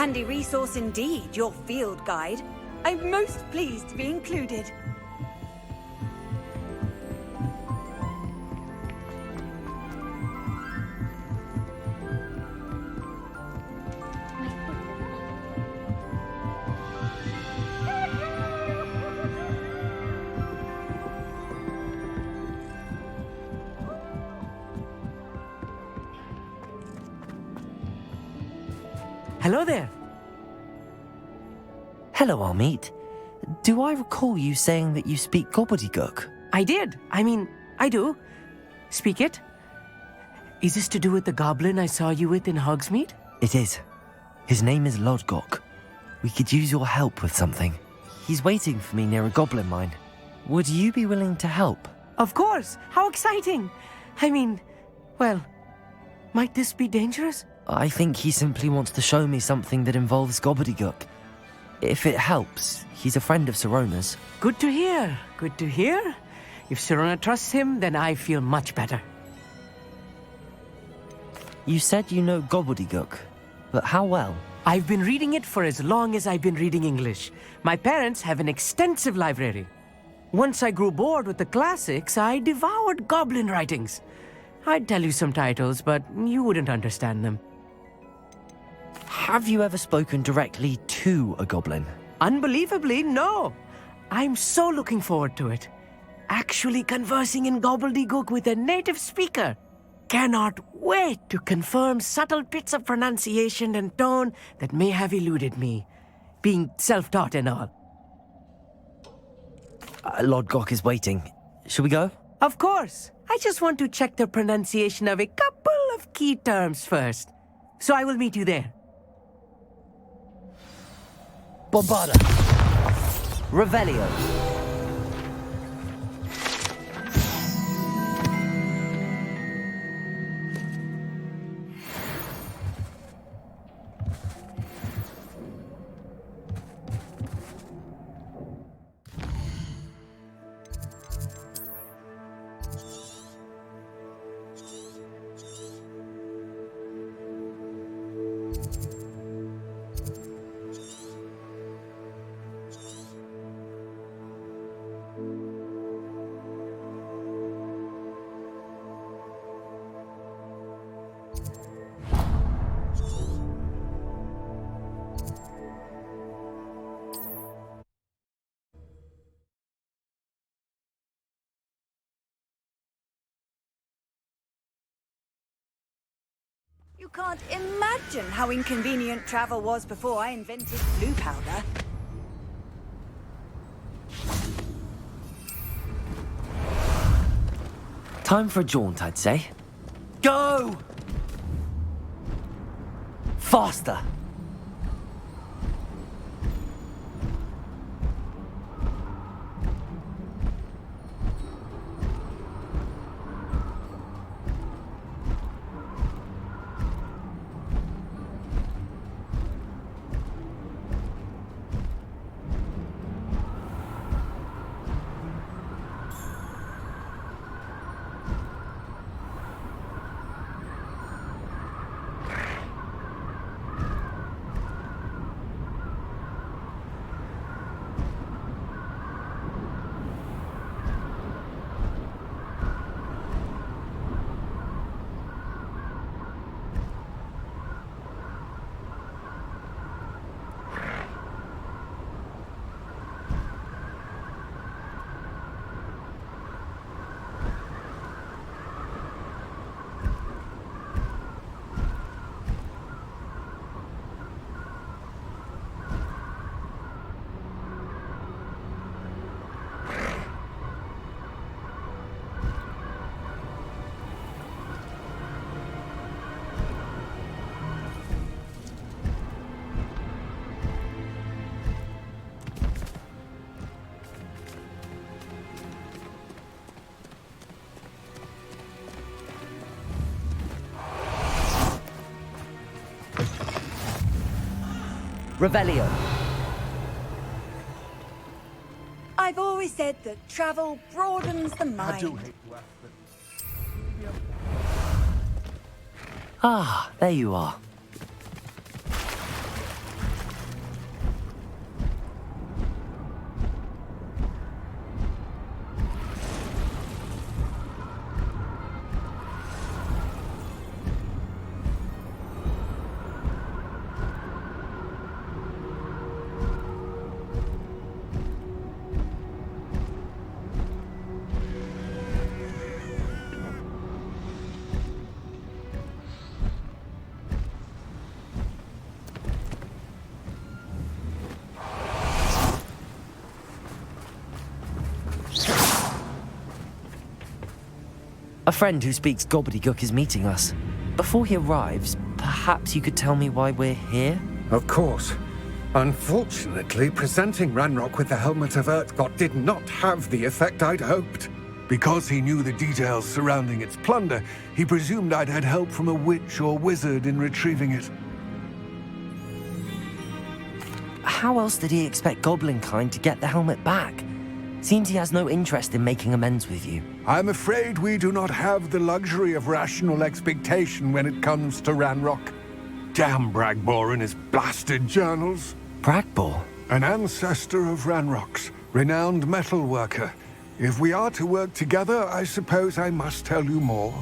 Handy resource indeed, your field guide. I'm most pleased to be included. Hello there. Hello, Armeet. Do I recall you saying that you speak gobbledygook? I did. I do. Speak it. Is this to do with the goblin I saw you with in Hogsmeade? It is. His name is Lodgok. We could use your help with something. He's waiting for me near a goblin mine. Would you be willing to help? Of course. How exciting. Well, might this be dangerous? I think he simply wants to show me something that involves gobbledygook. If it helps, he's a friend of Sirona's. Good to hear. Good to hear. If Sirona trusts him, then I feel much better. You said you know gobbledygook, but how well? I've been reading it for as long as I've been reading English. My parents have an extensive library. Once I grew bored with the classics, I devoured goblin writings. I'd tell you some titles, but you wouldn't understand them. Have you ever spoken directly to a goblin? Unbelievably, no. I'm so looking forward to it. Actually conversing in gobbledygook with a native speaker. Cannot wait to confirm subtle bits of pronunciation and tone that may have eluded me, being self-taught and all. Lodgok is waiting. Shall we go? Of course. I just want to check the pronunciation of a couple of key terms first. So I will meet you there. Bombarda. Revelio. You can't imagine how inconvenient travel was before I invented blue powder. Time for a jaunt, I'd say. Go! Faster! Revelio. I've always said that travel broadens the mind. I do hate to ask, but Ah, there you are. A friend who speaks gobbledygook is meeting us. Before he arrives, perhaps you could tell me why we're here? Of course. Unfortunately, presenting Ranrock with the Helmet of Urtkot did not have the effect I'd hoped. Because he knew the details surrounding its plunder, he presumed I'd had help from a witch or wizard in retrieving it. How else did he expect Goblinkind to get the helmet back? Seems he has no interest in making amends with you. I'm afraid we do not have the luxury of rational expectation when it comes to Ranrock. Damn Bragbor and his blasted journals. Bragbor? An ancestor of Ranrock's, renowned metal worker. If we are to work together, I suppose I must tell you more.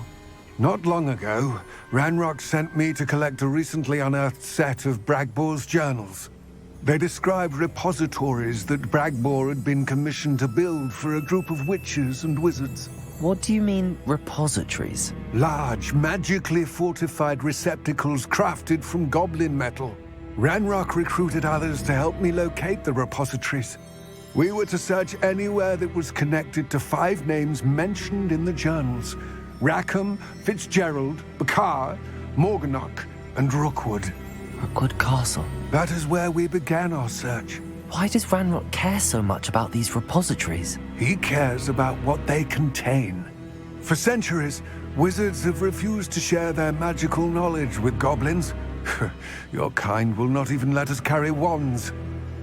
Not long ago, Ranrock sent me to collect a recently unearthed set of Bragbor's journals. They described repositories that Bragbor had been commissioned to build for a group of witches and wizards. What do you mean, repositories? Large, magically fortified receptacles crafted from goblin metal. Ranrock recruited others to help me locate the repositories. We were to search anywhere that was connected to 5 names mentioned in the journals. Rackham, Fitzgerald, Bakar, Morganach, and Rookwood. Rookwood Castle. That is where we began our search. Why does Ranrock care so much about these repositories? He cares about what they contain. For centuries, wizards have refused to share their magical knowledge with goblins. Your kind will not even let us carry wands.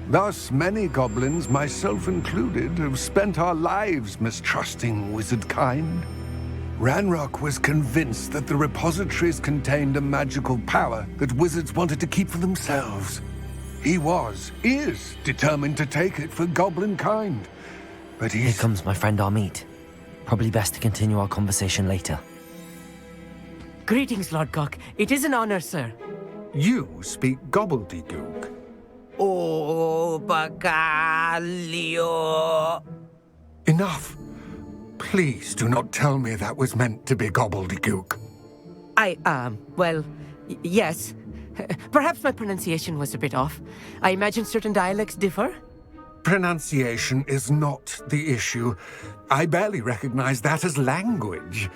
Thus, many goblins, myself included, have spent our lives mistrusting wizard kind. Ranrock was convinced that the repositories contained a magical power that wizards wanted to keep for themselves. He is determined to take it for goblin kind. But Here comes my friend Amit. Probably best to continue our conversation later. Greetings, Lord Gok. It is an honor, sir. You speak gobbledygook. Oh, Bagalio. Enough. Please do not tell me that was meant to be gobbledygook. Yes. Perhaps my pronunciation was a bit off. I imagine certain dialects differ. Pronunciation is not the issue. I barely recognize that as language.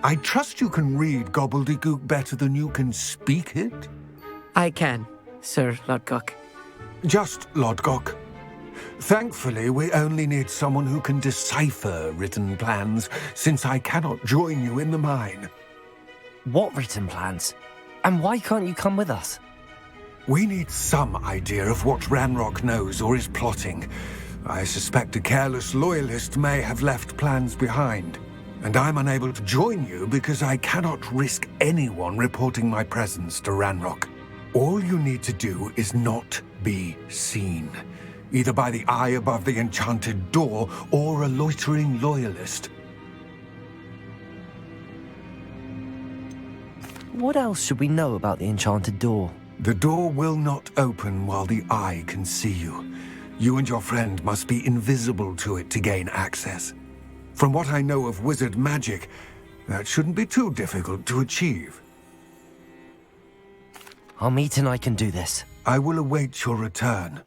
I trust you can read gobbledygook better than you can speak it? I can, Sir Lodgok. Just Lodgok. Thankfully, we only need someone who can decipher written plans, since I cannot join you in the mine. What written plans? And why can't you come with us? We need some idea of what Ranrock knows or is plotting. I suspect a careless loyalist may have left plans behind. And I'm unable to join you because I cannot risk anyone reporting my presence to Ranrock. All you need to do is not be seen, either by the eye above the enchanted door or a loitering loyalist. What else should we know about the enchanted door? The door will not open while the eye can see you. You and your friend must be invisible to it to gain access. From what I know of wizard magic, that shouldn't be too difficult to achieve. Amit and I can do this. I will await your return.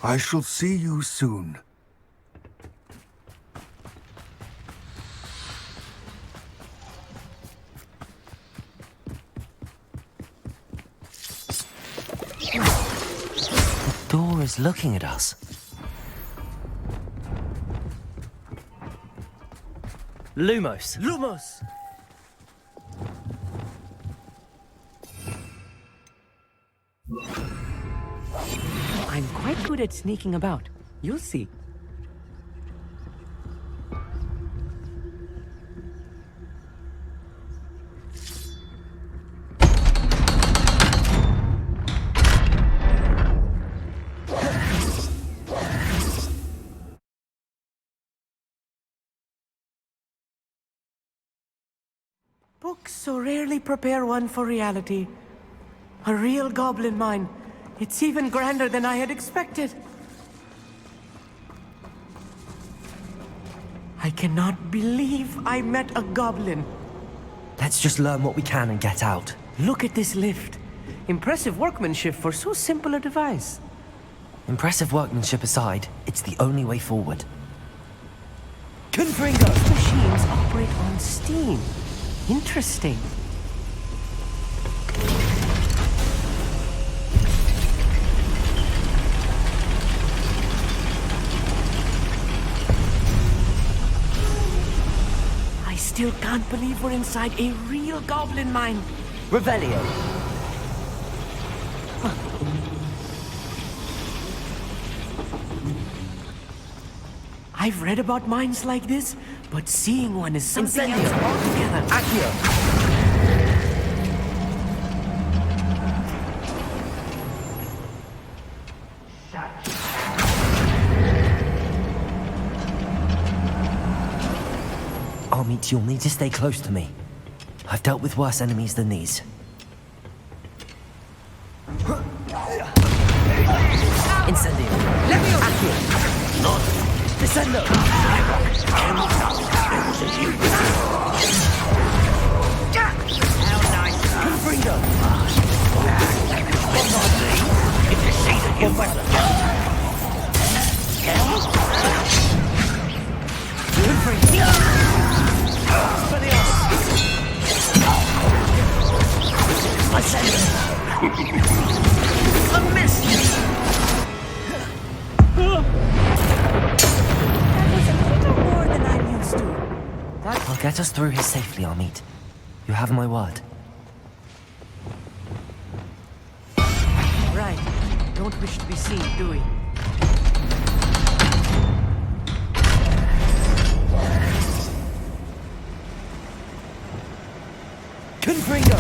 I shall see you soon. The door is looking at us. Lumos. Lumos! I'm quite good at sneaking about. You'll see. Books so rarely prepare one for reality. A real goblin mine. It's even grander than I had expected. I cannot believe I met a goblin. Let's just learn what we can and get out. Look at this lift. Impressive workmanship for so simple a device. Impressive workmanship aside, it's the only way forward. Confringo! Machines operate on steam. Interesting. I still can't believe we're inside a real goblin mine. Revelio. I've read about mines like this, but seeing one is something Incendio. else altogether. Accio. Armit, you'll need to stay close to me. I've dealt with worse enemies than these. Incendio. Accio. Descendo. Confringo. More than I'm used to. I'll get us through here safely, Armit. You have my word. Right. Don't wish to be seen, do we? Confringo!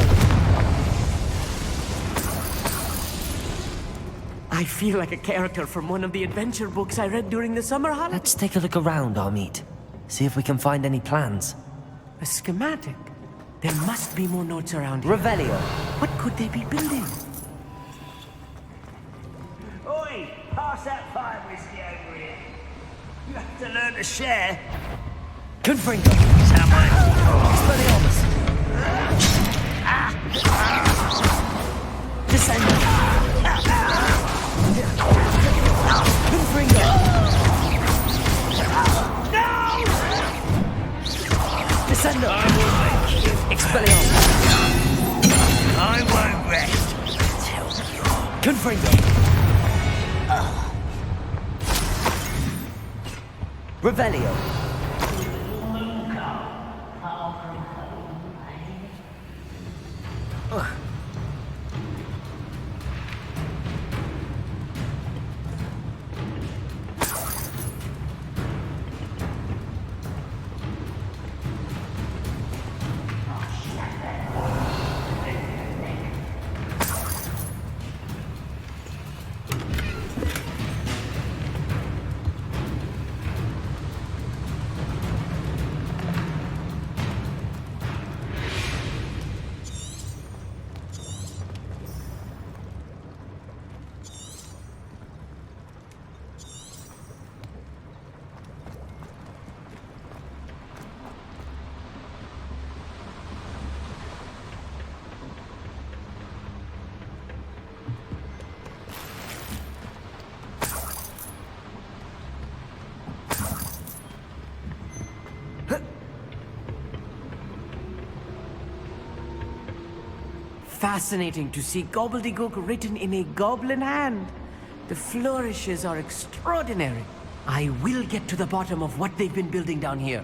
I feel like a character from one of the adventure books I read during the summer holiday. Let's take a look around, Armit. See if we can find any plans. A schematic. There must be more notes around here. Revelio. What could they be building? Oi, pass that fire whiskey over here. You have to learn to share. Confringo. Expelliarmus. Descendo. Confringo. Descendo. Expelliarmus. I won't rest. Confringo. Revelio. Fascinating to see gobbledygook written in a goblin hand. The flourishes are extraordinary. I will get to the bottom of what they've been building down here.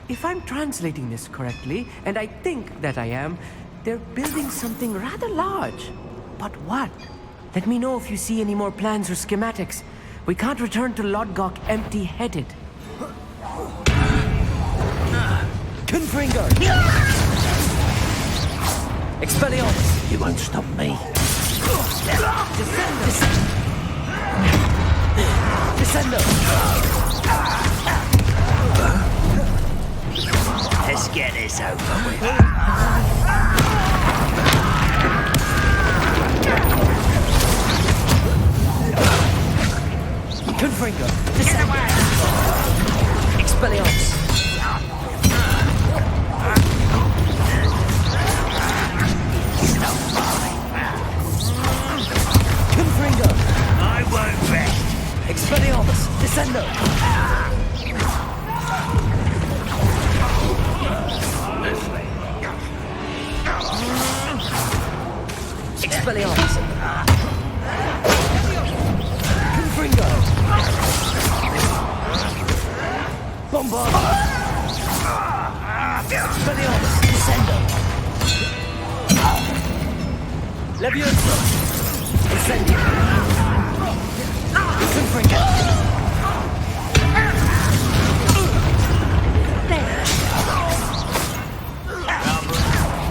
If I'm translating this correctly, and I think that I am, they're building something rather large. But what? Let me know if you see any more plans or schematics. We can't return to Lodgok empty-headed. Confringo. Expelliarmus. You won't stop me. Descendo. Let's get this over with. Confringo. Descendo. Expelliarmus. Expelliarmus! Descendo! Expelliarmus! Confringo! Bombardo! Expelliarmus! Descendo! Levioso! Incendio! Confringo!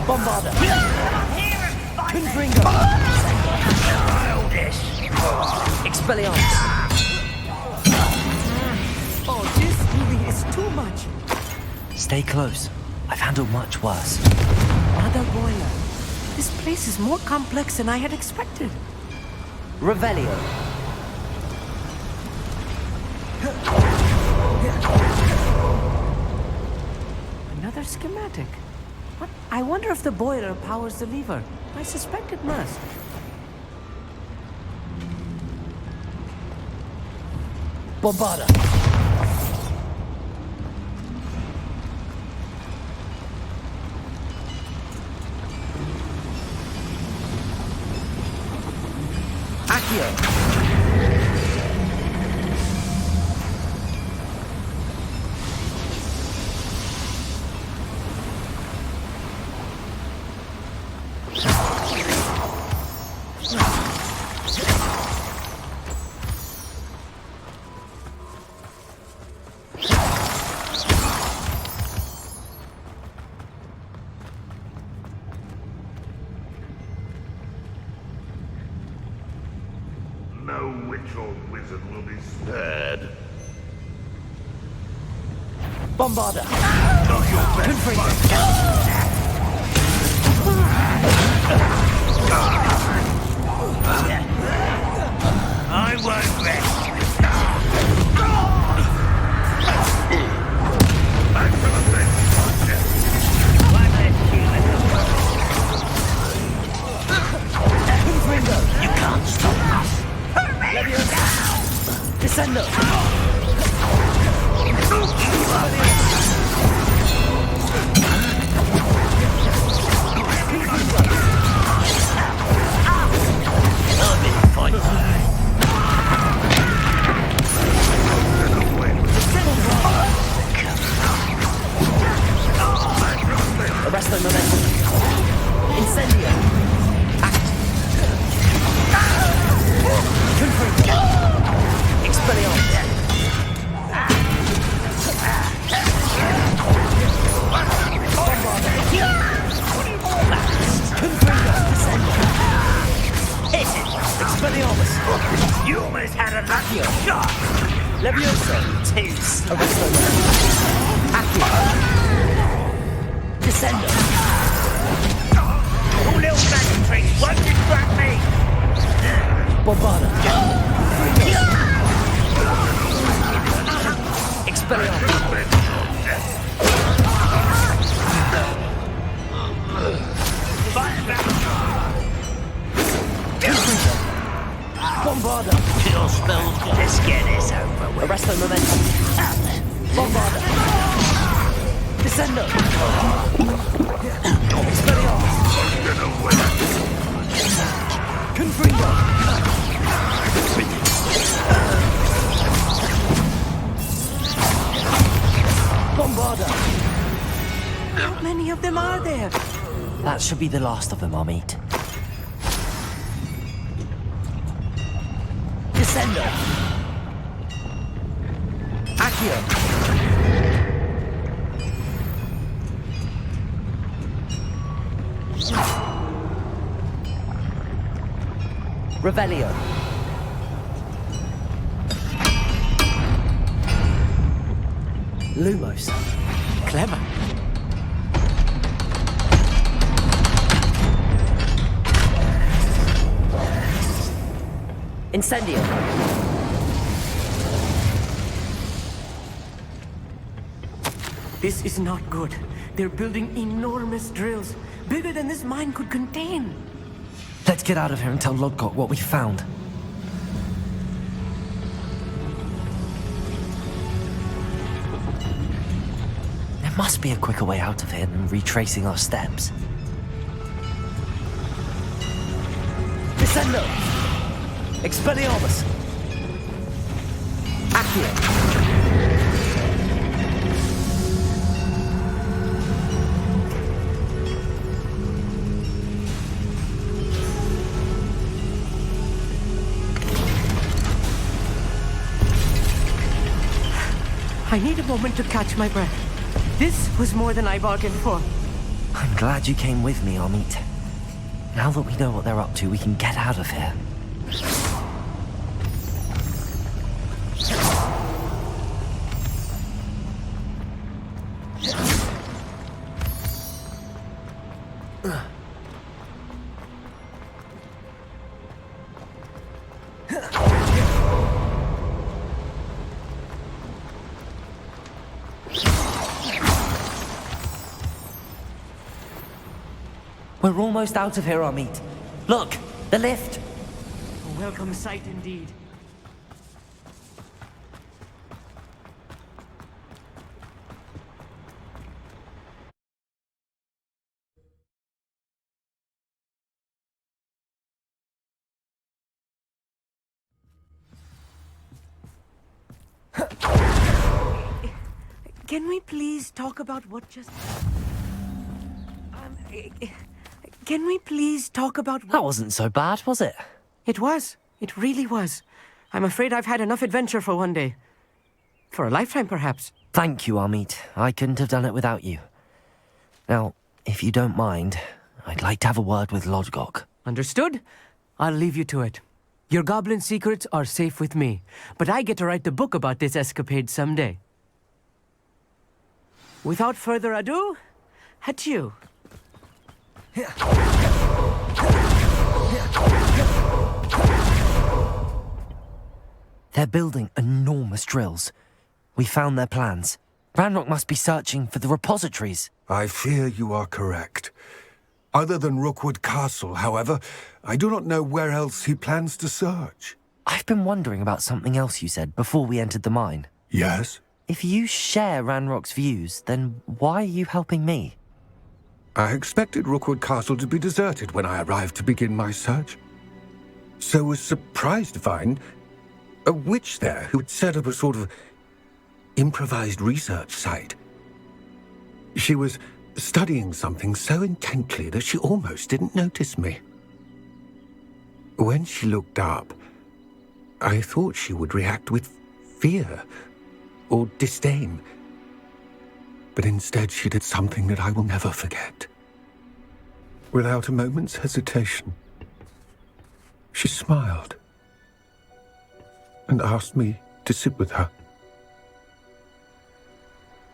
Bombardo! Confringo! Expelliarmus! Oh, this really is too much. Stay close. I've handled much worse. Mother Boiler, this place is more complex than I had expected. Revelio. Another schematic. What? I wonder if the boiler powers the lever. I suspect it must. Bombarda. Accio. No witch or wizard will be spared. Bombarda. I won't rest. You can't stop us. Descendo. Arresto momentum. Incendio. Act. Confringo. Expelliarmus. Confringo. Hit it. Expelliarmus. You almost had a lucky Accio. shot. Levioso. Too slow. Arresto momentum. Accio. Descendo. All little magic tricks won't distract me. Bombarda. Expelliarmus. Bombarda. Kill spells. Let's get this over with. Arresto momentum. Bombarda. Descendo. Expelliarmus. Confringo. Bombarda. How many of them are there? That should be the last of them I'll meet. Descendo. Accio. Revelio. Lumos. Clever. Incendio. This is not good. They're building enormous drills, bigger than this mine could contain. Let's get out of here and tell Lodgok what we found. There must be a quicker way out of here than retracing our steps. Descendo! Expelliarmus! Accio! I need a moment to catch my breath. This was more than I bargained for. I'm glad you came with me, Amit. Now that we know what they're up to, we can get out of here. We're almost out of here, Amit. Look, the lift. A welcome sight indeed. Can we please talk about what just... Can we please talk about... That wasn't so bad, was it? It was. It really was. I'm afraid I've had enough adventure for one day. For a lifetime, perhaps. Thank you, Amit. I couldn't have done it without you. Now, if you don't mind, I'd like to have a word with Lodgok. Understood? I'll leave you to it. Your goblin secrets are safe with me, but I get to write the book about this escapade someday. Without further ado, adieu. They're building enormous drills. We found their plans. Ranrock must be searching for the repositories. I fear you are correct. Other than Rookwood Castle, however, I do not know where else he plans to search. I've been wondering about something else you said before we entered the mine. Yes? If you share Ranrock's views, then why are you helping me? I expected Rookwood Castle to be deserted when I arrived to begin my search. So was surprised to find a witch there who had set up a sort of improvised research site. She was studying something so intently that she almost didn't notice me. When she looked up, I thought she would react with fear or disdain. But instead she did something that I will never forget. Without a moment's hesitation, she smiled and asked me to sit with her.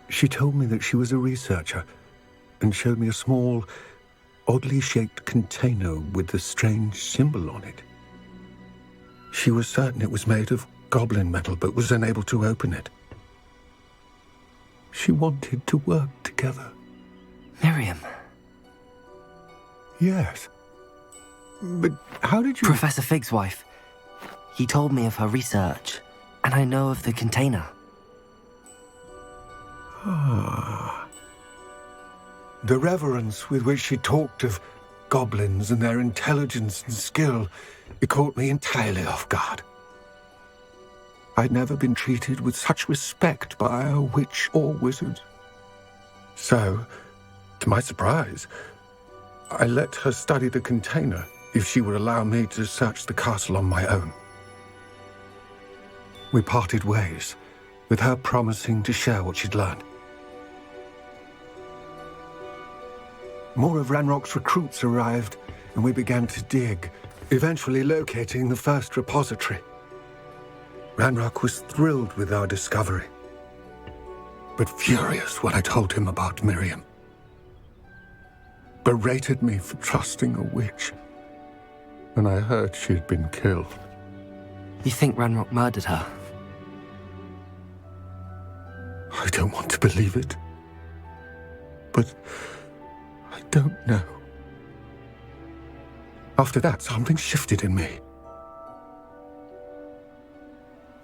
She told me that she was a researcher and showed me a small, oddly shaped container with a strange symbol on it. She was certain it was made of goblin metal, but was unable to open it. She wanted to work together. Miriam. Yes. But how did you... Professor Fig's wife. He told me of her research, and I know of the container. Ah. The reverence with which she talked of goblins and their intelligence and skill, it caught me entirely off guard. I'd never been treated with such respect by a witch or wizard. So, to my surprise, I let her study the container if she would allow me to search the castle on my own. We parted ways, with her promising to share what she'd learned. More of Ranrock's recruits arrived, and we began to dig, eventually locating the first repository. Ranrock was thrilled with our discovery, but furious when I told him about Miriam. Berated me for trusting a witch, and I heard she'd been killed. You think Ranrock murdered her? I don't want to believe it, but I don't know. After that, something shifted in me.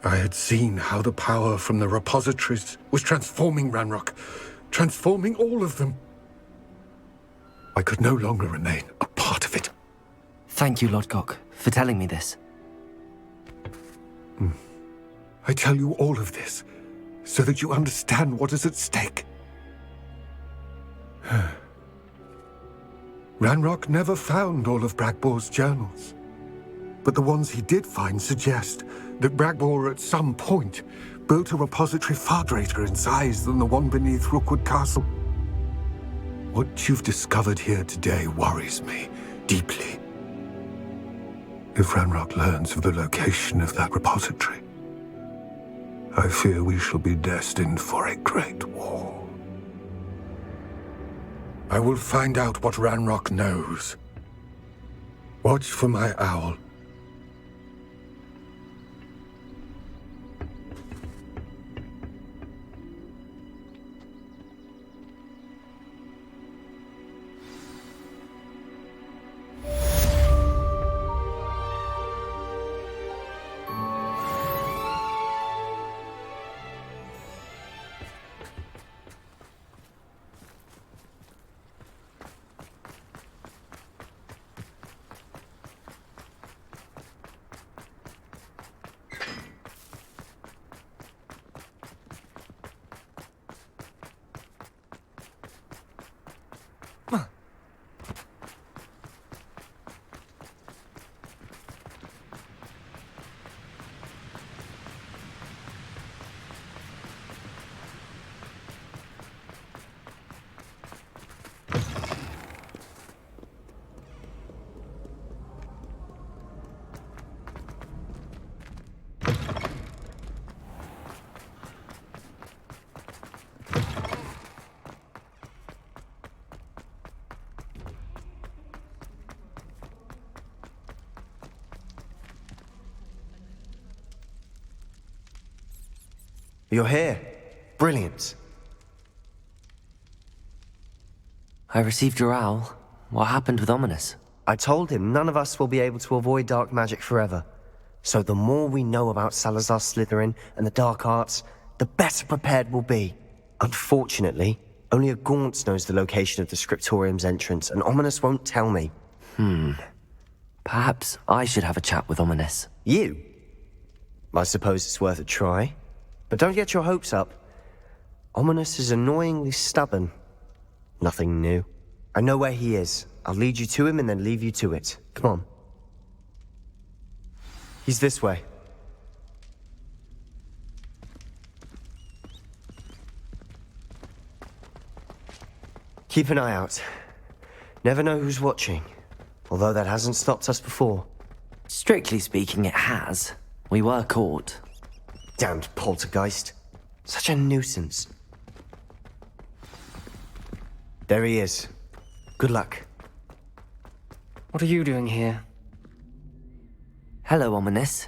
I had seen how the power from the repositories was transforming Ranrock, transforming all of them. I could no longer remain a part of it. Thank you, Lodgok, for telling me this. I tell you all of this so that you understand what is at stake. Ranrock never found all of Bragbor's journals, but the ones he did find suggest that Bragbor at some point built a repository far greater in size than the one beneath Rookwood Castle. What you've discovered here today worries me deeply. If Ranrock learns of the location of that repository, I fear we shall be destined for a great war. I will find out what Ranrock knows. Watch for my owl. You're here. Brilliant. I received your owl. What happened with Ominous? I told him none of us will be able to avoid dark magic forever. So the more we know about Salazar Slytherin and the dark arts, the better prepared we'll be. Unfortunately, only a Gaunt knows the location of the Scriptorium's entrance, and Ominous won't tell me. Perhaps I should have a chat with Ominous. You? I suppose it's worth a try. But don't get your hopes up. Ominous is annoyingly stubborn. Nothing new. I know where he is. I'll lead you to him and then leave you to it. Come on. He's this way. Keep an eye out. Never know who's watching. Although that hasn't stopped us before. Strictly speaking, it has. We were caught. Damned poltergeist. Such a nuisance. There he is. Good luck. What are you doing here? Hello, Ominous.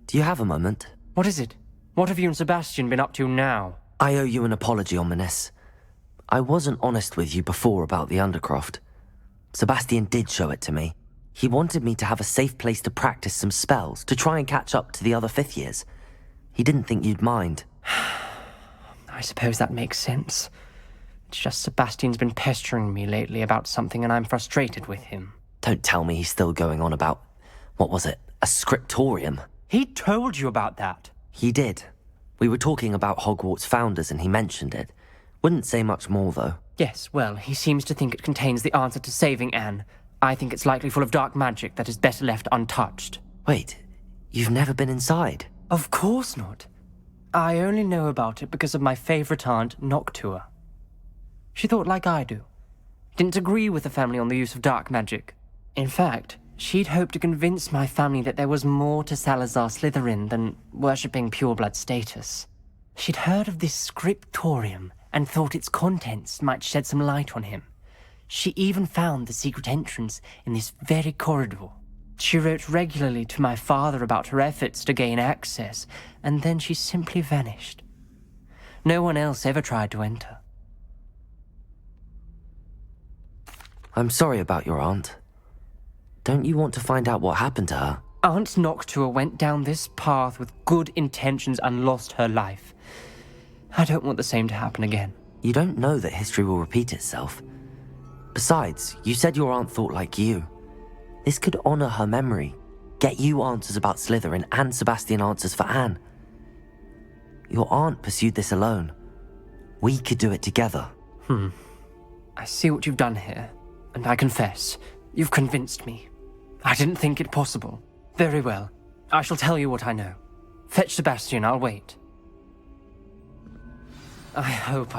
Do you have a moment? What is it? What have you and Sebastian been up to now? I owe you an apology, Ominous. I wasn't honest with you before about the Undercroft. Sebastian did show it to me. He wanted me to have a safe place to practice some spells, to try and catch up to the other fifth years. He didn't think you'd mind. I suppose that makes sense. It's just Sebastian's been pestering me lately about something and I'm frustrated with him. Don't tell me he's still going on about, what was it, a scriptorium? He told you about that. He did. We were talking about Hogwarts founders and he mentioned it. Wouldn't say much more, though. Yes, well, he seems to think it contains the answer to saving Anne. I think it's likely full of dark magic that is better left untouched. Wait, you've never been inside? Of course not. I only know about it because of my favorite aunt, Noctua. She thought like I do. Didn't agree with the family on the use of dark magic. In fact, she'd hoped to convince my family that there was more to Salazar Slytherin than worshipping pureblood status. She'd heard of this scriptorium and thought its contents might shed some light on him. She even found the secret entrance in this very corridor. She wrote regularly to my father about her efforts to gain access, and then she simply vanished. No one else ever tried to enter. I'm sorry about your aunt. Don't you want to find out what happened to her? Aunt Noctua went down this path with good intentions and lost her life. I don't want the same to happen again. you don't know that history will repeat itself. Besides, you said your aunt thought like you. This could honor her memory, get you answers about Slytherin and Sebastian answers for Anne. Your aunt pursued this alone. We could do it together. I see what you've done here, and I confess, you've convinced me. I didn't think it possible. Very well. I shall tell you what I know. Fetch Sebastian, I'll wait. I hope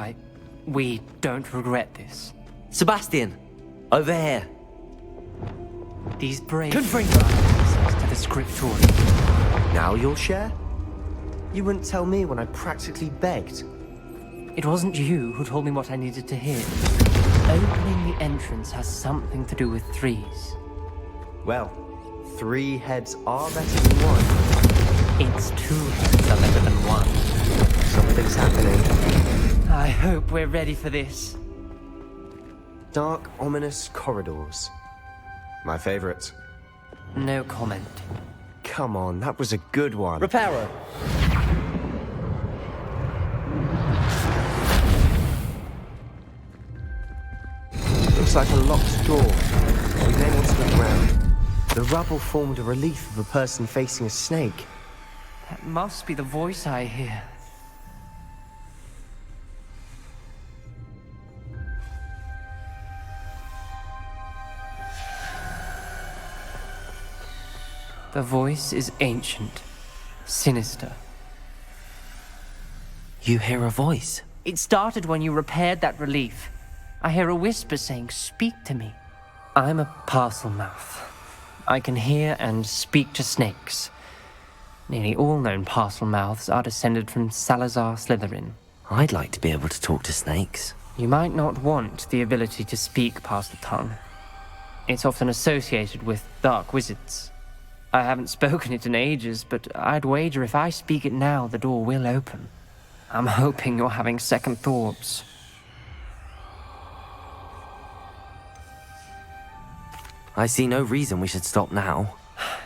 we don't regret this. Sebastian! Over here! These brave access to the scriptorium. Now you'll share? You wouldn't tell me when I practically begged. It wasn't you who told me what I needed to hear. Opening the entrance has something to do with threes. Well, 3 heads are better than 1. It's 2 heads are better than 1. Something's happening. I hope we're ready for this. Dark, ominous corridors. My favorite. No comment. Come on, that was a good one. Reparo! Looks like a locked door. We may want to look around. The rubble formed a relief of a person facing a snake. That must be the voice I hear. The voice is ancient, sinister. You hear a voice? It started when you repaired that relief. I hear a whisper saying, "Speak to me." I'm a parcel mouth. I can hear and speak to snakes. Nearly all known parcel mouths are descended from Salazar Slytherin. I'd like to be able to talk to snakes. You might not want the ability to speak parcel tongue. It's often associated with dark wizards. I haven't spoken it in ages, but I'd wager if I speak it now, the door will open. I'm hoping you're having second thoughts. I see no reason we should stop now.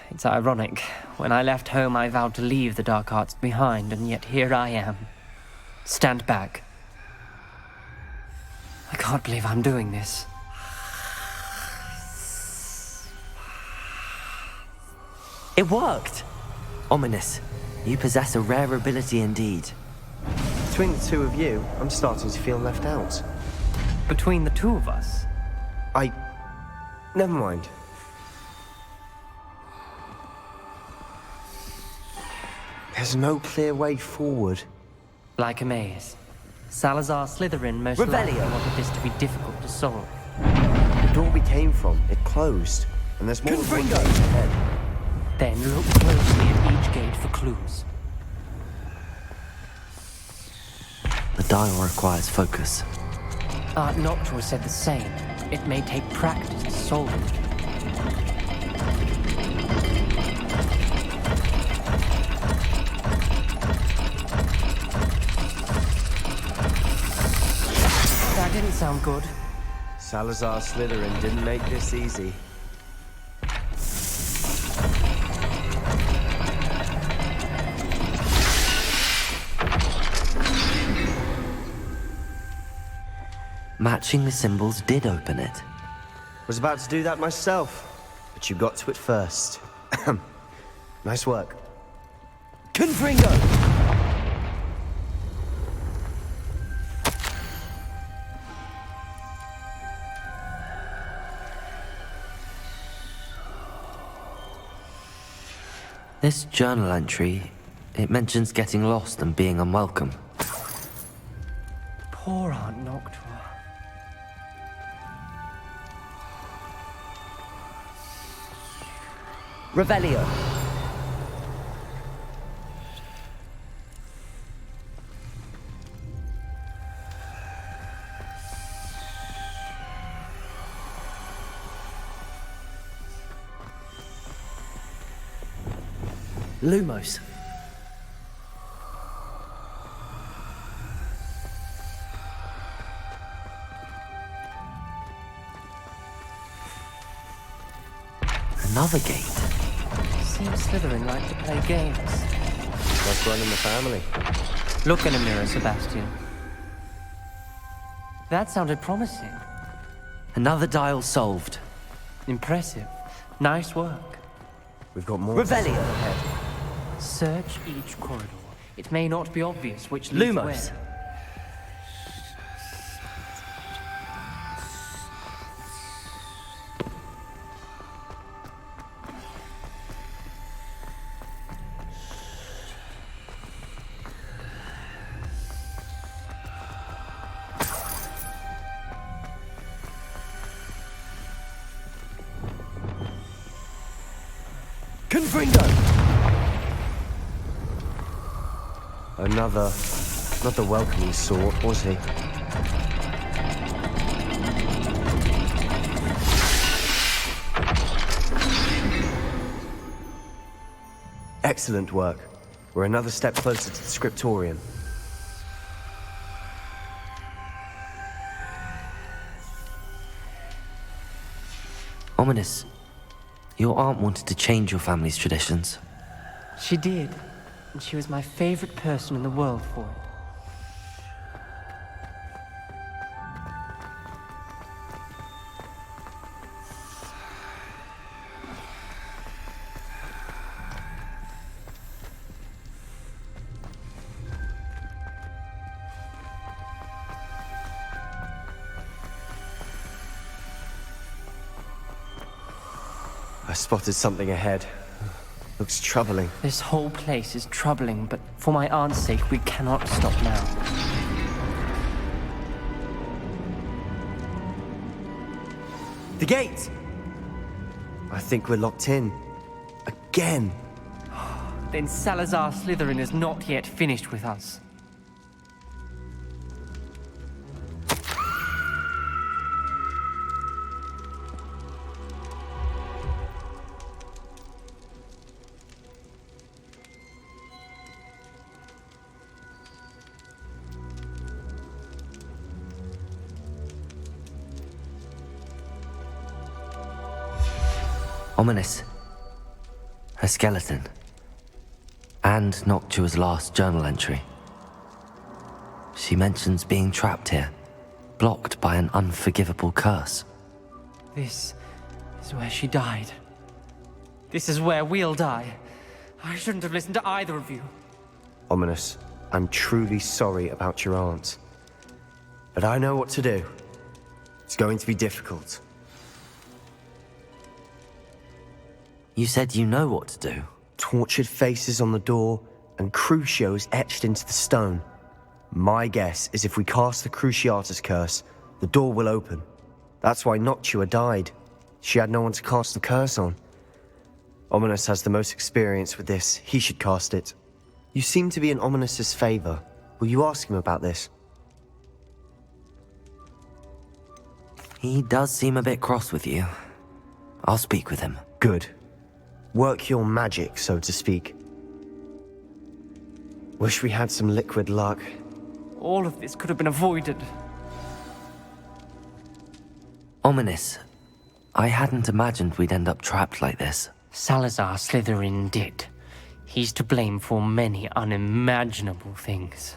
It's ironic. When I left home, I vowed to leave the dark arts behind, and yet here I am. Stand back. I can't believe I'm doing this. It worked! Ominous. You possess a rare ability indeed. Between the 2 of you, I'm starting to feel left out. Between the 2 of us, Never mind. There's no clear way forward. like a maze. Salazar Slytherin most Revelio. likely wanted this to be difficult to solve. The door we came from, it closed. And there's more than one gate ahead. Then look closely at each gate for clues. The dial requires focus. Art Noctua said the same. It may take practice to solve it. That didn't sound good. Salazar Slytherin didn't make this easy. Matching the symbols did open it. Was about to do that myself, but you got to it first. Nice work. Confringo! This journal entry, it mentions getting lost and being unwelcome. Poor Aunt Noctua. Revelio. Lumos. Another gate. Seems Slytherin like to play games. That's one in the family. Look in a mirror, Sebastian. That sounded promising. Another dial solved. Impressive. Nice work. We've got more Revelio. ahead. Search each corridor. It may not be obvious which leads Lumos. where. Confringo! Another, not the welcoming sort, was he? Excellent work. We're another step closer to the scriptorium. Ominous. Your aunt wanted to change your family's traditions. She did. And she was my favorite person in the world for it. I spotted something ahead. Looks troubling. This whole place is troubling, but for my aunt's sake, we cannot stop now. The gate! I think we're locked in. Again. Then Salazar Slytherin is not yet finished with us. Ominous. Her skeleton. And Noctua's last journal entry. She mentions being trapped here, blocked by an unforgivable curse. This is where she died. This is where we'll die. I shouldn't have listened to either of you. Ominous, I'm truly sorry about your aunt. But I know what to do. It's going to be difficult. You said you know what to do. Tortured faces on the door and Crucios etched into the stone. My guess is if we cast the Cruciatus curse, the door will open. That's why Noctua died. She had no one to cast the curse on. Ominous has the most experience with this. He should cast it. You seem to be in Ominous's favor. Will you ask him about this? He does seem a bit cross with you. I'll speak with him. Good. Work your magic, so to speak. Wish we had some liquid luck. All of this could have been avoided. Ominous. I hadn't imagined we'd end up trapped like this. Salazar Slytherin did. He's to blame for many unimaginable things.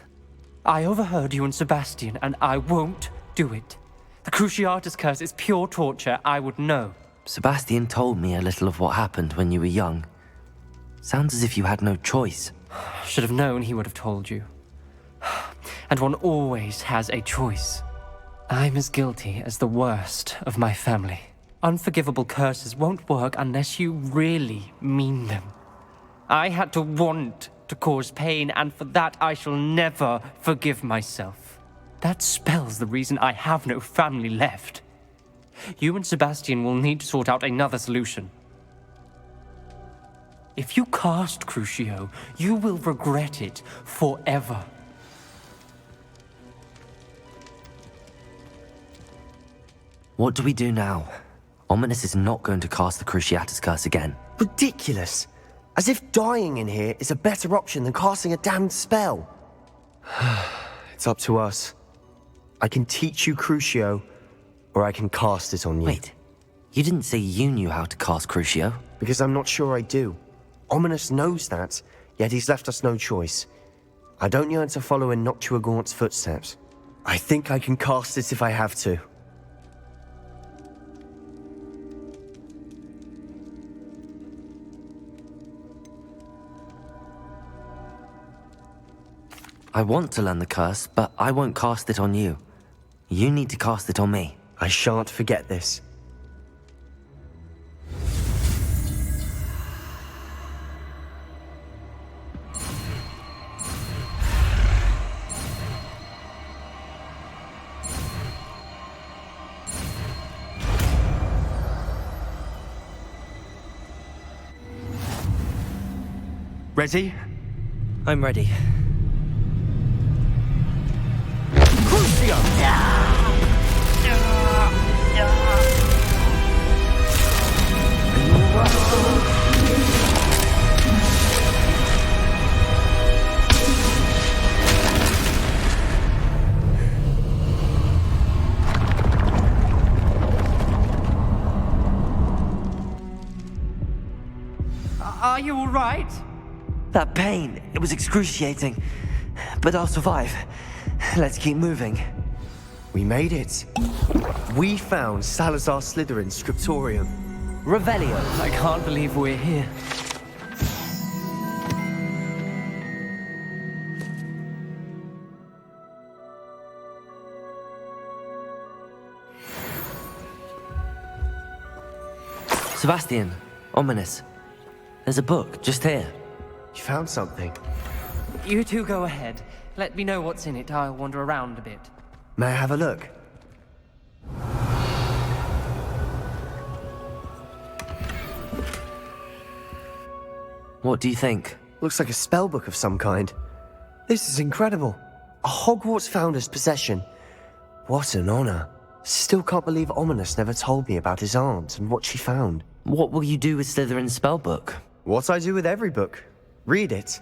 I overheard you and Sebastian, and I won't do it. The Cruciatus curse is pure torture, I would know. Sebastian told me a little of what happened when you were young. Sounds as if you had no choice. Should have known he would have told you. And one always has a choice. I'm as guilty as the worst of my family. Unforgivable curses won't work unless you really mean them. I had to want to cause pain, and for that I shall never forgive myself. That spells the reason I have no family left. You and Sebastian will need to sort out another solution. If you cast Crucio, you will regret it forever. What do we do now? Ominous is not going to cast the Cruciatus curse again. Ridiculous! As if dying in here is a better option than casting a damned spell. It's up to us. I can teach you Crucio, or I can cast it on you. Wait, you didn't say you knew how to cast Crucio? Because I'm not sure I do. Ominous knows that, yet he's left us no choice. I don't yearn to follow in Noctua Gaunt's footsteps. I think I can cast it if I have to. I want to learn the curse, but I won't cast it on you. You need to cast it on me. I shan't forget this. Ready? I'm ready. Are you all right? That pain, it was excruciating. But I'll survive. Let's keep moving. We made it. We found Salazar Slytherin's scriptorium. Revelio. I can't believe we're here. Sebastian, ominous. There's a book just here. You found something. You two go ahead. Let me know what's in it. I'll wander around a bit. May I have a look? What do you think? Looks like a spell book of some kind. This is incredible. A Hogwarts founder's possession. What an honor. Still can't believe Ominous never told me about his aunt and what she found. What will you do with Slytherin's spellbook? What I do with every book. Read it.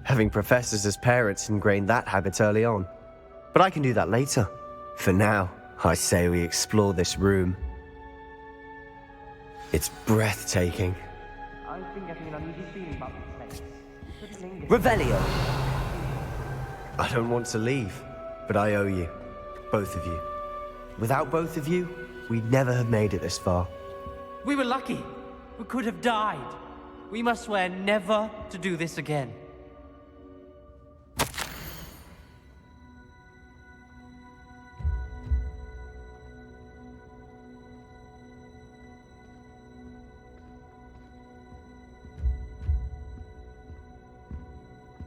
Having professors as parents ingrained that habit early on. But I can do that later. For now, I say we explore this room. It's breathtaking. I've been getting an uneasy feeling about this place. Revelio. I don't want to leave, but I owe you. Both of you. Without both of you, we'd never have made it this far. We were lucky. We could have died. We must swear never to do this again.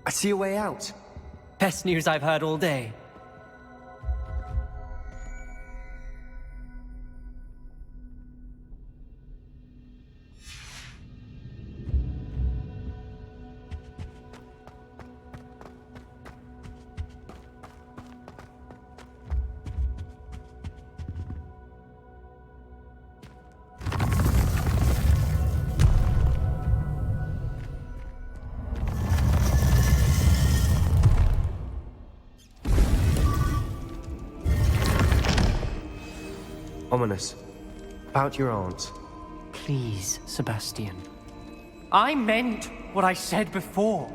I see a way out. Best news I've heard all day. Ominous. About your aunt. Please, Sebastian. I meant what I said before.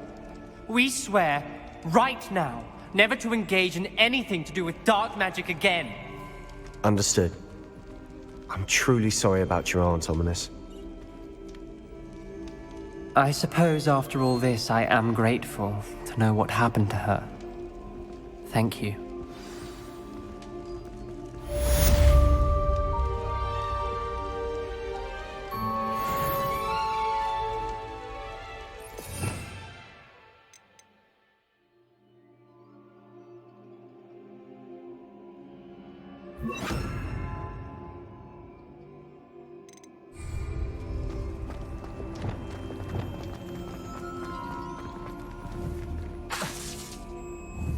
We swear, right now, never to engage in anything to do with dark magic again. Understood. I'm truly sorry about your aunt, Ominous. I suppose after all this, I am grateful to know what happened to her. Thank you.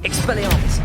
Expelliarmus!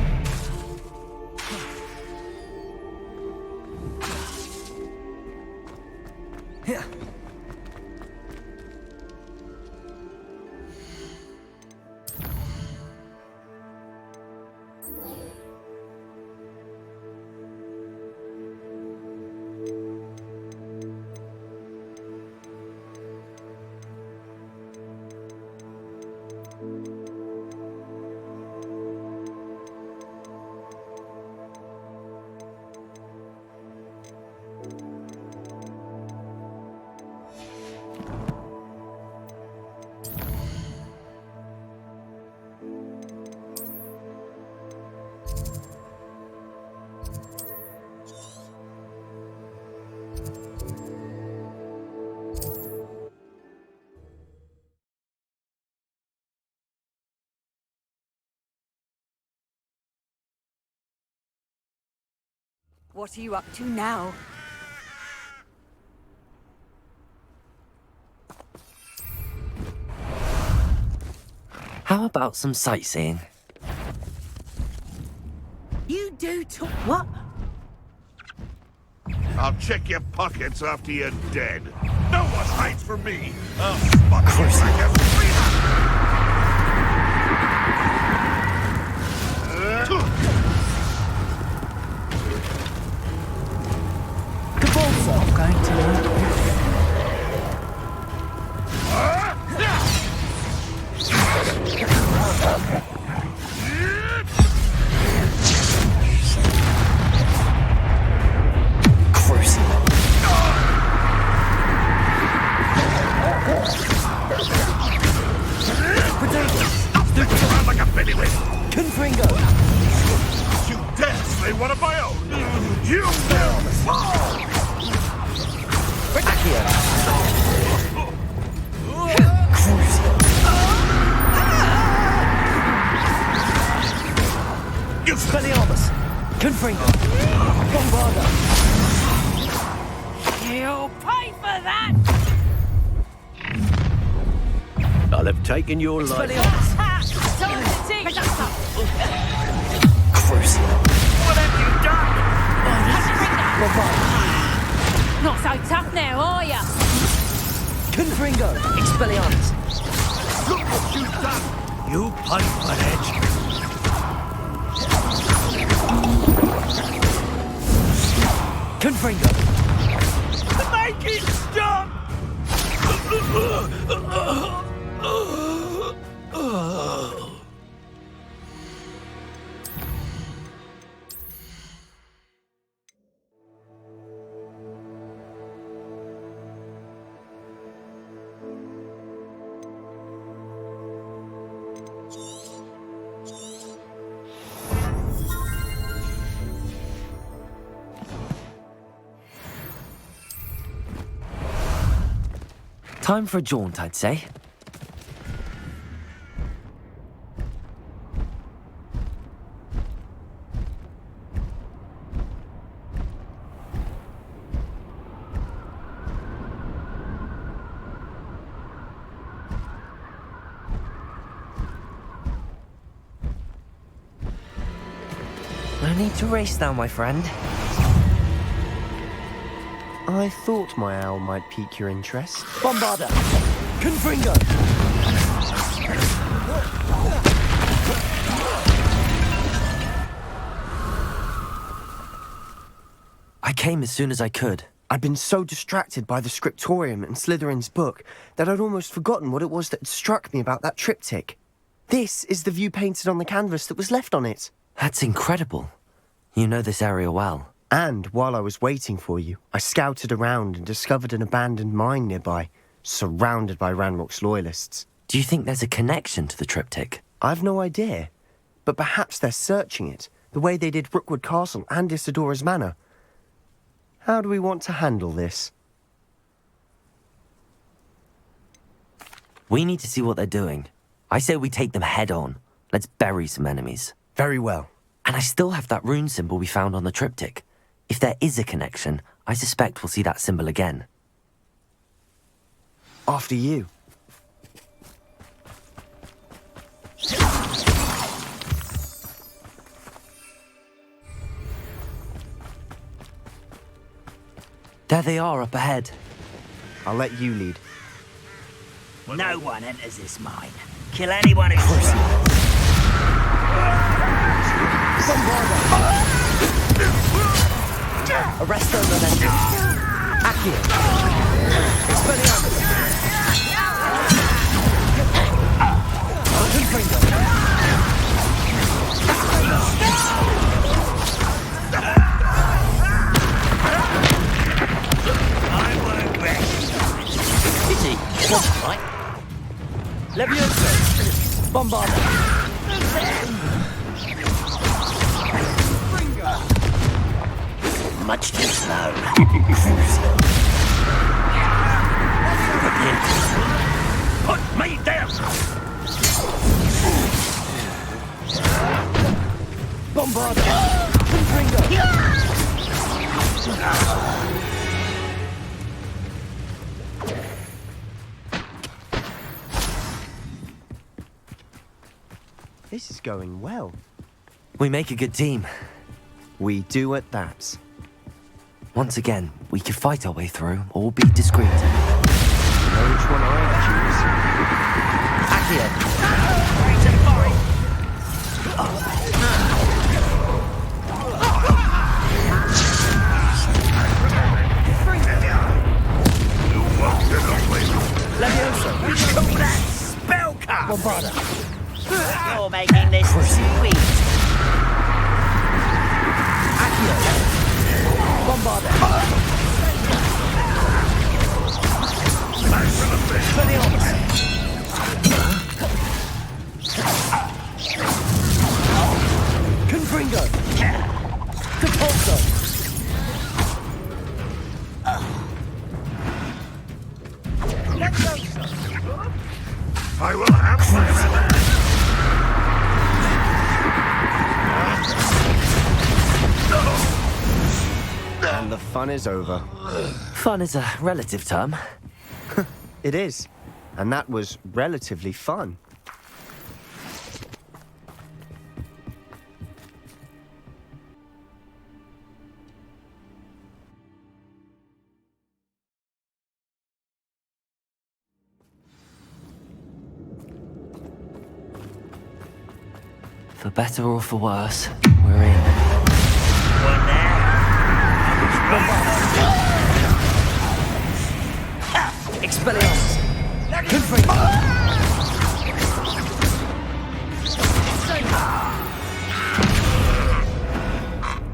What are you up to now? How about some sightseeing? You do talk. What? I'll check your pockets after you're dead. No one hides from me. I'll spot you like a I'm going to learn. around like a pennyweight. Confringo! You dare slay one of my own? You will fall! Expelliarmus! Confringo! Bombarda! You'll pay for that! I'll have taken your life. Expelliarmus! Time to teach! Crucio! What have you done? Bombarda! Not so tough now, are ya? Confringo! Expelliarmus! Look what you've done! You pay for that. Confringo! Make it stop! Time for a jaunt, I'd say. No need to race now, my friend. I thought my owl might pique your interest. Bombarda! Confringo! I came as soon as I could. I'd been so distracted by the scriptorium and Slytherin's book that I'd almost forgotten what it was that had struck me about that triptych. This is the view painted on the canvas that was left on it. That's incredible. You know this area well. And while I was waiting for you, I scouted around and discovered an abandoned mine nearby, surrounded by Ranrock's loyalists. Do you think there's a connection to the triptych? I've no idea, but perhaps they're searching it, the way they did Rookwood Castle and Isidora's Manor. How do we want to handle this? We need to see what they're doing. I say we take them head on. Let's bury some enemies. Very well. And I still have that rune symbol we found on the triptych. If there is a connection, I suspect we'll see that symbol again. After you. There they are up ahead. I'll let you lead. No one enters this mine. Kill anyone who's tries. Arresto Momentum! Accio! Expelliarmus! Confringo! I won't rest. Pity! Wasn't right. Levioso! Bombarda! Much too slow. Put me down! Bombarda! Confringo! This is going well. We make a good team. We do at that. Once again, we could fight our way through or be discreet. You know which one I'd choose? You're making this sweet. Confringo! Capulso! I will have my revenge. And the fun is over. Fun is a relative term. It is. And that was relatively fun. For better or for worse, we're in. One there. Expelliarmus!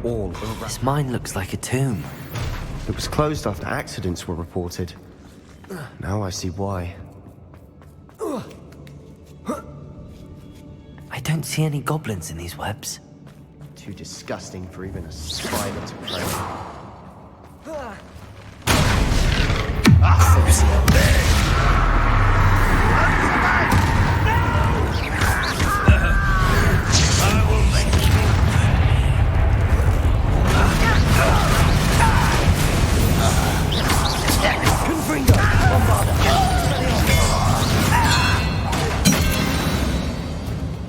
All over. This mine looks like a tomb. It was closed after accidents were reported. Now I see why. I don't see any goblins in these webs. Too disgusting for even a spider to prey.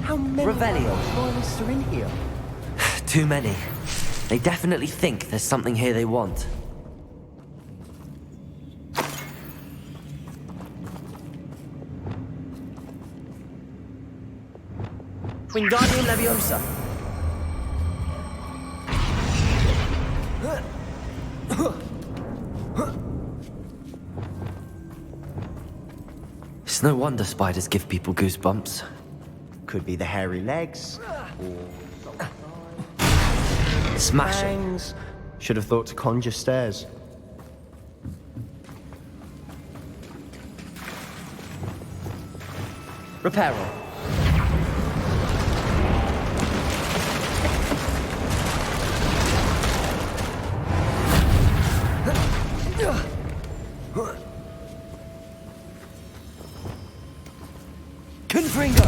How many loyalists are in here? Too many. They definitely think there's something here they want. Wingardium Leviosa! It's no wonder spiders give people goosebumps. Could be the hairy legs. Smash it. Bangs. Should have thought to conjure stairs. Reparo. Confringo!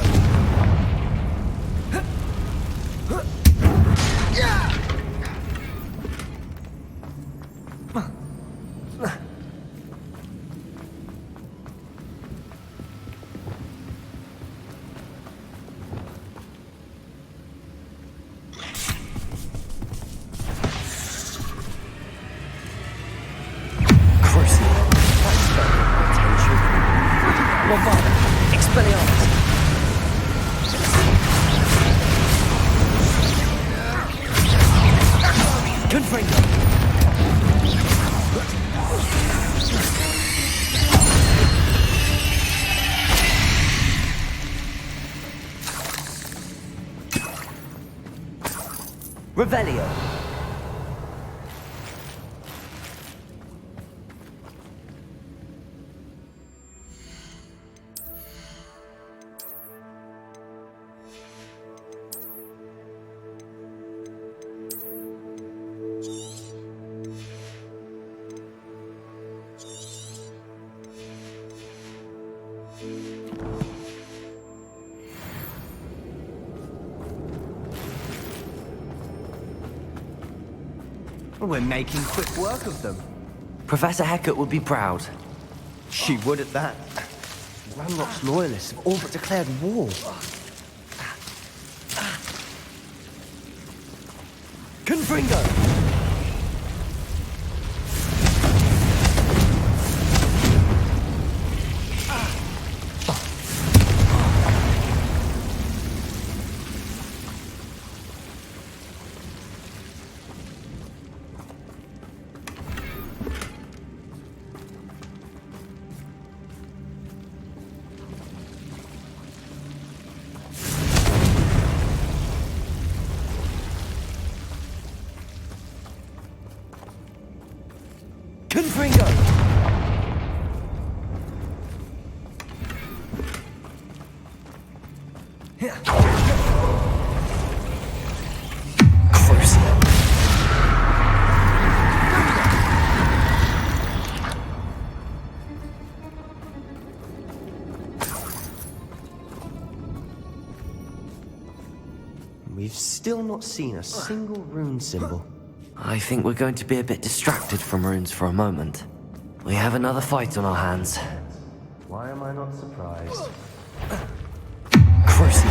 Expelliarmus! Confringo! Revelio! We're making quick work of them. Professor Hecat would be proud. She would at that. Ranrock's loyalists have all but declared war. Confringo! Confringo! Crucial. We've still not seen a single rune symbol. I think we're going to be a bit distracted from runes for a moment. We have another fight on our hands. Why am I not surprised? Crucial.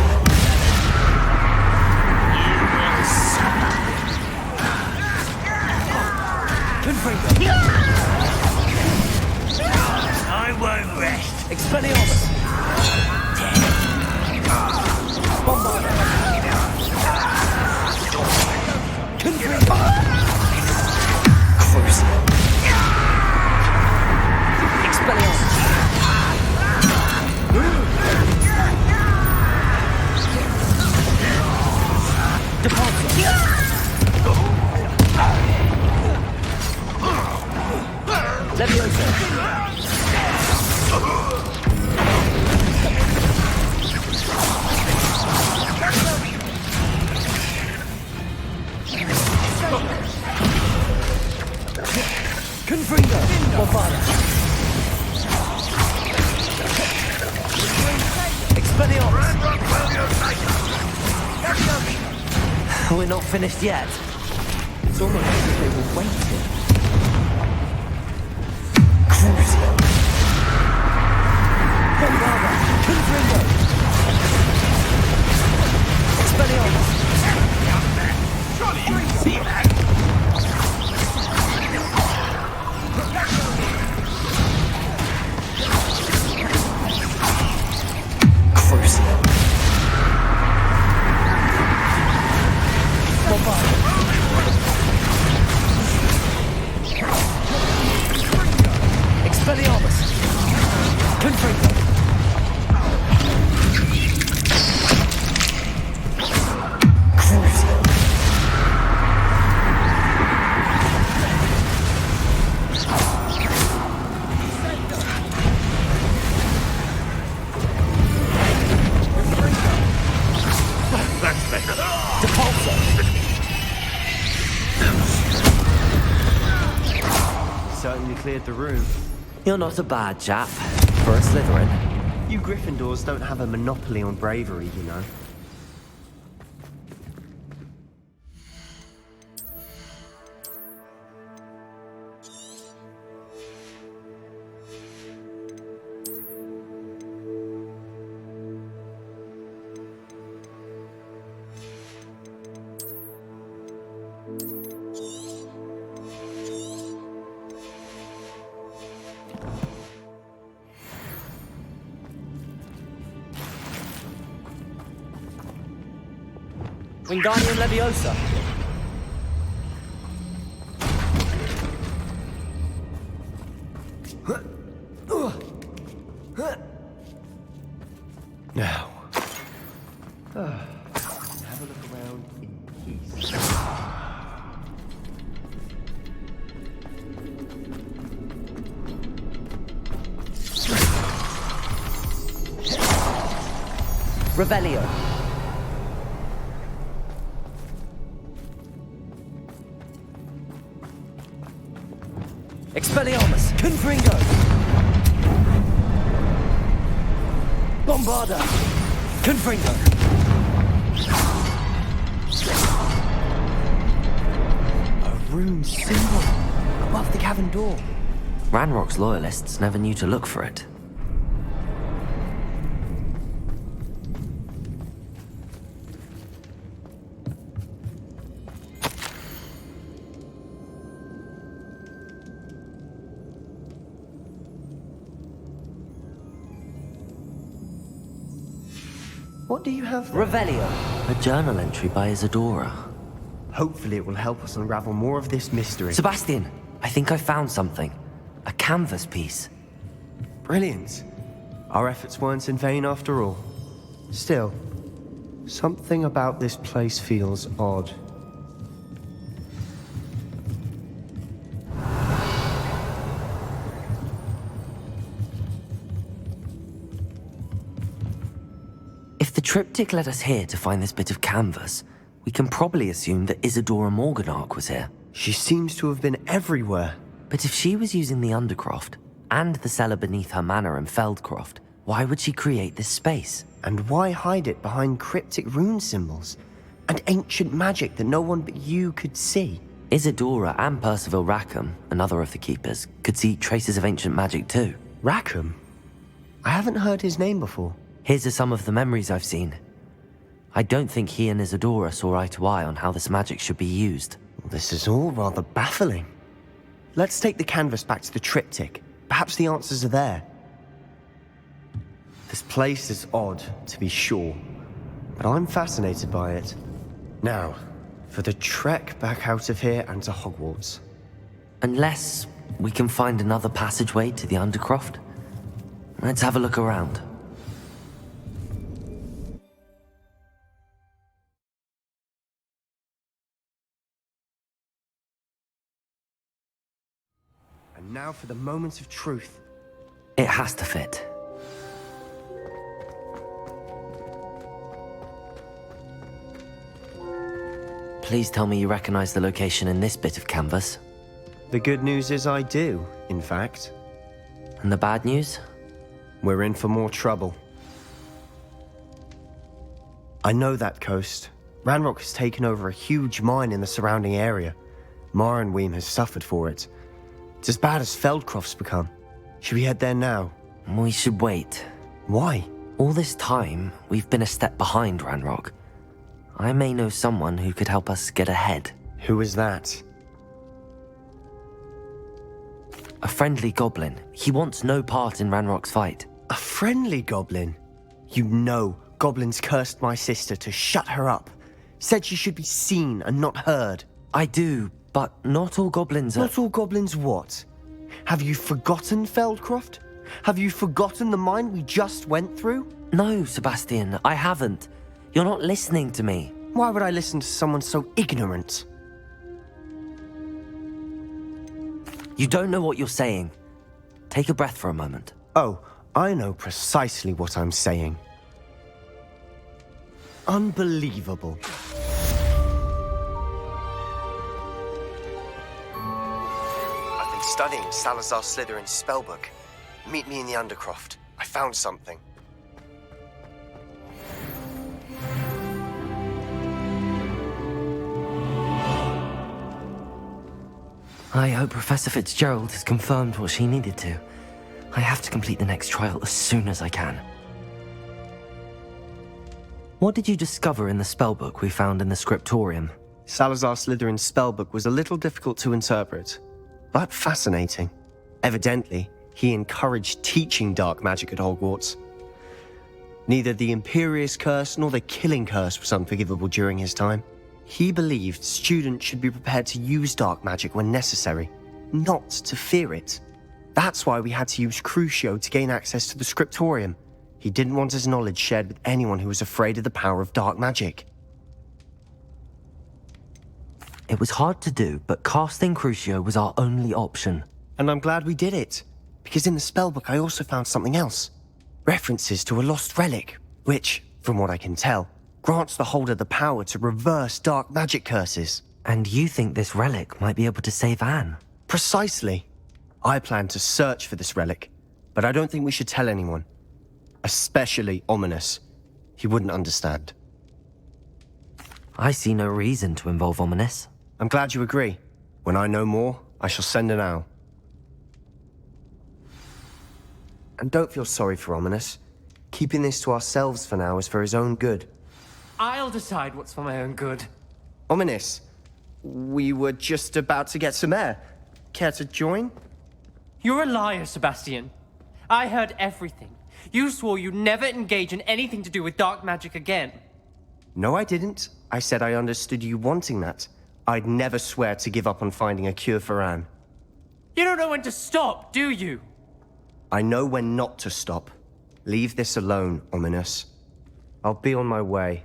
Confringo! I won't rest. Expelliarmus! Bombard! Confringo! Crucial. Expelliarmus! Confringo! Bombard! Expelliarmus! We're not finished yet. It's almost as if they were waiting. Crucial. Bombarda! Confringo! Expelliarmus! Surely you can see that! Crucial. Expelliarmus! Confringo! Crucial. That's better. Certainly cleared the room. You're not a bad chap for a Slytherin. You Gryffindors don't have a monopoly on bravery, you know. Wingardium Leviosa. Now. Have a look around in peace. Revelio. Expelliarmus! Confringo! Bombarda! Confringo! rune symbol above the cavern door. Ranrock's loyalists never knew to look for it. What do you have there? Revelio. A journal entry by Isadora. Hopefully it will help us unravel more of this mystery. Sebastian, I think I found something. A canvas piece. Brilliant. Our efforts weren't in vain after all. Still, something about this place feels odd. If the triptych led us here to find this bit of canvas, we can probably assume that Isadora Morganark was here. She seems to have been everywhere. But if she was using the Undercroft, and the cellar beneath her manor in Feldcroft, why would she create this space? And why hide it behind cryptic rune symbols? And ancient magic that no one but you could see? Isadora and Percival Rackham, another of the Keepers, could see traces of ancient magic too. Rackham? I haven't heard his name before. His are some of the memories I've seen. I don't think he and Isadora saw eye to eye on how this magic should be used. This is all rather baffling. Let's take the canvas back to the triptych. Perhaps the answers are there. This place is odd, to be sure, but I'm fascinated by it. Now, for the trek back out of here and to Hogwarts. Unless we can find another passageway to the Undercroft. Let's have a look around. And now for the moment of truth. It has to fit. Please tell me you recognize the location in this bit of canvas. The good news is I do, in fact. And the bad news? We're in for more trouble. I know that coast. Ranrock has taken over a huge mine in the surrounding area. Marrenweem has suffered for it. It's as bad as Feldcroft's become. Should we head there now? We should wait. Why? All this time, we've been a step behind Ranrock. I may know someone who could help us get ahead. Who is that? A friendly goblin. He wants no part in Ranrock's fight. A friendly goblin? You know goblins cursed my sister to shut her up. Said she should be seen and not heard. I do, but not all goblins are... Not all goblins what? Have you forgotten Feldcroft? Have you forgotten the mine we just went through? No, Sebastian, I haven't. You're not listening to me. Why would I listen to someone so ignorant? You don't know what you're saying. Take a breath for a moment. Oh, I know precisely what I'm saying. Unbelievable. I've been studying Salazar Slytherin's spellbook. Meet me in the Undercroft. I found something. I hope Professor Fitzgerald has confirmed what she needed to. I have to complete the next trial as soon as I can. What did you discover in the spellbook we found in the scriptorium? Salazar Slytherin's spellbook was a little difficult to interpret, but fascinating. Evidently, he encouraged teaching dark magic at Hogwarts. Neither the Imperious Curse nor the Killing Curse was unforgivable during his time. He believed students should be prepared to use dark magic when necessary, not to fear it. That's why we had to use Crucio to gain access to the scriptorium. He didn't want his knowledge shared with anyone who was afraid of the power of dark magic. It was hard to do, but casting Crucio was our only option. And I'm glad we did it, because in the spellbook I also found something else. References to a lost relic, which, from what I can tell, grants the holder the power to reverse dark magic curses. And you think this relic might be able to save Anne? Precisely. I plan to search for this relic, but I don't think we should tell anyone. Especially Ominous. He wouldn't understand. I see no reason to involve Ominous. I'm glad you agree. When I know more, I shall send an owl. And don't feel sorry for Ominous. Keeping this to ourselves for now is for his own good. I'll decide what's for my own good. Ominous, we were just about to get some air. Care to join? You're a liar, Sebastian. I heard everything. You swore you'd never engage in anything to do with dark magic again. No, I didn't. I said I understood you wanting that. I'd never swear to give up on finding a cure for Anne. You don't know when to stop, do you? I know when not to stop. Leave this alone, Ominous. I'll be on my way.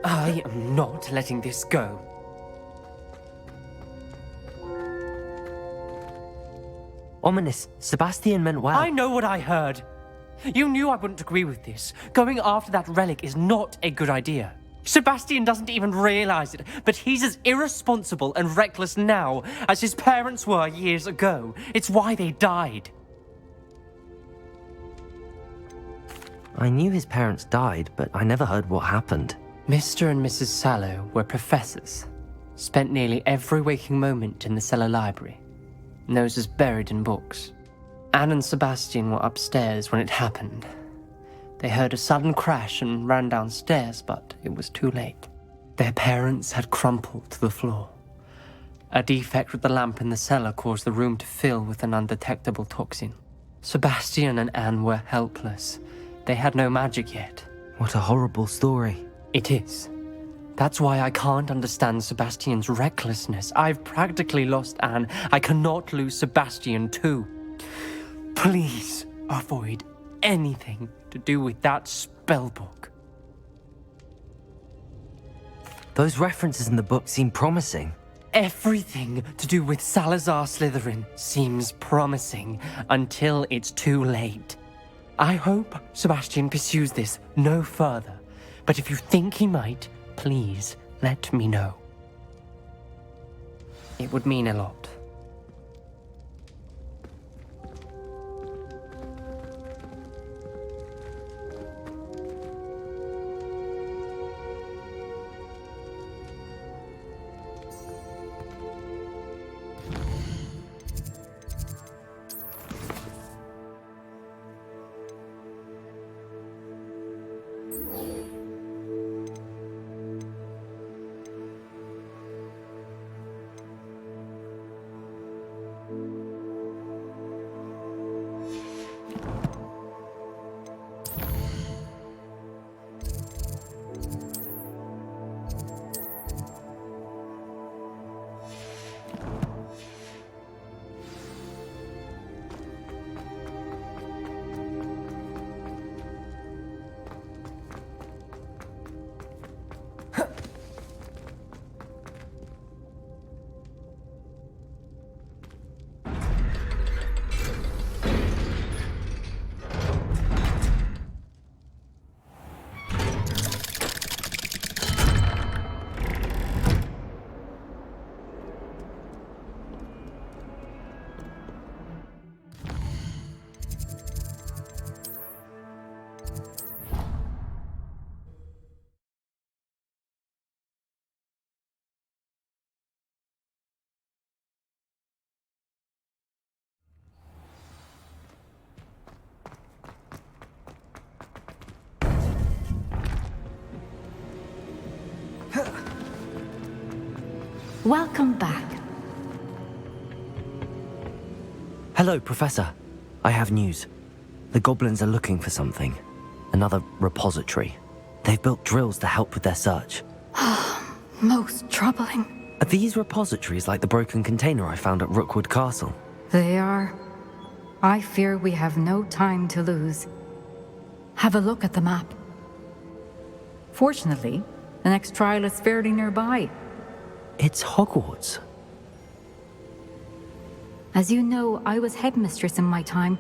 I am not letting this go. Ominous, Sebastian meant well. I know what I heard. You knew I wouldn't agree with this. Going after that relic is not a good idea. Sebastian doesn't even realize it, but he's as irresponsible and reckless now as his parents were years ago. It's why they died. I knew his parents died, but I never heard what happened. Mr. and Mrs. Sallow were professors. Spent nearly every waking moment in the cellar library. Noses buried in books. Anne and Sebastian were upstairs when it happened. They heard a sudden crash and ran downstairs, but it was too late. Their parents had crumpled to the floor. A defect with the lamp in the cellar caused the room to fill with an undetectable toxin. Sebastian and Anne were helpless. They had no magic yet. What a horrible story. It is. That's why I can't understand Sebastian's recklessness. I've practically lost Anne. I cannot lose Sebastian too. Please avoid anything to do with that spellbook. Those references in the book seem promising. Everything to do with Salazar Slytherin seems promising until it's too late. I hope Sebastian pursues this no further, but if you think he might, please let me know. It would mean a lot. Welcome back. Hello, Professor. I have news. The goblins are looking for something. Another repository. They've built drills to help with their search. Most troubling. Are these repositories like the broken container I found at Rookwood Castle? They are. I fear we have no time to lose. Have a look at the map. Fortunately, the next trial is fairly nearby. It's Hogwarts. As you know, I was headmistress in my time.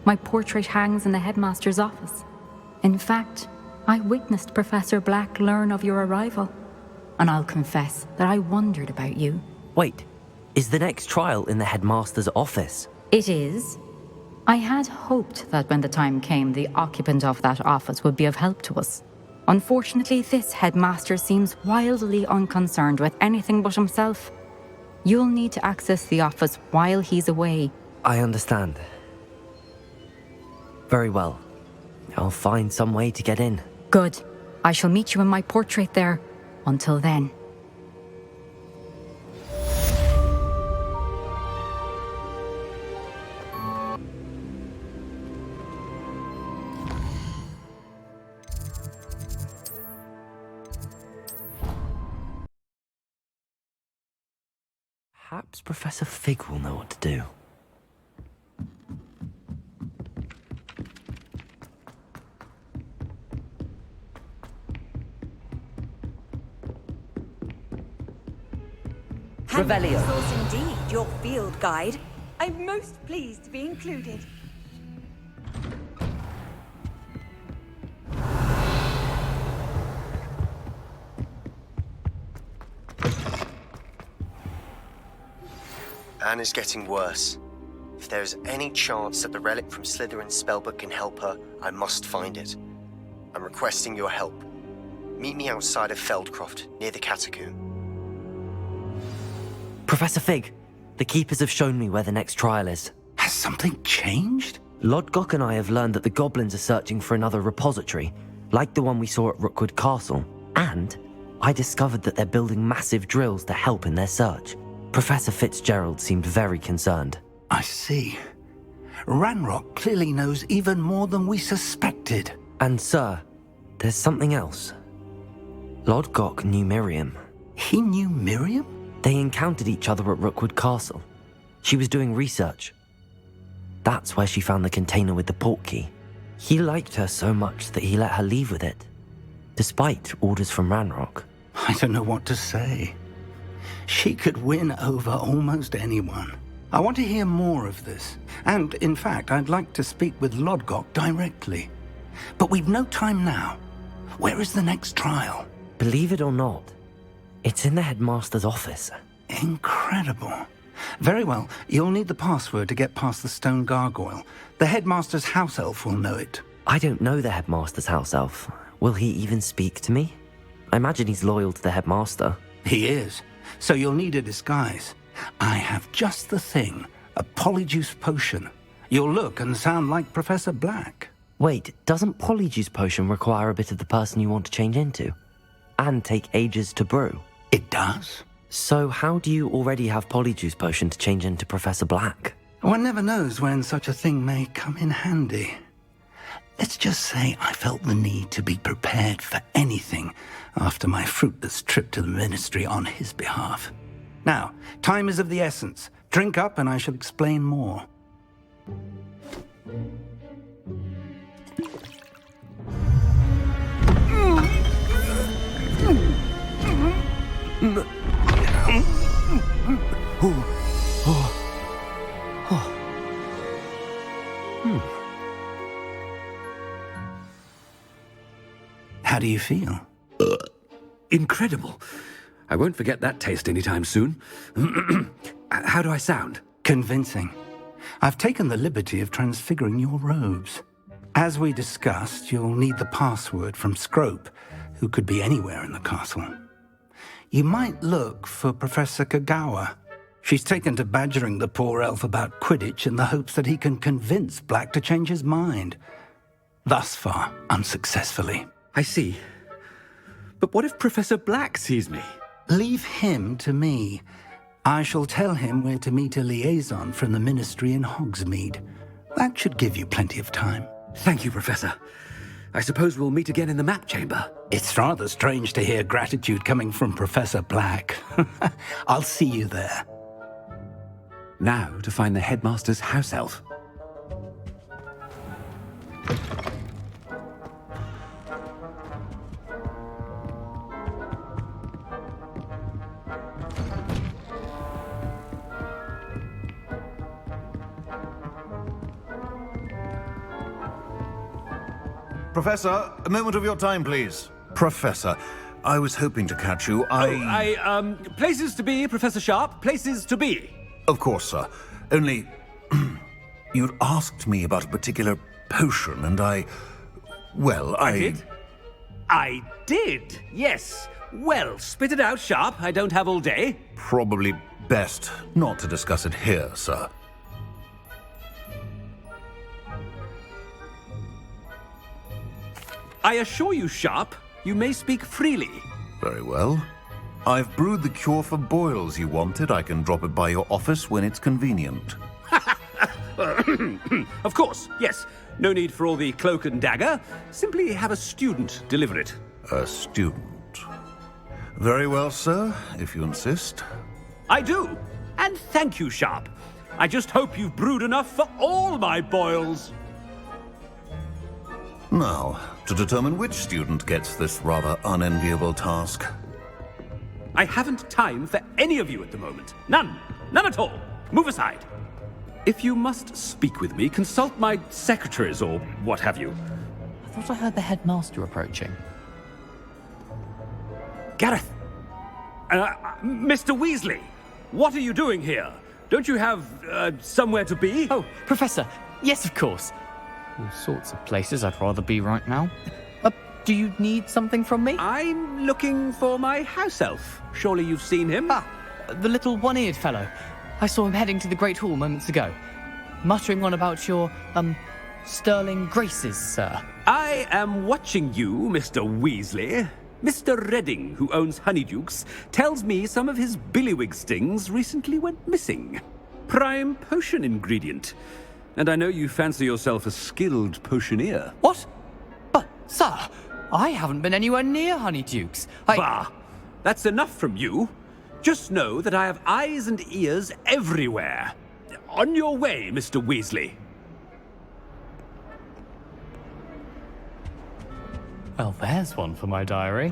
My portrait hangs in the headmaster's office. In fact, I witnessed Professor Black learn of your arrival. And I'll confess that I wondered about you. Wait, is the next trial in the headmaster's office? It is. I had hoped that when the time came, the occupant of that office would be of help to us. Unfortunately, this headmaster seems wildly unconcerned with anything but himself. You'll need to access the office while he's away. I understand. Very well. I'll find some way to get in. Good. I shall meet you in my portrait there. Until then. Perhaps Professor Fig will know what to do. Handy resource indeed, your field guide. I'm most pleased to be included. Anne is getting worse. If there is any chance that the relic from Slytherin's spellbook can help her, I must find it. I'm requesting your help. Meet me outside of Feldcroft, near the catacomb. Professor Fig, the Keepers have shown me where the next trial is. Has something changed? Lodgok and I have learned that the goblins are searching for another repository, like the one we saw at Rookwood Castle. And I discovered that they're building massive drills to help in their search. Professor Fitzgerald seemed very concerned. I see. Ranrock clearly knows even more than we suspected. And sir, there's something else. Lodgok knew Miriam. He knew Miriam? They encountered each other at Rookwood Castle. She was doing research. That's where she found the container with the portkey. He liked her so much that he let her leave with it, despite orders from Ranrock. I don't know what to say. She could win over almost anyone. I want to hear more of this. And, in fact, I'd like to speak with Lodgok directly. But we've no time now. Where is the next trial? Believe it or not, it's in the headmaster's office. Incredible. Very well. You'll need the password to get past the stone gargoyle. The headmaster's house elf will know it. I don't know the headmaster's house elf. Will he even speak to me? I imagine he's loyal to the headmaster. He is. So you'll need a disguise. I have just the thing. A polyjuice potion. You'll look and sound like Professor Black. Wait, doesn't polyjuice potion require a bit of the person you want to change into? And take ages to brew? It does. So how do you already have polyjuice potion to change into Professor Black? One never knows when such a thing may come in handy. Let's just say I felt the need to be prepared for anything after my fruitless trip to the ministry on his behalf. Now, time is of the essence. Drink up and I shall explain more. How do you feel? Incredible. I won't forget that taste anytime soon. How do I sound? Convincing. I've taken the liberty of transfiguring your robes. As we discussed, you'll need the password from Scrope, who could be anywhere in the castle. You might look for Professor Kagawa. She's taken to badgering the poor elf about Quidditch in the hopes that he can convince Black to change his mind. Thus far, unsuccessfully. I see. But what if Professor Black sees me? Leave him to me. I shall tell him where to meet a liaison from the ministry in Hogsmeade. That should give you plenty of time. Thank you, Professor. I suppose we'll meet again in the map chamber. It's rather strange to hear gratitude coming from Professor Black. I'll see you there. Now to find the headmaster's house elf. Professor, a moment of your time, please. Professor, I was hoping to catch you. Places to be, Professor Sharp. Places to be. Of course, sir. Only, you'd asked me about a particular potion, and I did? I did, yes. Well, spit it out, Sharp. I don't have all day. Probably best not to discuss it here, sir. I assure you, Sharp, you may speak freely. Very well. I've brewed the cure for boils you wanted. I can drop it by your office when it's convenient. Of course, yes. No need for all the cloak and dagger. Simply have a student deliver it. A student. Very well, sir, if you insist. I do. And thank you, Sharp. I just hope you've brewed enough for all my boils. Now, to determine which student gets this rather unenviable task. I haven't time for any of you at the moment. None. None at all. Move aside. If you must speak with me, consult my secretaries or what have you. I thought I heard the headmaster approaching. Gareth! Mr. Weasley! What are you doing here? Don't you have, somewhere to be? Oh, Professor! Yes, of course. All sorts of places I'd rather be right now. Do you need something from me? I'm looking for my house elf. Surely you've seen him? Ah, the little one-eared fellow. I saw him heading to the Great Hall moments ago, muttering on about your, sterling graces, sir. I am watching you, Mr. Weasley. Mr. Redding, who owns Honeydukes, tells me some of his billywig stings recently went missing. Prime potion ingredient. And I know you fancy yourself a skilled potioneer. What? But, sir, I haven't been anywhere near Honeydukes. Bah! That's enough from you. Just know that I have eyes and ears everywhere. On your way, Mr. Weasley. Well, there's one for my diary.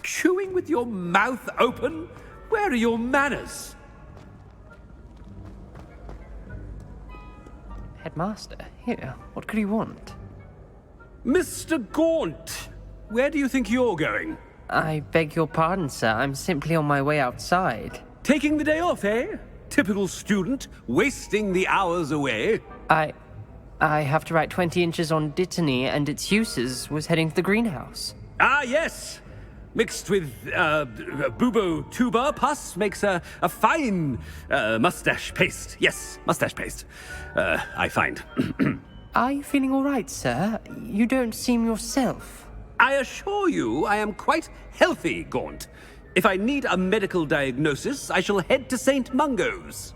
Chewing with your mouth open? Where are your manners? Headmaster, here, what could he want? Mr. Gaunt, where do you think you're going? I beg your pardon, sir. I'm simply on my way outside. Taking the day off, eh? Typical student, wasting the hours away. I have to write 20 inches on Dittany and its uses. Was heading to the greenhouse. Ah, yes. Mixed with bubo tuber pus makes a fine mustache paste. Yes, mustache paste. I find. Are you feeling all right, sir? You don't seem yourself. I assure you I am quite healthy, Gaunt. If I need a medical diagnosis, I shall head to St. Mungo's.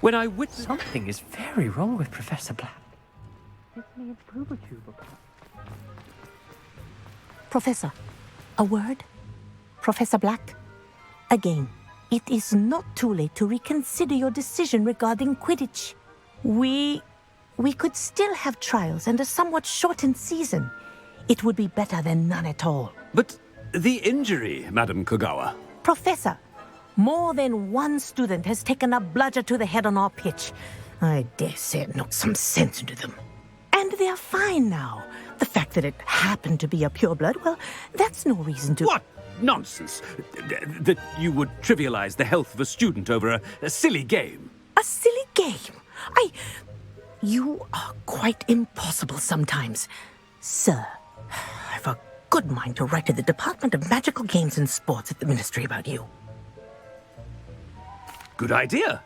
When I witnessed... Something is very wrong with Professor Black. Professor, a word? Professor Black? Again, it is not too late to reconsider your decision regarding Quidditch. We could still have trials and a somewhat shortened season. It would be better than none at all. But the injury, Madam Kogawa. Professor, more than one student has taken a bludger to the head on our pitch. I dare say it knocked some sense into them. And they are fine now. The fact that it happened to be a pureblood, well, that's no reason to... What nonsense! That you would trivialize the health of a student over a silly game. A silly game? You are quite impossible sometimes. Sir, I've a good mind to write to the Department of Magical Games and Sports at the Ministry about you. Good idea.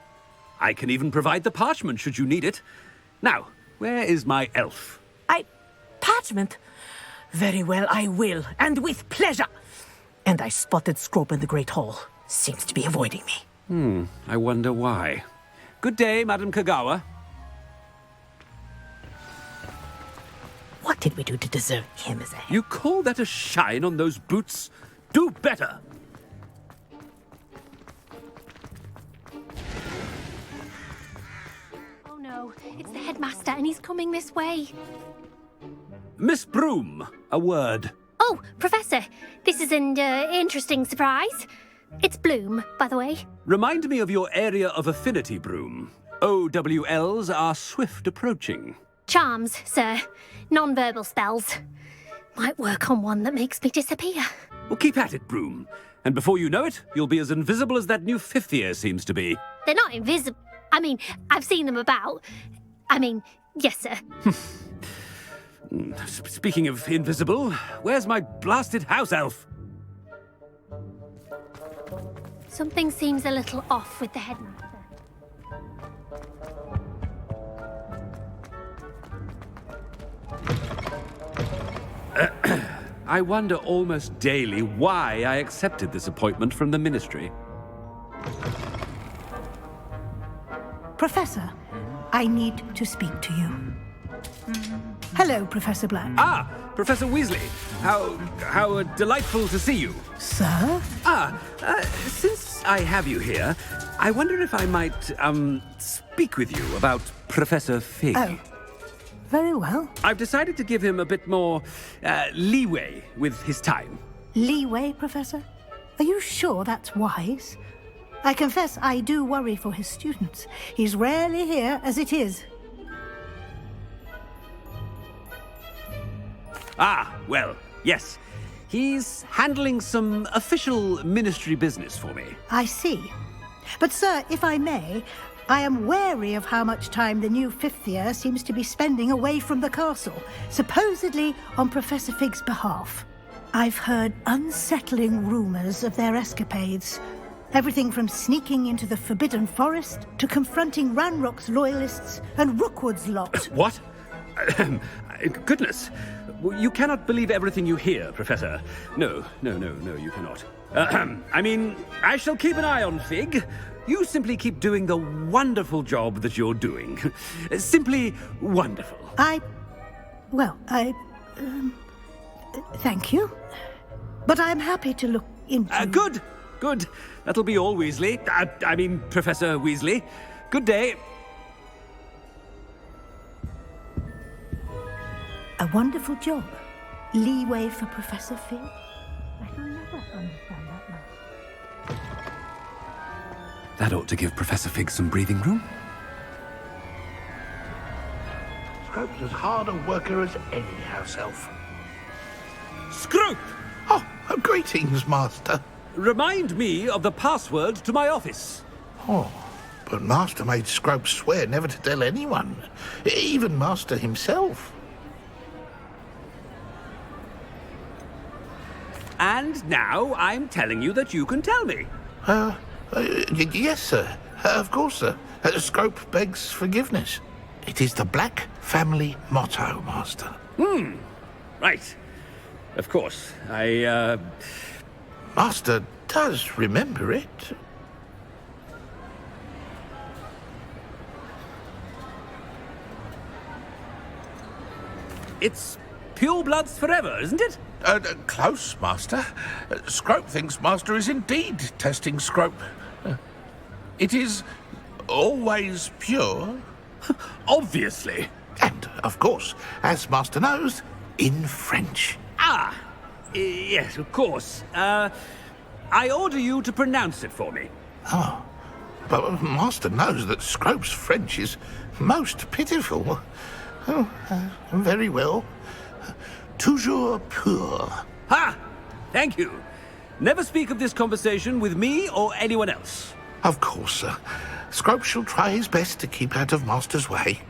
I can even provide the parchment should you need it. Now, where is my elf? Parchment? Very well, I will, and with pleasure. And I spotted Scrope in the Great Hall. Seems to be avoiding me. I wonder why. Good day, Madam Kogawa. What did we do to deserve him as a... You call that a shine on those boots? Do better! Oh no, it's the headmaster and he's coming this way. Miss Broom, a word. Oh, Professor, this is an interesting surprise. It's Bloom, by the way. Remind me of your area of affinity, Broom. OWLs are swift approaching. Charms, sir. Non-verbal spells. Might work on one that makes me disappear. Well, keep at it, Broom. And before you know it, you'll be as invisible as that new fifth year seems to be. They're not invisible. I mean, I've seen them about. I mean, yes, sir. Speaking of invisible, where's my blasted house elf? Something seems a little off with the headmaster. I wonder almost daily why I accepted this appointment from the Ministry. Professor, I need to speak to you. Hello, Professor Black. Ah, Professor Weasley. How delightful to see you. Sir? Since I have you here, I wonder if I might, speak with you about Professor Fig. Oh, very well. I've decided to give him a bit more, leeway with his time. Leeway, Professor? Are you sure that's wise? I confess I do worry for his students. He's rarely here as it is. Ah, well, yes. He's handling some official ministry business for me. I see. But, sir, if I may, I am wary of how much time the new fifth year seems to be spending away from the castle, supposedly on Professor Fig's behalf. I've heard unsettling rumors of their escapades. Everything from sneaking into the Forbidden Forest to confronting Ranrock's loyalists and Rookwood's lot. What? Goodness. You cannot believe everything you hear, Professor. No, you cannot. I mean, I shall keep an eye on Fig. You simply keep doing the wonderful job that you're doing. Simply wonderful. Thank you. But I'm happy to look into... Good. That'll be all, Weasley. I mean, Professor Weasley. Good day. A wonderful job. Leeway for Professor Fig. I shall never understand that much. That ought to give Professor Fig some breathing room. Scrope's as hard a worker as any house elf. Scrope! Oh, greetings, Master. Remind me of the password to my office. Oh, but Master made Scrope swear never to tell anyone, even Master himself. And now I'm telling you that you can tell me. Yes, sir. Of course, sir. Scrope begs forgiveness. It is the Black family motto, Master. Right. Of course. Master does remember it. It's pure bloods forever, isn't it? Close, Master. Scrope thinks Master is indeed testing Scrope. It is always pure. Obviously. And, of course, as Master knows, in French. Yes, of course. I order you to pronounce it for me. Oh, but Master knows that Scrope's French is most pitiful. Oh, very well. Toujours pur. Ha! Thank you. Never speak of this conversation with me or anyone else. Of course, sir. Scrope shall try his best to keep out of Master's way.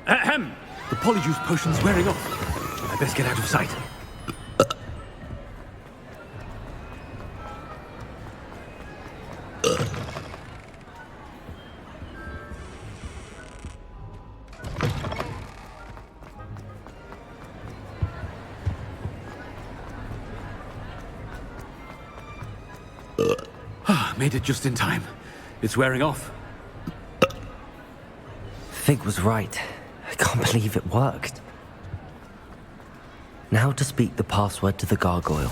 Ahem. The polyjuice potion's wearing off. I best get out of sight. Made it just in time. It's wearing off. Fig was right. I can't believe it worked. Now to speak the password to the gargoyle.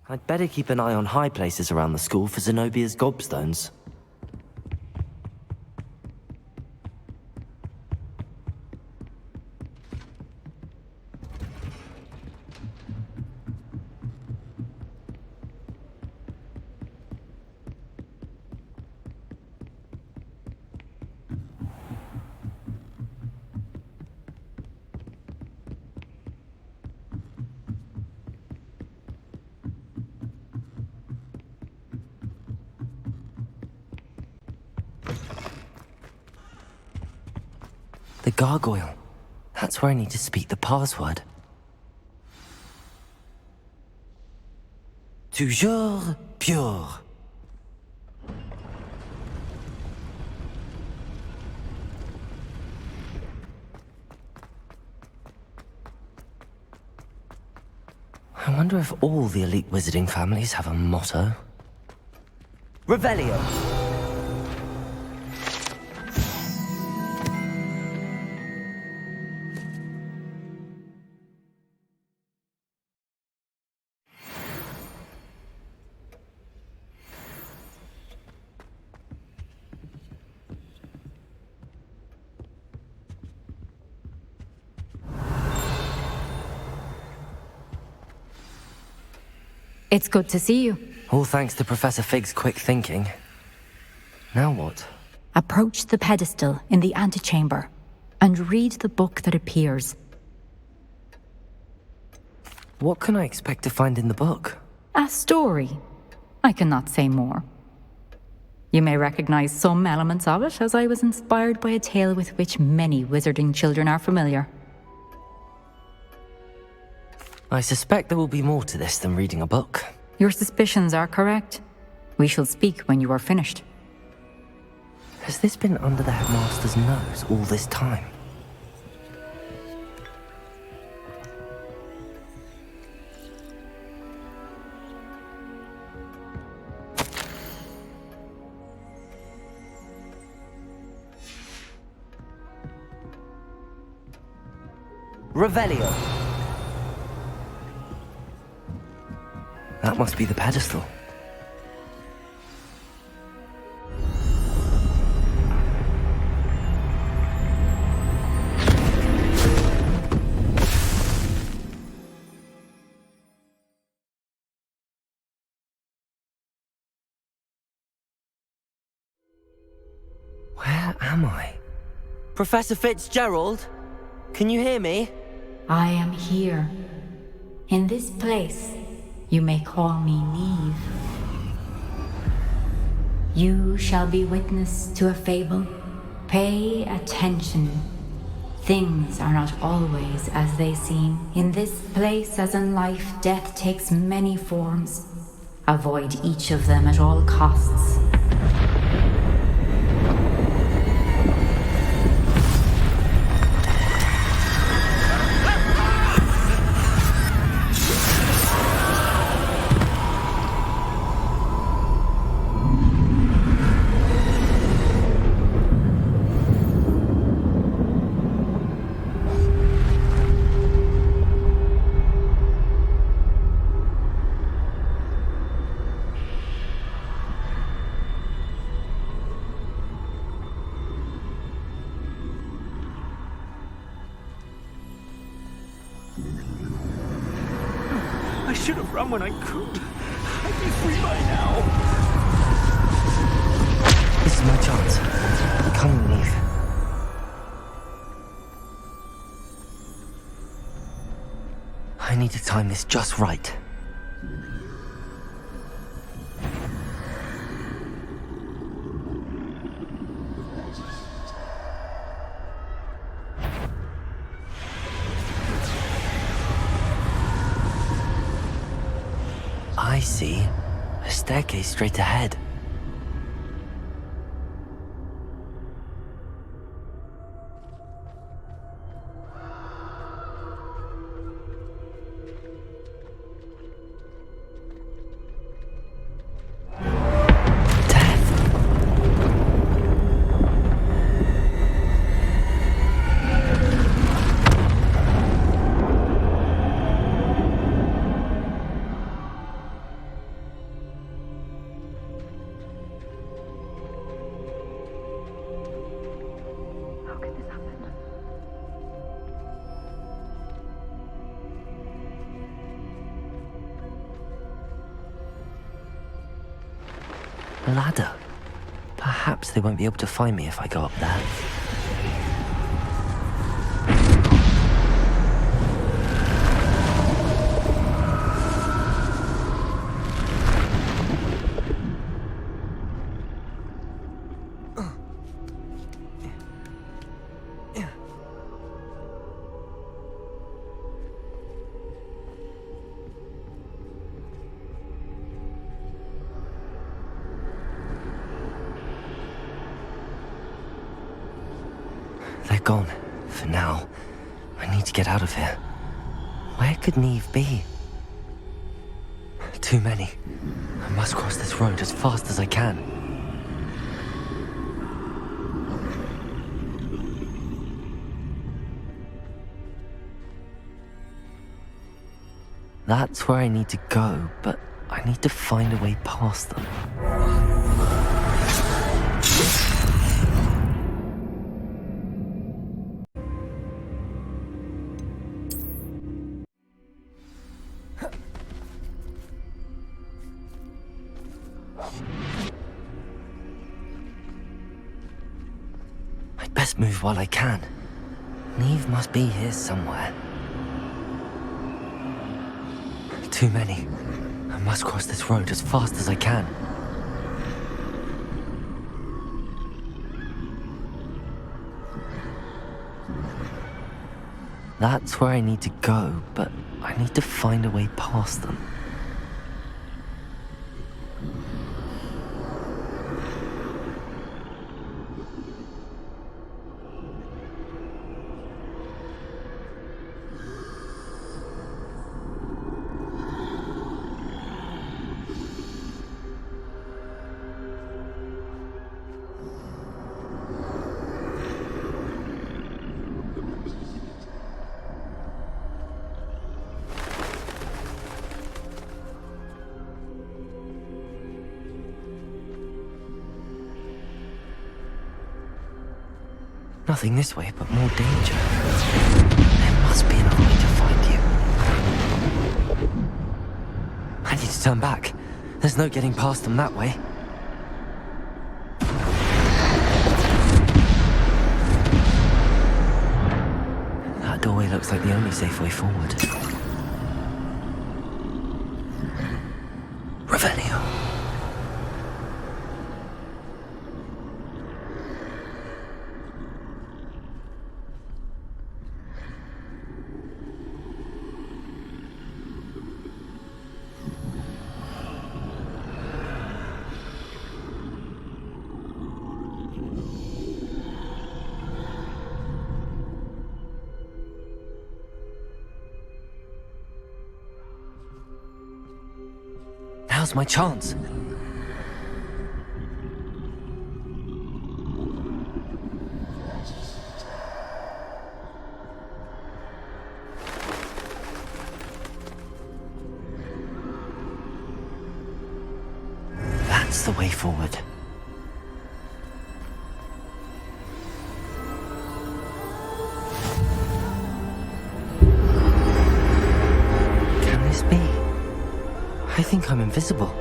I'd better keep an eye on high places around the school for Zenobia's gobstones. The gargoyle. That's where I need to speak the password. Toujours pure. I wonder if all the elite wizarding families have a motto. Revelio. It's good to see you. All thanks to Professor Fig's quick thinking. Now what? Approach the pedestal in the antechamber and read the book that appears. What can I expect to find in the book? A story. I cannot say more. You may recognize some elements of it, as I was inspired by a tale with which many wizarding children are familiar. I suspect there will be more to this than reading a book. Your suspicions are correct. We shall speak when you are finished. Has this been under the headmaster's nose all this time? Revelio. That must be the pedestal. Where am I? Professor Fitzgerald? Can you hear me? I am here. In this place, you may call me Neve. You shall be witness to a fable. Pay attention. Things are not always as they seem. In this place, as in life, death takes many forms. Avoid each of them at all costs. I should have run when I could. I'd be free by now. This is my chance. Come on, Neve. I need to time this just right. I see. A staircase straight ahead. ladder. Perhaps they won't be able to find me if I go up there. They're gone, for now. I need to get out of here. Where could Neve be? Too many. I must cross this road as fast as I can. That's where I need to go, but I need to find a way past them. I'd best move while I can. Neve must be here somewhere. Too many. I must cross this road as fast as I can. That's where I need to go, but I need to find a way past them. Nothing this way, but more danger. There must be another way to find you. I need to turn back. There's no getting past them that way. That doorway looks like the only safe way forward. Revelio. Now's my chance. That's the way forward. Can this be? I think I'm invisible.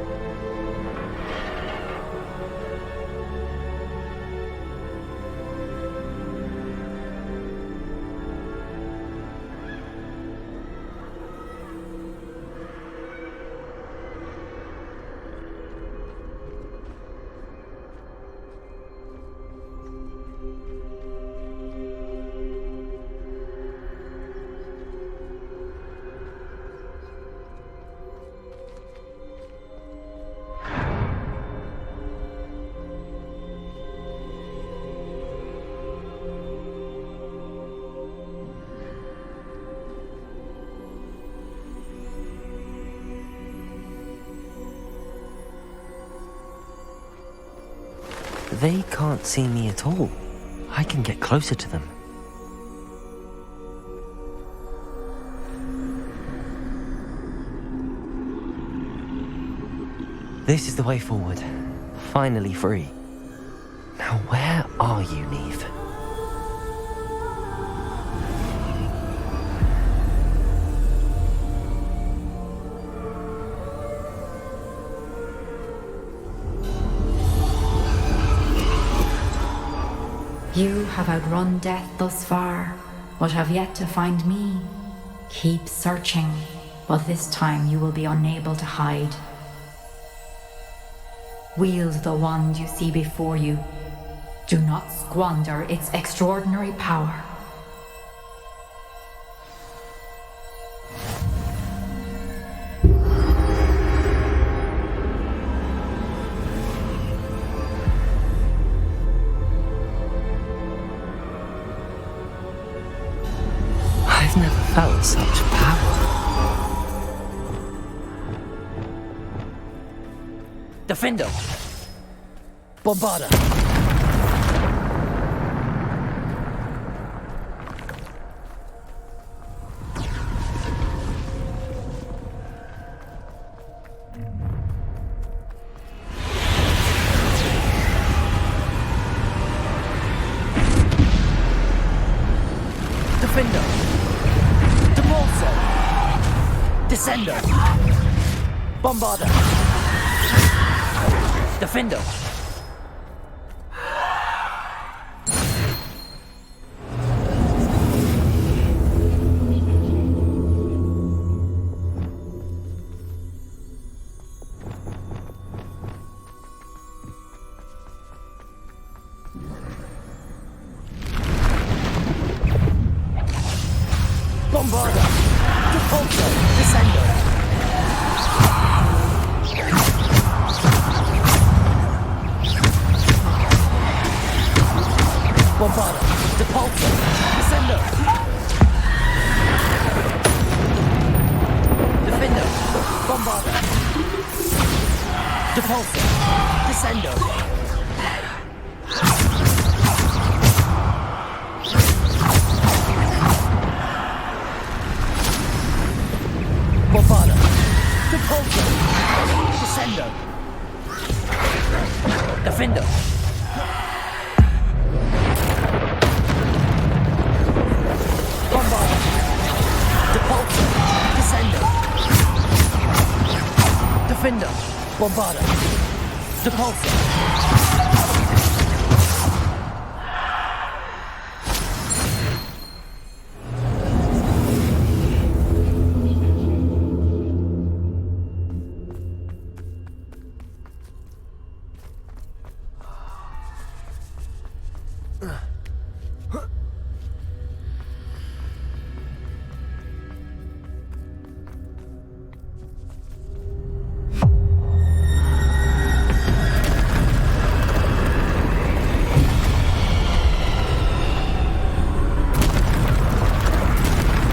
They can't see me at all. I can get closer to them. This is the way forward. Finally free. Now where are you, Neve? You have outrun death thus far, but have yet to find me. Keep searching, but this time you will be unable to hide. Wield the wand you see before you. Do not squander its extraordinary power. I've never felt such power. Defendo! Bombarda! Defendo! Demolso! Descendo! Bombarda! Defendo! Bombarda! Depulso! Descendo! Bombarda! Depulso! Descendo! Defendo! Bombarda! Depulso! Descendo! Bombarda! Depulso! Descendo! Defendo! Bombarda! Depulso! Descendo! Defendo! Bombarda! Depulso!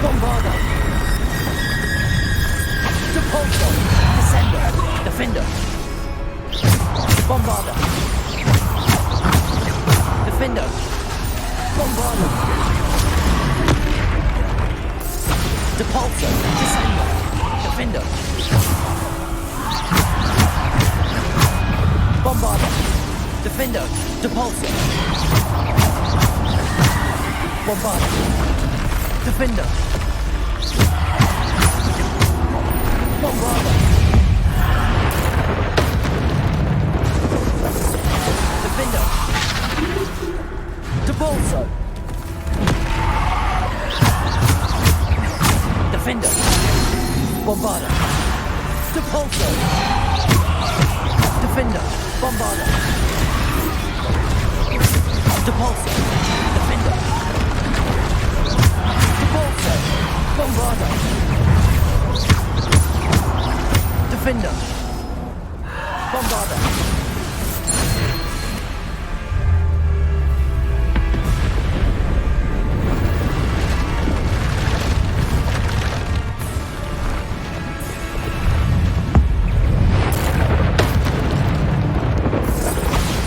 Bombarda! Depulso! Descendo! Defendo! Bombarda! Defendo! Bombarda! Depulso! Descendo! Defendo! Bombarda! Defendo! Depulso! Bombarda! Defendo! Bombarda! Defendo! Depulso! Defendo! Bombarda! Depulso! Defendo! Bombarda! Depulso! Defendo! Depulso! Bombarda! Defendo! Bombarda!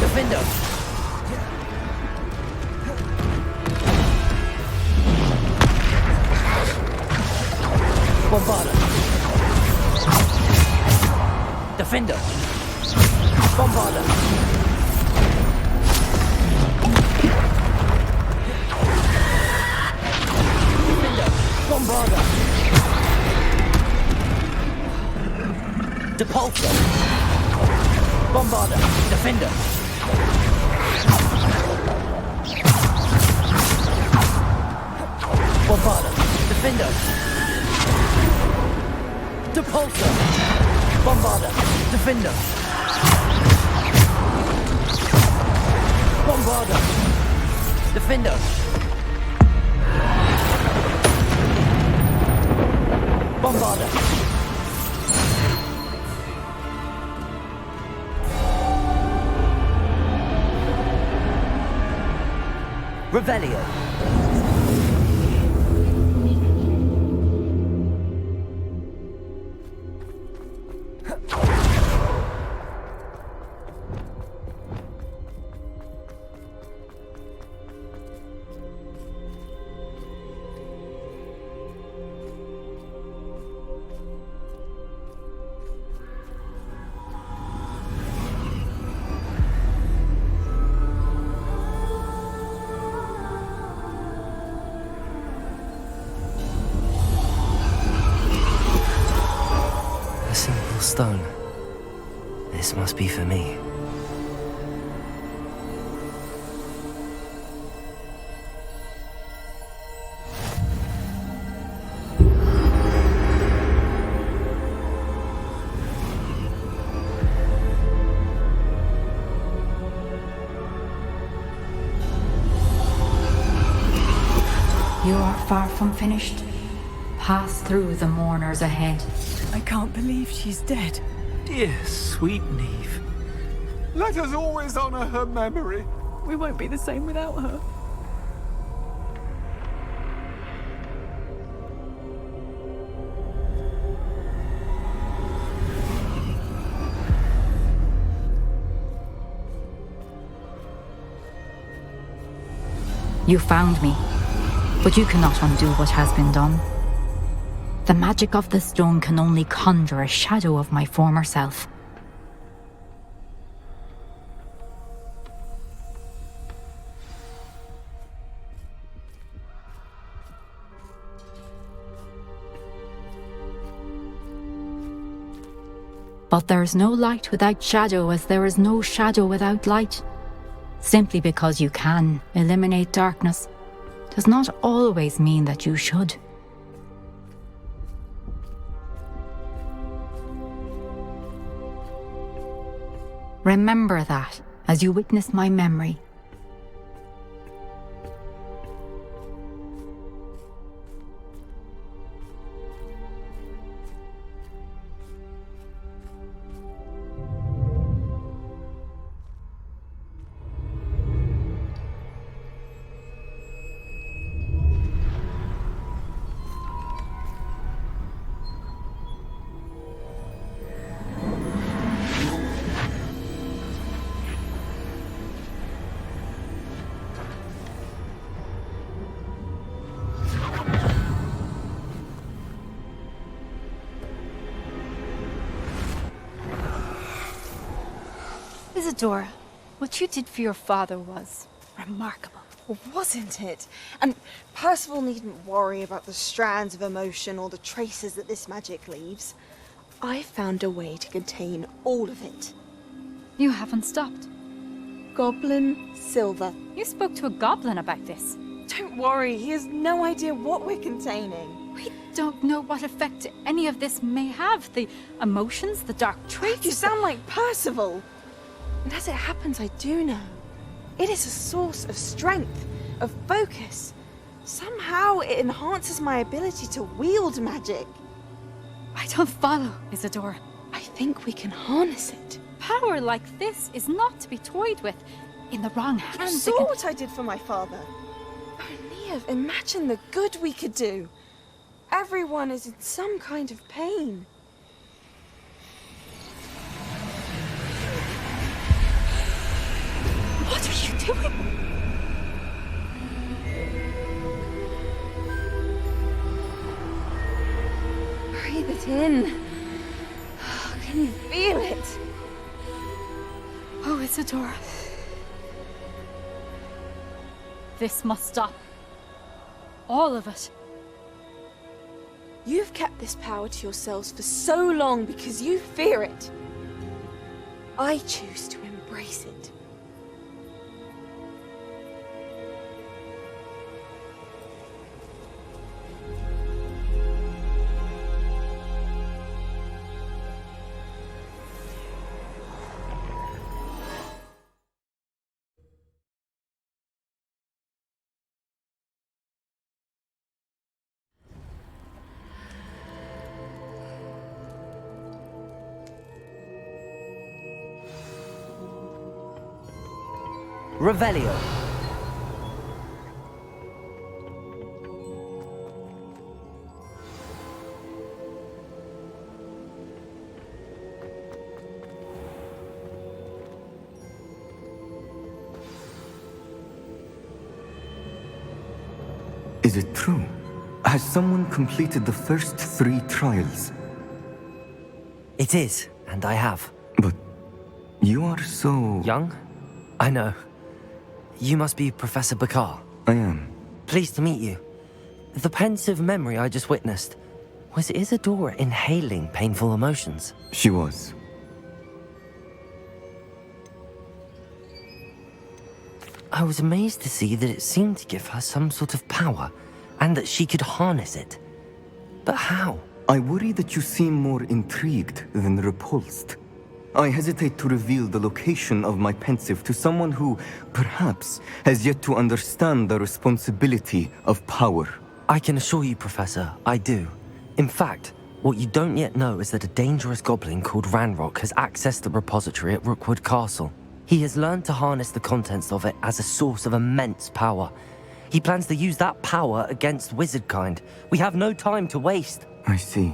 Defendo! Bombarda! Defendo! Bombarda! Defendo! Bombarda! Depulso! Bombarda! Defendo! Defender! Depulsor! Bombarder! Defender! Bombarder! Defender! Bombarder! Revelio! Stone. This must be for me. You are far from finished. Pass through the mourners ahead. I can't believe she's dead. Dear sweet Neve. Let us always honor her memory. We won't be the same without her. You found me, but you cannot undo what has been done. The magic of the stone can only conjure a shadow of my former self. But there is no light without shadow, as there is no shadow without light. Simply because you can eliminate darkness does not always mean that you should. Remember that as you witness my memory. Isadora, what you did for your father was remarkable. Well, wasn't it? And Percival needn't worry about the strands of emotion or the traces that this magic leaves. I found a way to contain all of it. You haven't stopped. Goblin Silver. You spoke to a goblin about this. Don't worry, he has no idea what we're containing. We don't know what effect any of this may have. The emotions, the dark traits. You sound like Percival. And as it happens, I do know. It is a source of strength, of focus. Somehow it enhances my ability to wield magic. I don't follow, Isadora. I think we can harness it. Power like this is not to be toyed with. In the wrong hands, You saw what I did for my father. Oh, Neve, imagine the good we could do. Everyone is in some kind of pain. What are you doing? Breathe it in. Can you feel it? Oh, Isadora. This must stop. All of it. You've kept this power to yourselves for so long because you fear it. I choose to embrace it. Revelio. Is it true? Has someone completed the first 3 trials? It is, and I have. But you are so... Young? I know. You must be Professor Bakar. I am. Pleased to meet you. The pensive memory I just witnessed, was Isadora inhaling painful emotions? She was. I was amazed to see that it seemed to give her some sort of power, and that she could harness it. But how? I worry that you seem more intrigued than repulsed. I hesitate to reveal the location of my pensive to someone who, perhaps, has yet to understand the responsibility of power. I can assure you, Professor, I do. In fact, what you don't yet know is that a dangerous goblin called Ranrock has accessed the repository at Rookwood Castle. He has learned to harness the contents of it as a source of immense power. He plans to use that power against wizardkind. We have no time to waste. I see.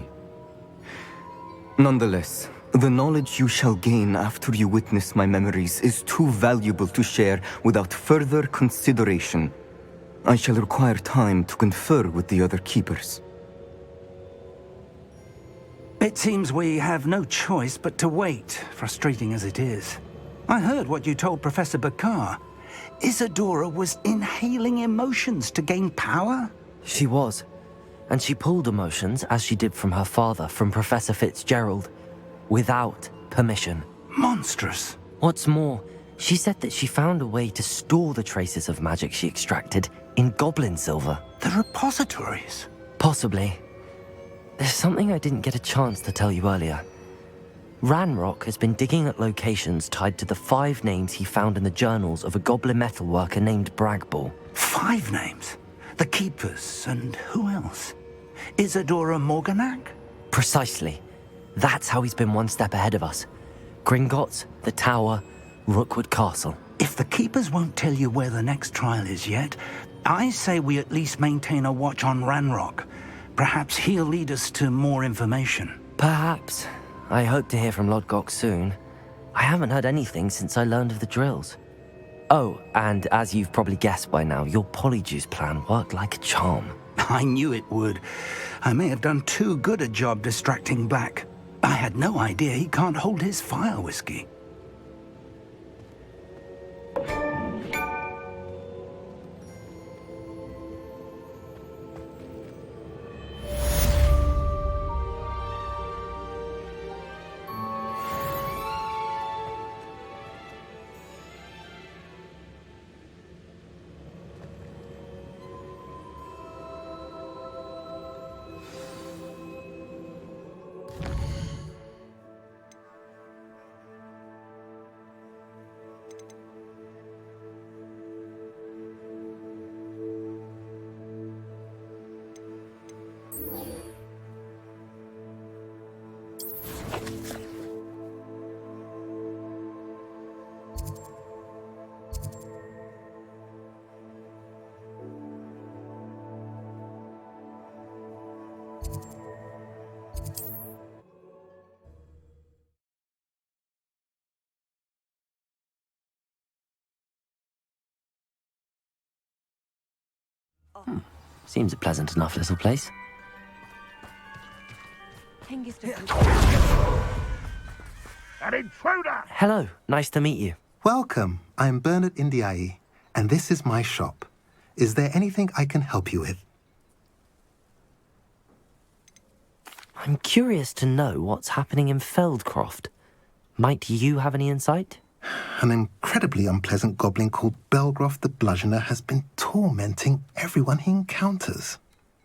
Nonetheless, the knowledge you shall gain after you witness my memories is too valuable to share without further consideration. I shall require time to confer with the other keepers. It seems we have no choice but to wait, frustrating as it is. I heard what you told Professor Bakar. Isadora was inhaling emotions to gain power? She was. And she pulled emotions, as she did from her father, from Professor Fitzgerald, without permission. Monstrous. What's more, she said that she found a way to store the traces of magic she extracted in goblin silver. The repositories? Possibly. There's something I didn't get a chance to tell you earlier. Ranrock has been digging at locations tied to the 5 names he found in the journals of a goblin metalworker named Bragball. 5 names? The Keepers, and who else? Isadora Morganac? Precisely. That's how he's been one step ahead of us. Gringotts, the Tower, Rookwood Castle. If the Keepers won't tell you where the next trial is yet, I say we at least maintain a watch on Ranrock. Perhaps he'll lead us to more information. Perhaps. I hope to hear from Lodgok soon. I haven't heard anything since I learned of the drills. Oh, and as you've probably guessed by now, your Polyjuice plan worked like a charm. I knew it would. I may have done too good a job distracting Black. I had no idea he can't hold his fire whiskey. Seems a pleasant enough little place. An intruder! Hello, nice to meet you. Welcome. I'm Bernard Indiai, and this is my shop. Is there anything I can help you with? I'm curious to know what's happening in Feldcroft. Might you have any insight? An incredibly unpleasant goblin called Belgroth the Bludgeoner has been tormenting everyone he encounters.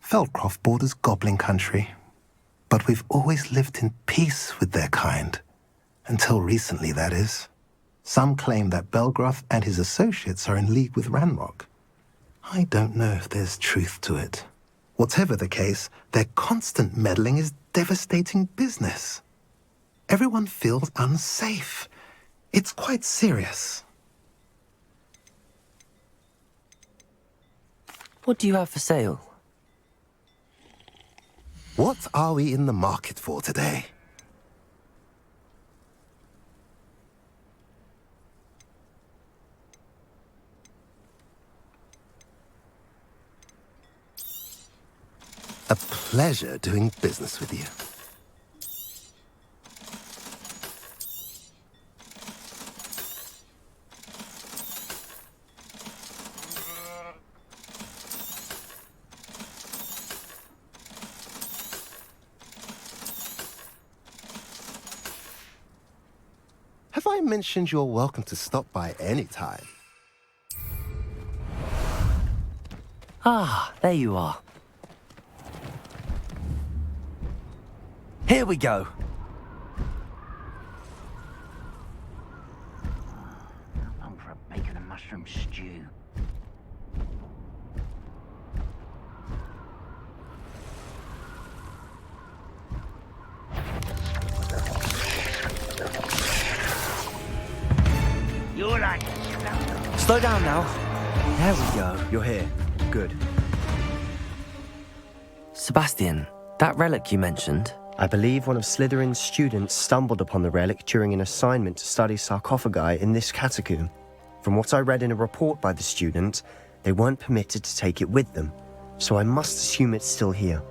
Feldcroft borders goblin country, but we've always lived in peace with their kind. Until recently, that is. Some claim that Belgroth and his associates are in league with Ranrock. I don't know if there's truth to it. Whatever the case, their constant meddling is devastating business. Everyone feels unsafe. It's quite serious. What do you have for sale? What are we in the market for today? A pleasure doing business with you. Have I mentioned you're welcome to stop by any time? Ah, there you are. Here we go. I'm for a bacon and mushroom stew. You're like Slow down now. There we go. You're here. Good. Sebastian, that relic you mentioned. I believe one of Slytherin's students stumbled upon the relic during an assignment to study sarcophagi in this catacomb. From what I read in a report by the student, they weren't permitted to take it with them, so I must assume it's still here.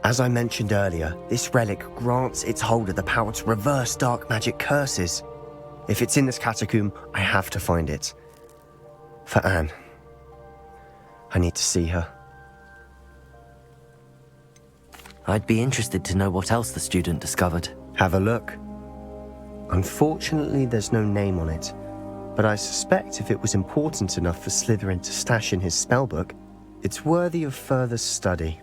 As I mentioned earlier, this relic grants its holder the power to reverse dark magic curses. If it's in this catacomb, I have to find it. For Anne. I need to see her. I'd be interested to know what else the student discovered. Have a look. Unfortunately, there's no name on it, but I suspect if it was important enough for Slytherin to stash in his spellbook, it's worthy of further study.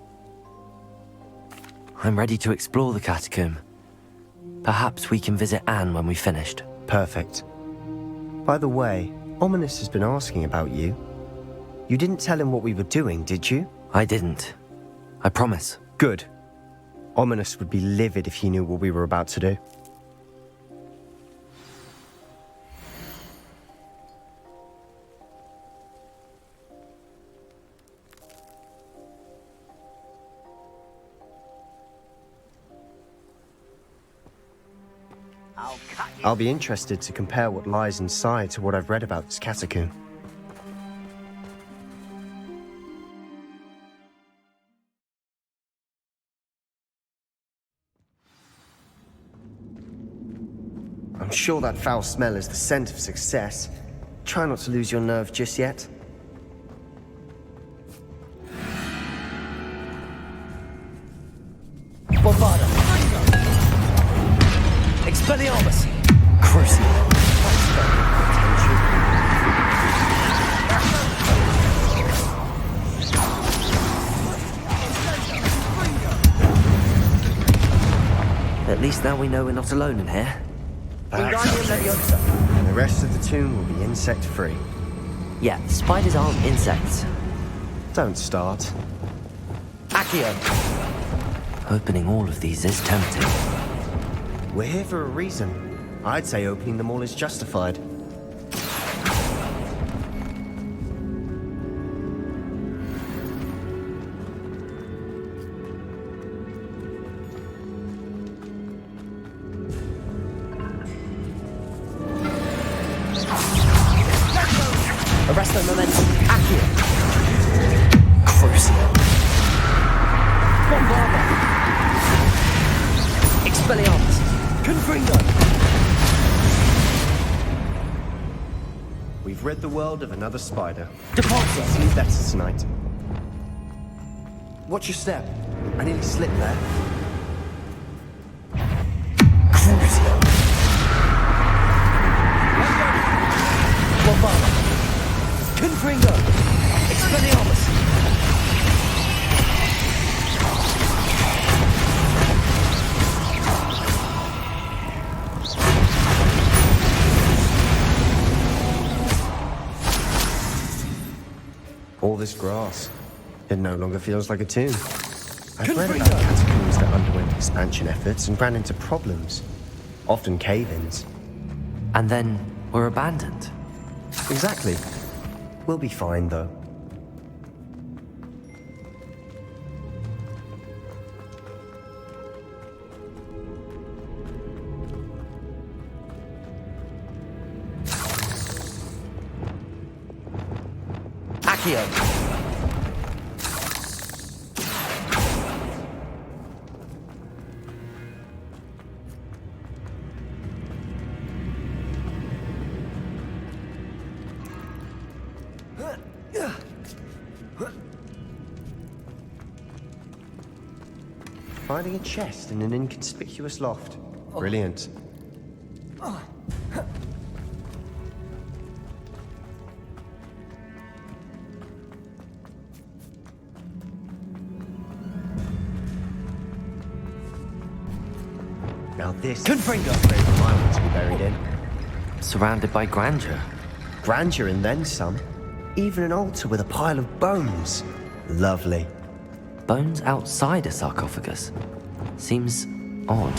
I'm ready to explore the catacomb. Perhaps we can visit Anne when we've finished. Perfect. By the way, Ominous has been asking about you. You didn't tell him what we were doing, did you? I didn't. I promise. Good. Ominous would be livid if he knew what we were about to do. I'll be interested to compare what lies inside to what I've read about this catacomb. I'm sure that foul smell is the scent of success. Try not to lose your nerve just yet. Bombarda! Expelliarmus! Crucible! At least now we know we're not alone in here. That's okay. And the rest of the tomb will be insect-free. Yeah, spiders aren't insects. Don't start. Accio! Opening all of these is tempting. We're here for a reason. I'd say opening them all is justified. Arresto momentum. Accio! Crucible! Bombarda! Expelliarmus! Confringo! We've rid the world of another spider. Departure! Sleep better tonight. Watch your step. I nearly slipped there. Crucible! Bombarda! Confringo! Expelliarmus! All this grass. It no longer feels like a tomb. I've read about catacombs that underwent expansion efforts and ran into problems. Often cave-ins. And then were abandoned. Exactly. We'll be fine, though. Accio! Finding a chest in an inconspicuous loft. Brilliant. Now this is the room I want to be buried in. Surrounded by grandeur. Grandeur and then some. Even an altar with a pile of bones. Lovely. Bones outside a sarcophagus? Seems odd.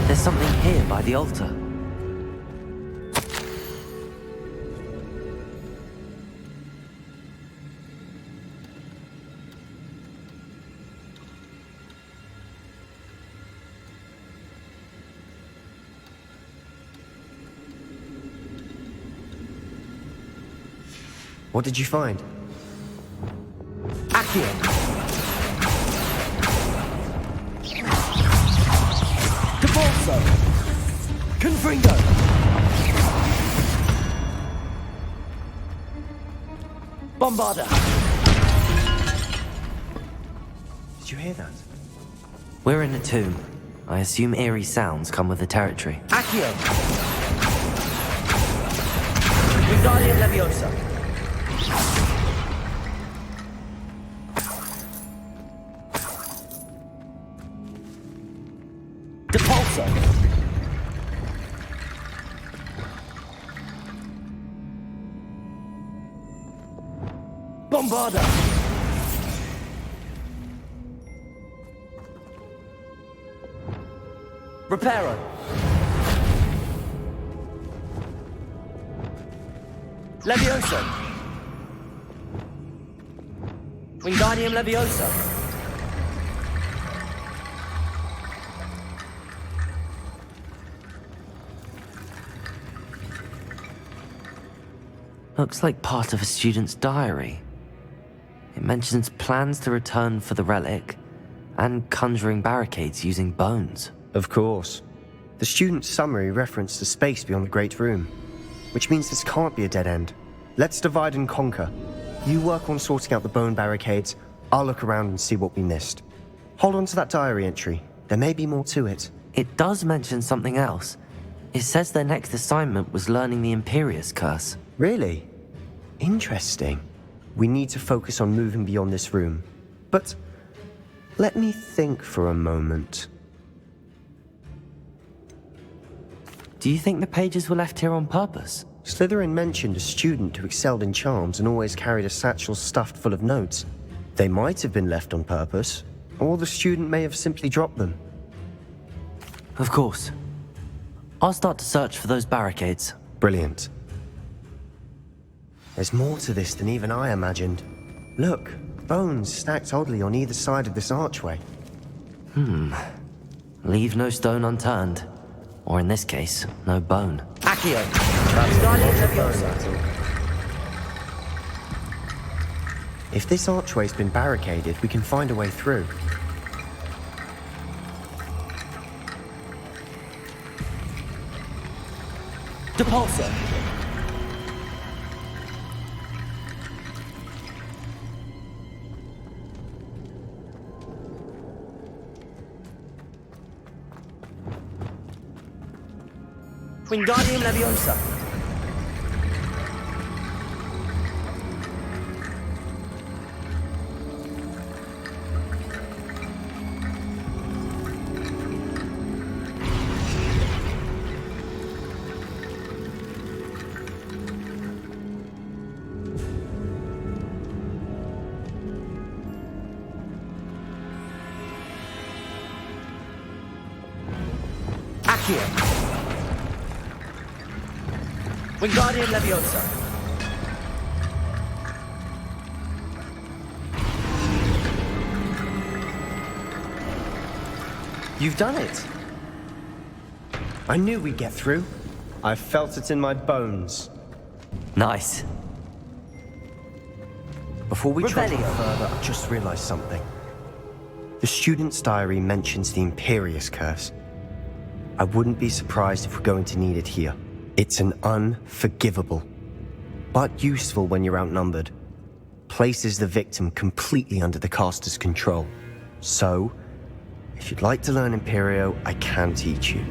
There's something here by the altar. What did you find? Accio! Debolso! Confringo! Bombarda! Did you hear that? We're in a tomb. I assume eerie sounds come with the territory. Accio! Wingardium Leviosa! Depulso! Bombarda! Reparo! Levioso! Wingardium Leviosa! Looks like part of a student's diary. It mentions plans to return for the relic and conjuring barricades using bones. Of course. The student's summary referenced the space beyond the Great Room, which means this can't be a dead end. Let's divide and conquer. You work on sorting out the bone barricades, I'll look around and see what we missed. Hold on to that diary entry. There may be more to it. It does mention something else. It says their next assignment was learning the Imperius Curse. Really? Interesting. We need to focus on moving beyond this room. But let me think for a moment. Do you think the pages were left here on purpose? Slytherin mentioned a student who excelled in charms and always carried a satchel stuffed full of notes. They might have been left on purpose, or the student may have simply dropped them. Of course. I'll start to search for those barricades. Brilliant. There's more to this than even I imagined. Look, bones stacked oddly on either side of this archway. Leave no stone unturned. Or in this case, no bone. Accio! If this archway's been barricaded, we can find a way through. Depulso! Wingardium Leviosa! Accio! Wingardium Leviosa! You've done it! I knew we'd get through. I felt it in my bones. Nice. Before we try Revelio. further, I just realized something. The student's diary mentions the Imperious Curse. I wouldn't be surprised if we're going to need it here. It's an unforgivable, but useful when you're outnumbered. Places the victim completely under the caster's control. So, if you'd like to learn Imperio, I can teach you.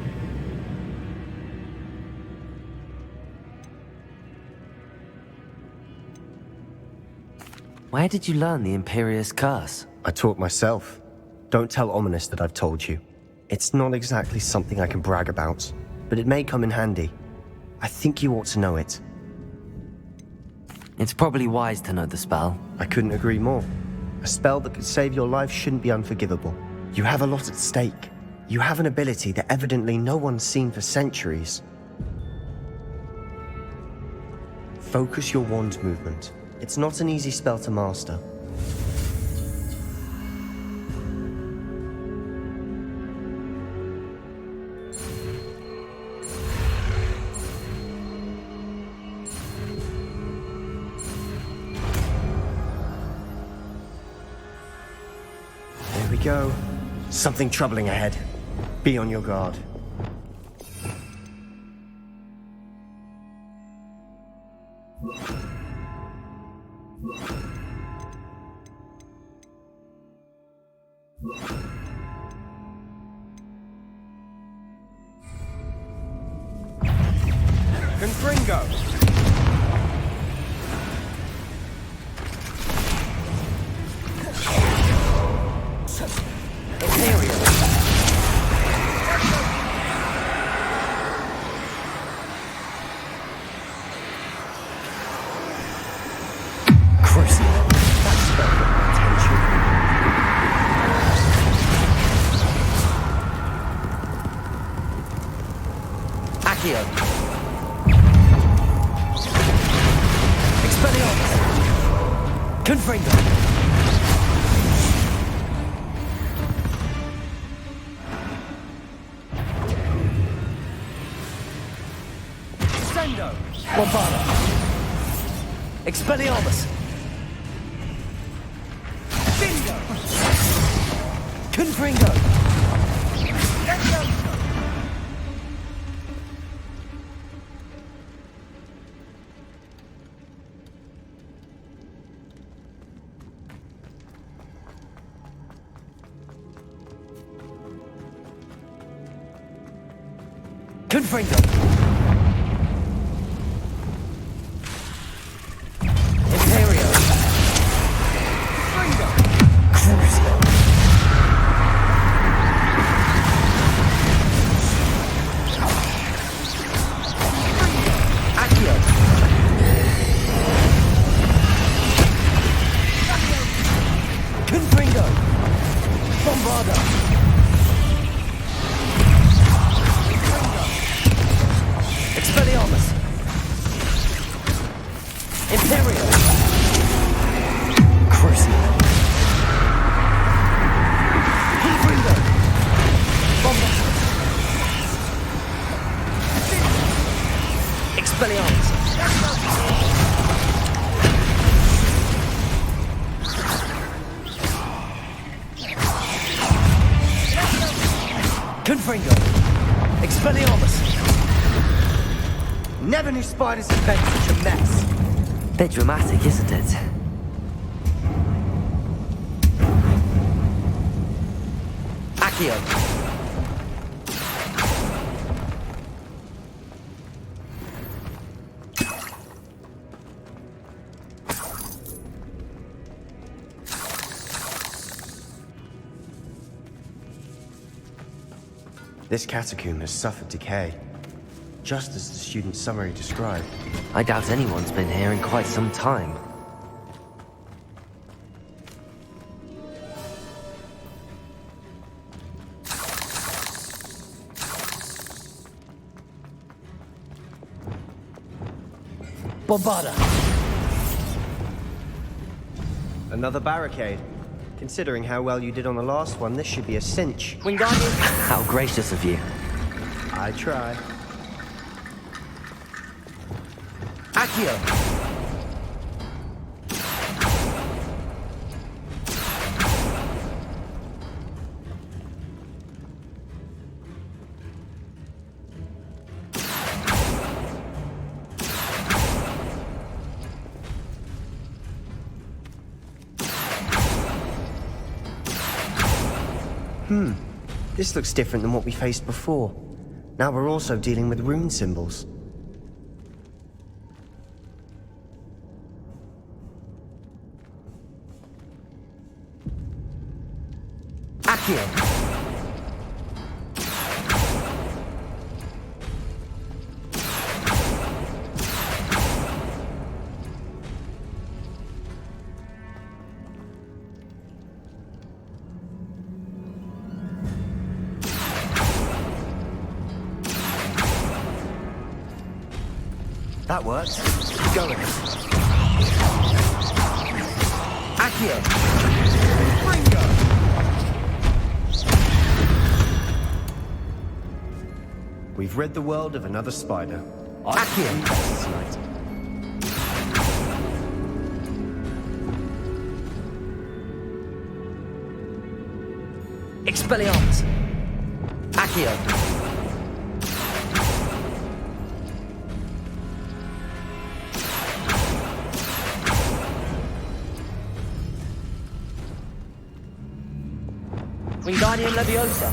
Where did you learn the Imperious Curse? I taught myself. Don't tell Ominous that I've told you. It's not exactly something I can brag about, but it may come in handy. I think you ought to know it. It's probably wise to know the spell. I couldn't agree more. A spell that could save your life shouldn't be unforgivable. You have a lot at stake. You have an ability that evidently no one's seen for centuries. Focus your wand movement. It's not an easy spell to master. There we go. Something troubling ahead. Be on your guard. Confringo! Accio. Expelliarmus. Confringo. Sendo. Bombada. Expelliarmus. Bingo. Confringo. Confringo. Imperio. Fringo. Crucio. Accio. Confringo. Bombarda. Expelliarmus. Imperio. Crucio. Confringo. Bomba. Expelliarmus. Confringo. Expelliarmus. Never knew spiders had been such a mess. Bit dramatic, isn't it? Accio. This catacomb has suffered decay, just as the student's summary described. I doubt anyone's been here in quite some time. Bombarda. Another barricade. Considering how well you did on the last one, this should be a cinch. Wingardium. How gracious of you. I try. Accio. This looks different than what we faced before. Now we're also dealing with rune symbols. Accio! That works. Keep going. Accio! Ringo! We've rid the world of another spider. Accio! Tonight. Expelliarmus! Accio! Wingardium Leviosa.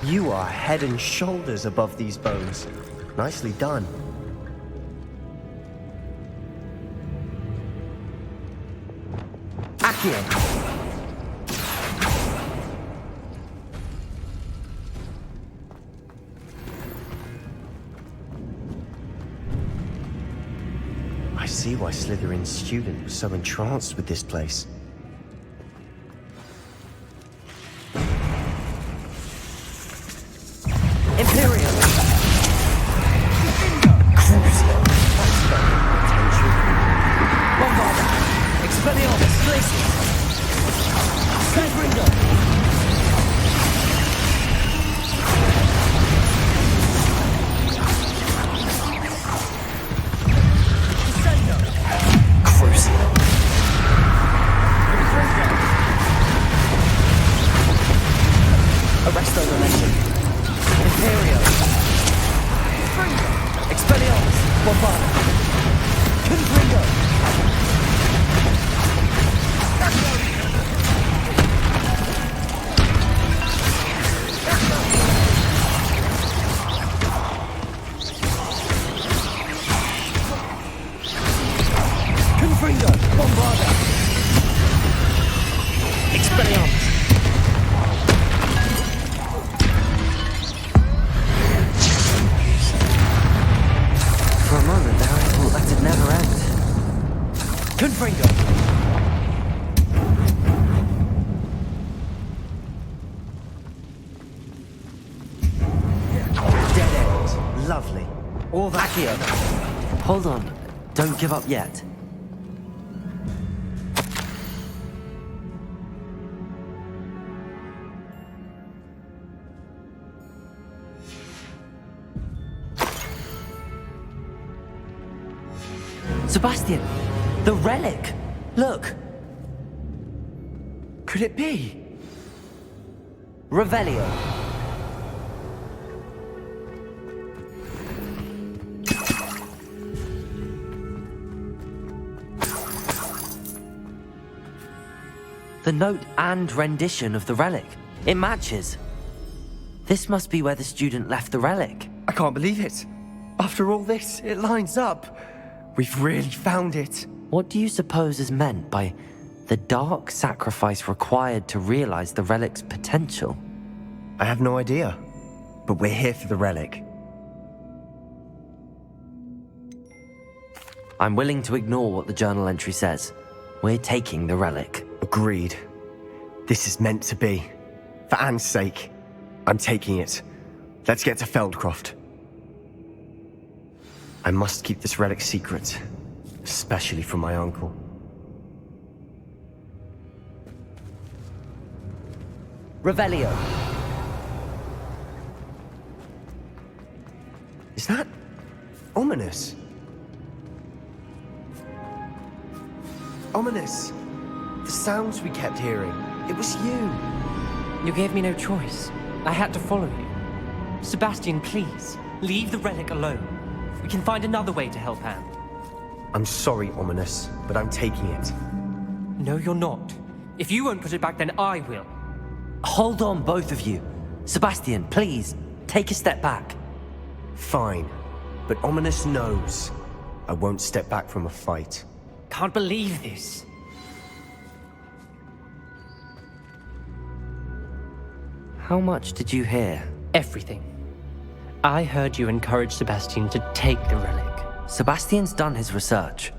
You are head and shoulders above these bones. Nicely done. Accio! I see why Slytherin's student was so entranced with this place. Imperium! Crucio! That's got my attention. Bombarda! Expelliarmus! Glacius! Confringo! Arresto momentum. Imperio! Expelliarmus! Bombarda! Confringo! Confringo! Bombarda! Expelliarmus! For a moment there, I thought that'd never end. Confringo! Dead end. Lovely. All that Accio! Hold on. Don't give up yet. Sebastian! The relic! Look! Could it be? Revelio. The note and rendition of the relic. It matches. This must be where the student left the relic. I can't believe it. After all this, it lines up. We've really found it. What do you suppose is meant by the dark sacrifice required to realize the relic's potential? I have no idea, but we're here for the relic. I'm willing to ignore what the journal entry says. We're taking the relic. Agreed. This is meant to be. For Anne's sake, I'm taking it. Let's get to Feldcroft. I must keep this relic secret, especially from my uncle. Revelio. Is that ominous? Ominous. The sounds we kept hearing. It was you. You gave me no choice. I had to follow you. Sebastian, please, leave the relic alone. We can find another way to help Anne. I'm sorry, Ominous, but I'm taking it. No, you're not. If you won't put it back, then I will. Hold on, both of you. Sebastian, please, take a step back. Fine, but Ominous knows I won't step back from a fight. Can't believe this. How much did you hear? Everything. I heard you encourage Sebastian to take the relic. Sebastian's done his research.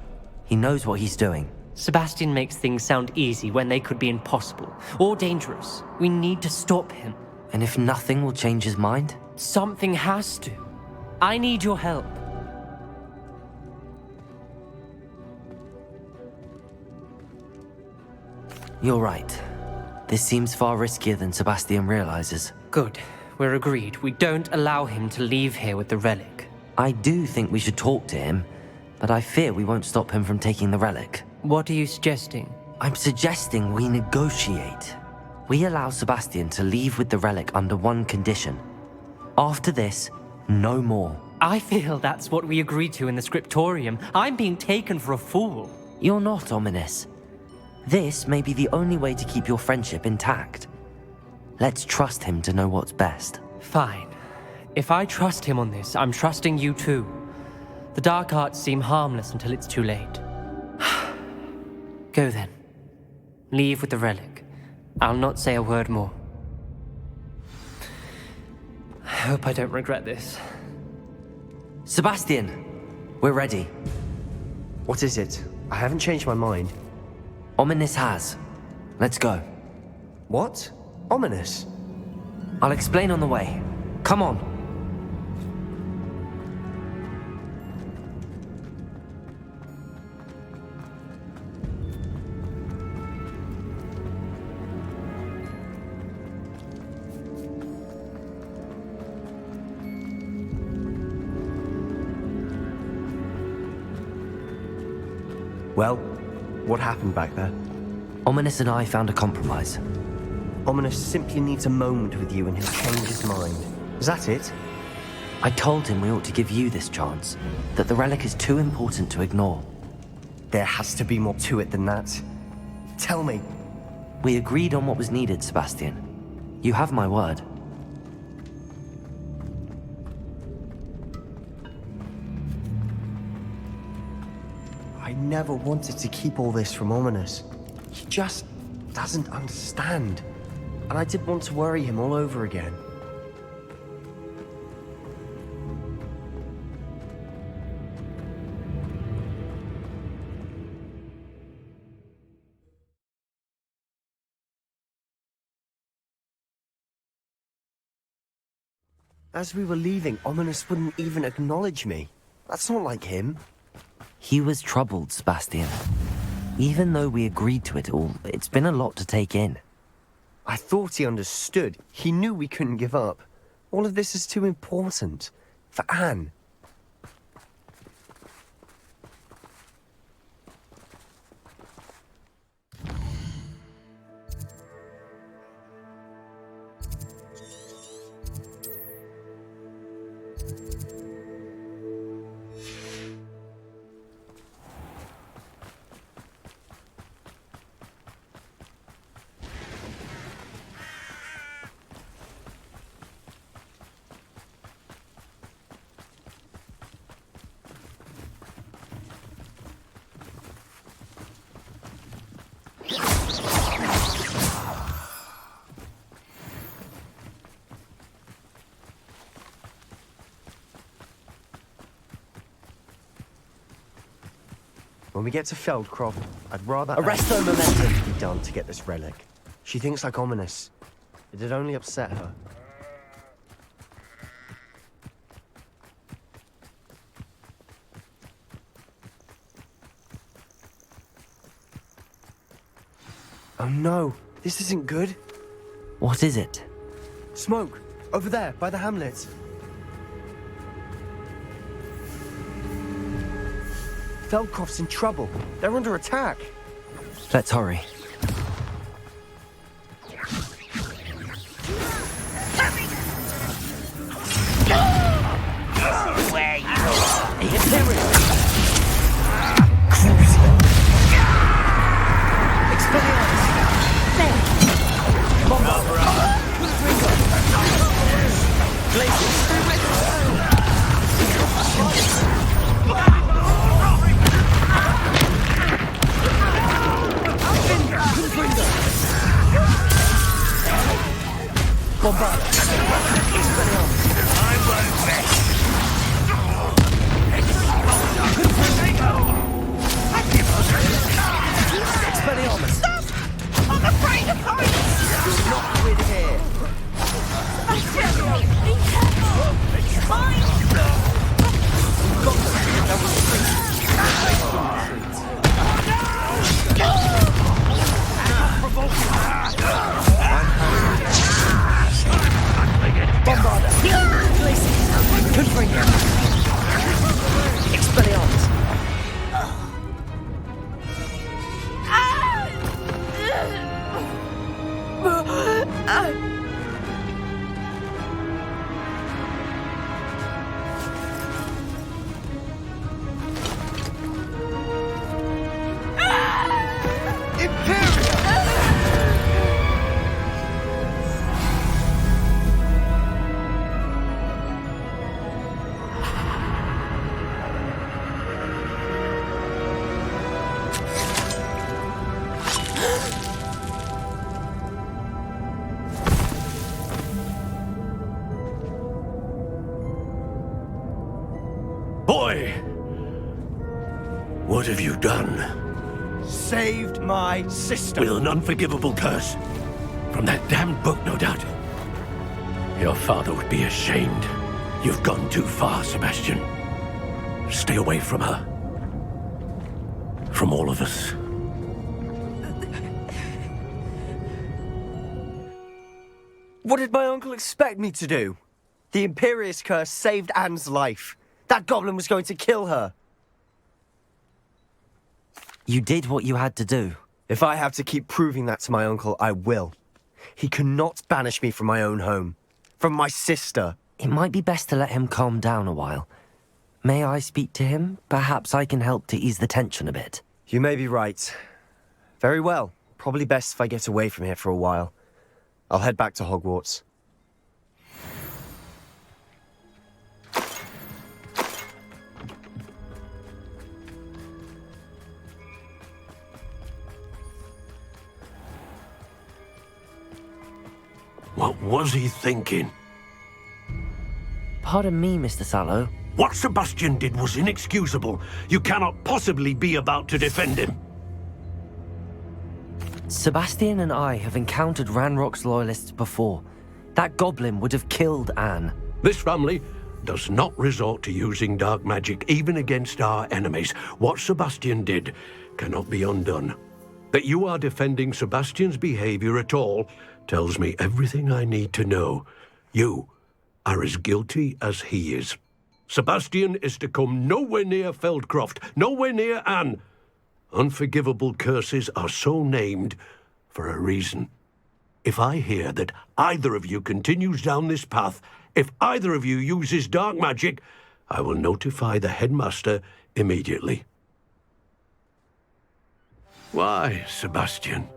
He knows what he's doing. Sebastian makes things sound easy when they could be impossible or dangerous. We need to stop him. And if nothing will change his mind? Something has to. I need your help. You're right. This seems far riskier than Sebastian realizes. Good. We're agreed. We don't allow him to leave here with the relic. I do think we should talk to him, but I fear we won't stop him from taking the relic. What are you suggesting? I'm suggesting we negotiate. We allow Sebastian to leave with the relic under one condition. After this, no more. I feel that's what we agreed to in the scriptorium. I'm being taken for a fool. You're not, Ominous. This may be the only way to keep your friendship intact. Let's trust him to know what's best. Fine. If I trust him on this, I'm trusting you too. The dark arts seem harmless until it's too late. Go then. Leave with the relic. I'll not say a word more. I hope I don't regret this. Sebastian, we're ready. What is it? I haven't changed my mind. Ominous has. Let's go. What? Ominous? I'll explain on the way. Come on. Well, what happened back there? Ominous and I found a compromise. Ominous simply needs a moment with you and he'll change his mind. Is that it? I told him we ought to give you this chance, that the relic is too important to ignore. There has to be more to it than that. Tell me. We agreed on what was needed, Sebastian. You have my word. I never wanted to keep all this from Ominous. He just doesn't understand. And I didn't want to worry him all over again. As we were leaving, Ominous wouldn't even acknowledge me. That's not like him. He was troubled, Sebastian. Even though we agreed to it all, it's been a lot to take in. I thought he understood. He knew we couldn't give up. All of this is too important. For Anne. When we get to Feldcroft, I'd rather... Arresto momentum! ...be done to get this relic. She thinks like Ominous. It'd only upset her. Oh no, this isn't good. What is it? Smoke! Over there, by the hamlet. Feldcroft's in trouble. They're under attack. Let's hurry. Imperial! Crucible! Expelliarmus! There! Bombard! Ringo! Glacius! Bombard! Expelliarmus! I won't rest! Expelliarmus! Stop! I'm afraid of heights! You're not with here! Sebastian! Be careful! It's fine! We've got them! Now we'll retreat! Bombarder! Glacius! Confringo! Expelliarmus! Boy! What have you done? Saved my sister! With an unforgivable curse. From that damned book, no doubt. Your father would be ashamed. You've gone too far, Sebastian. Stay away from her. From all of us. What did my uncle expect me to do? The Imperius curse saved Anne's life. That goblin was going to kill her. You did what you had to do. If I have to keep proving that to my uncle, I will. He cannot banish me from my own home. From my sister. It might be best to let him calm down a while. May I speak to him? Perhaps I can help to ease the tension a bit. You may be right. Very well. Probably best if I get away from here for a while. I'll head back to Hogwarts. What was he thinking? Pardon me, Mr. Sallow. What Sebastian did was inexcusable. You cannot possibly be about to defend him. Sebastian and I have encountered Ranrock's loyalists before. That goblin would have killed Anne. This family does not resort to using dark magic even against our enemies. What Sebastian did cannot be undone. That you are defending Sebastian's behavior at all tells me everything I need to know. You are as guilty as he is. Sebastian is to come nowhere near Feldcroft, nowhere near Anne. Unforgivable curses are so named for a reason. If I hear that either of you continues down this path, if either of you uses dark magic, I will notify the headmaster immediately. Why, Sebastian?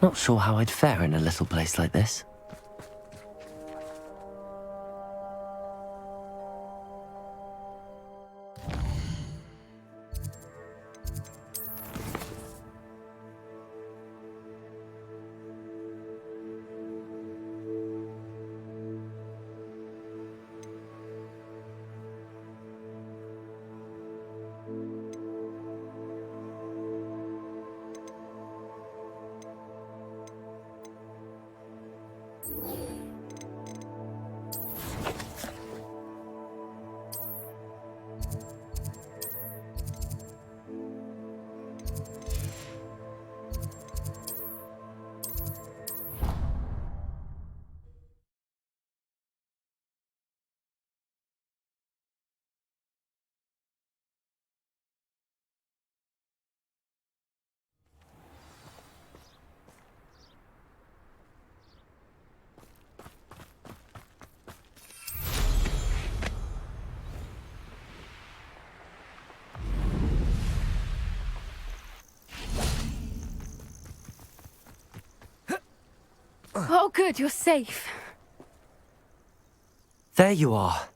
Not sure how I'd fare in a little place like this. Oh, good, you're safe. There you are.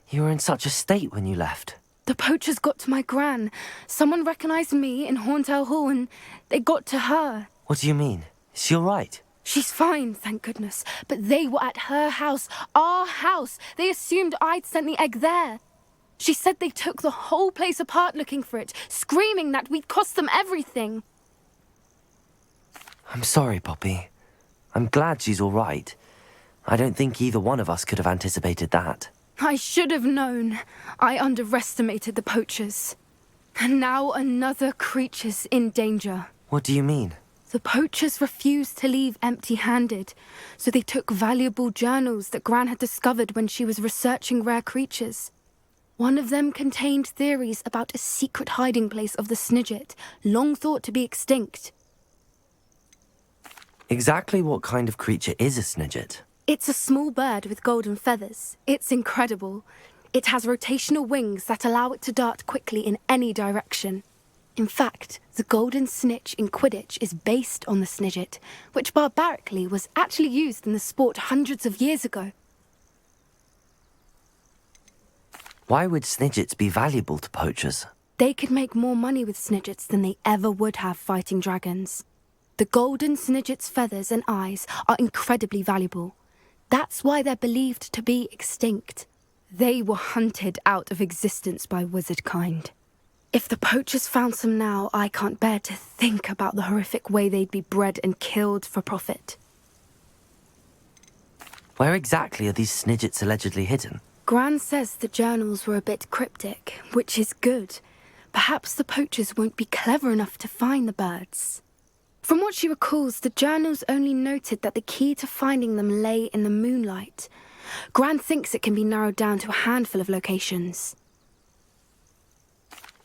You were in such a state when you left. The poachers got to my gran. Someone recognized me in Horntail Hall and they got to her. What do you mean? Is she all right? She's fine, thank goodness. But they were at her house, our house. They assumed I'd sent the egg there. She said they took the whole place apart looking for it, screaming that we'd cost them everything. I'm sorry, Poppy. I'm glad she's all right. I don't think either one of us could have anticipated that. I should have known. I underestimated the poachers. And now another creature's in danger. What do you mean? The poachers refused to leave empty-handed, so they took valuable journals that Gran had discovered when she was researching rare creatures. One of them contained theories about a secret hiding place of the Snidget, long thought to be extinct. Exactly what kind of creature is a Snidget? It's a small bird with golden feathers. It's incredible. It has rotational wings that allow it to dart quickly in any direction. In fact, the golden snitch in Quidditch is based on the Snidget, which barbarically was actually used in the sport hundreds of years ago. Why would Snidgets be valuable to poachers? They could make more money with Snidgets than they ever would have fighting dragons. The golden Snidget's feathers and eyes are incredibly valuable. That's why they're believed to be extinct. They were hunted out of existence by wizard kind. If the poachers found some now, I can't bear to think about the horrific way they'd be bred and killed for profit. Where exactly are these Snidgets allegedly hidden? Gran says the journals were a bit cryptic, which is good. Perhaps the poachers won't be clever enough to find the birds. From what she recalls, the journals only noted that the key to finding them lay in the moonlight. Gran thinks it can be narrowed down to a handful of locations.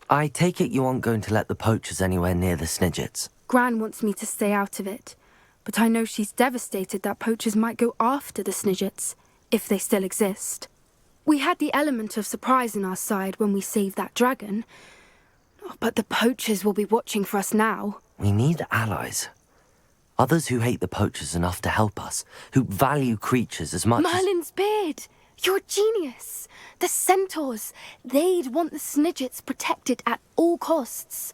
I take it you aren't going to let the poachers anywhere near the Snidgets. Gran wants me to stay out of it, but I know she's devastated that poachers might go after the Snidgets, if they still exist. We had the element of surprise on our side when we saved that dragon, but the poachers will be watching for us now. We need allies. Others who hate the poachers enough to help us, who value creatures as much Merlin's beard! You're a genius! The centaurs! They'd want the Snidgets protected at all costs.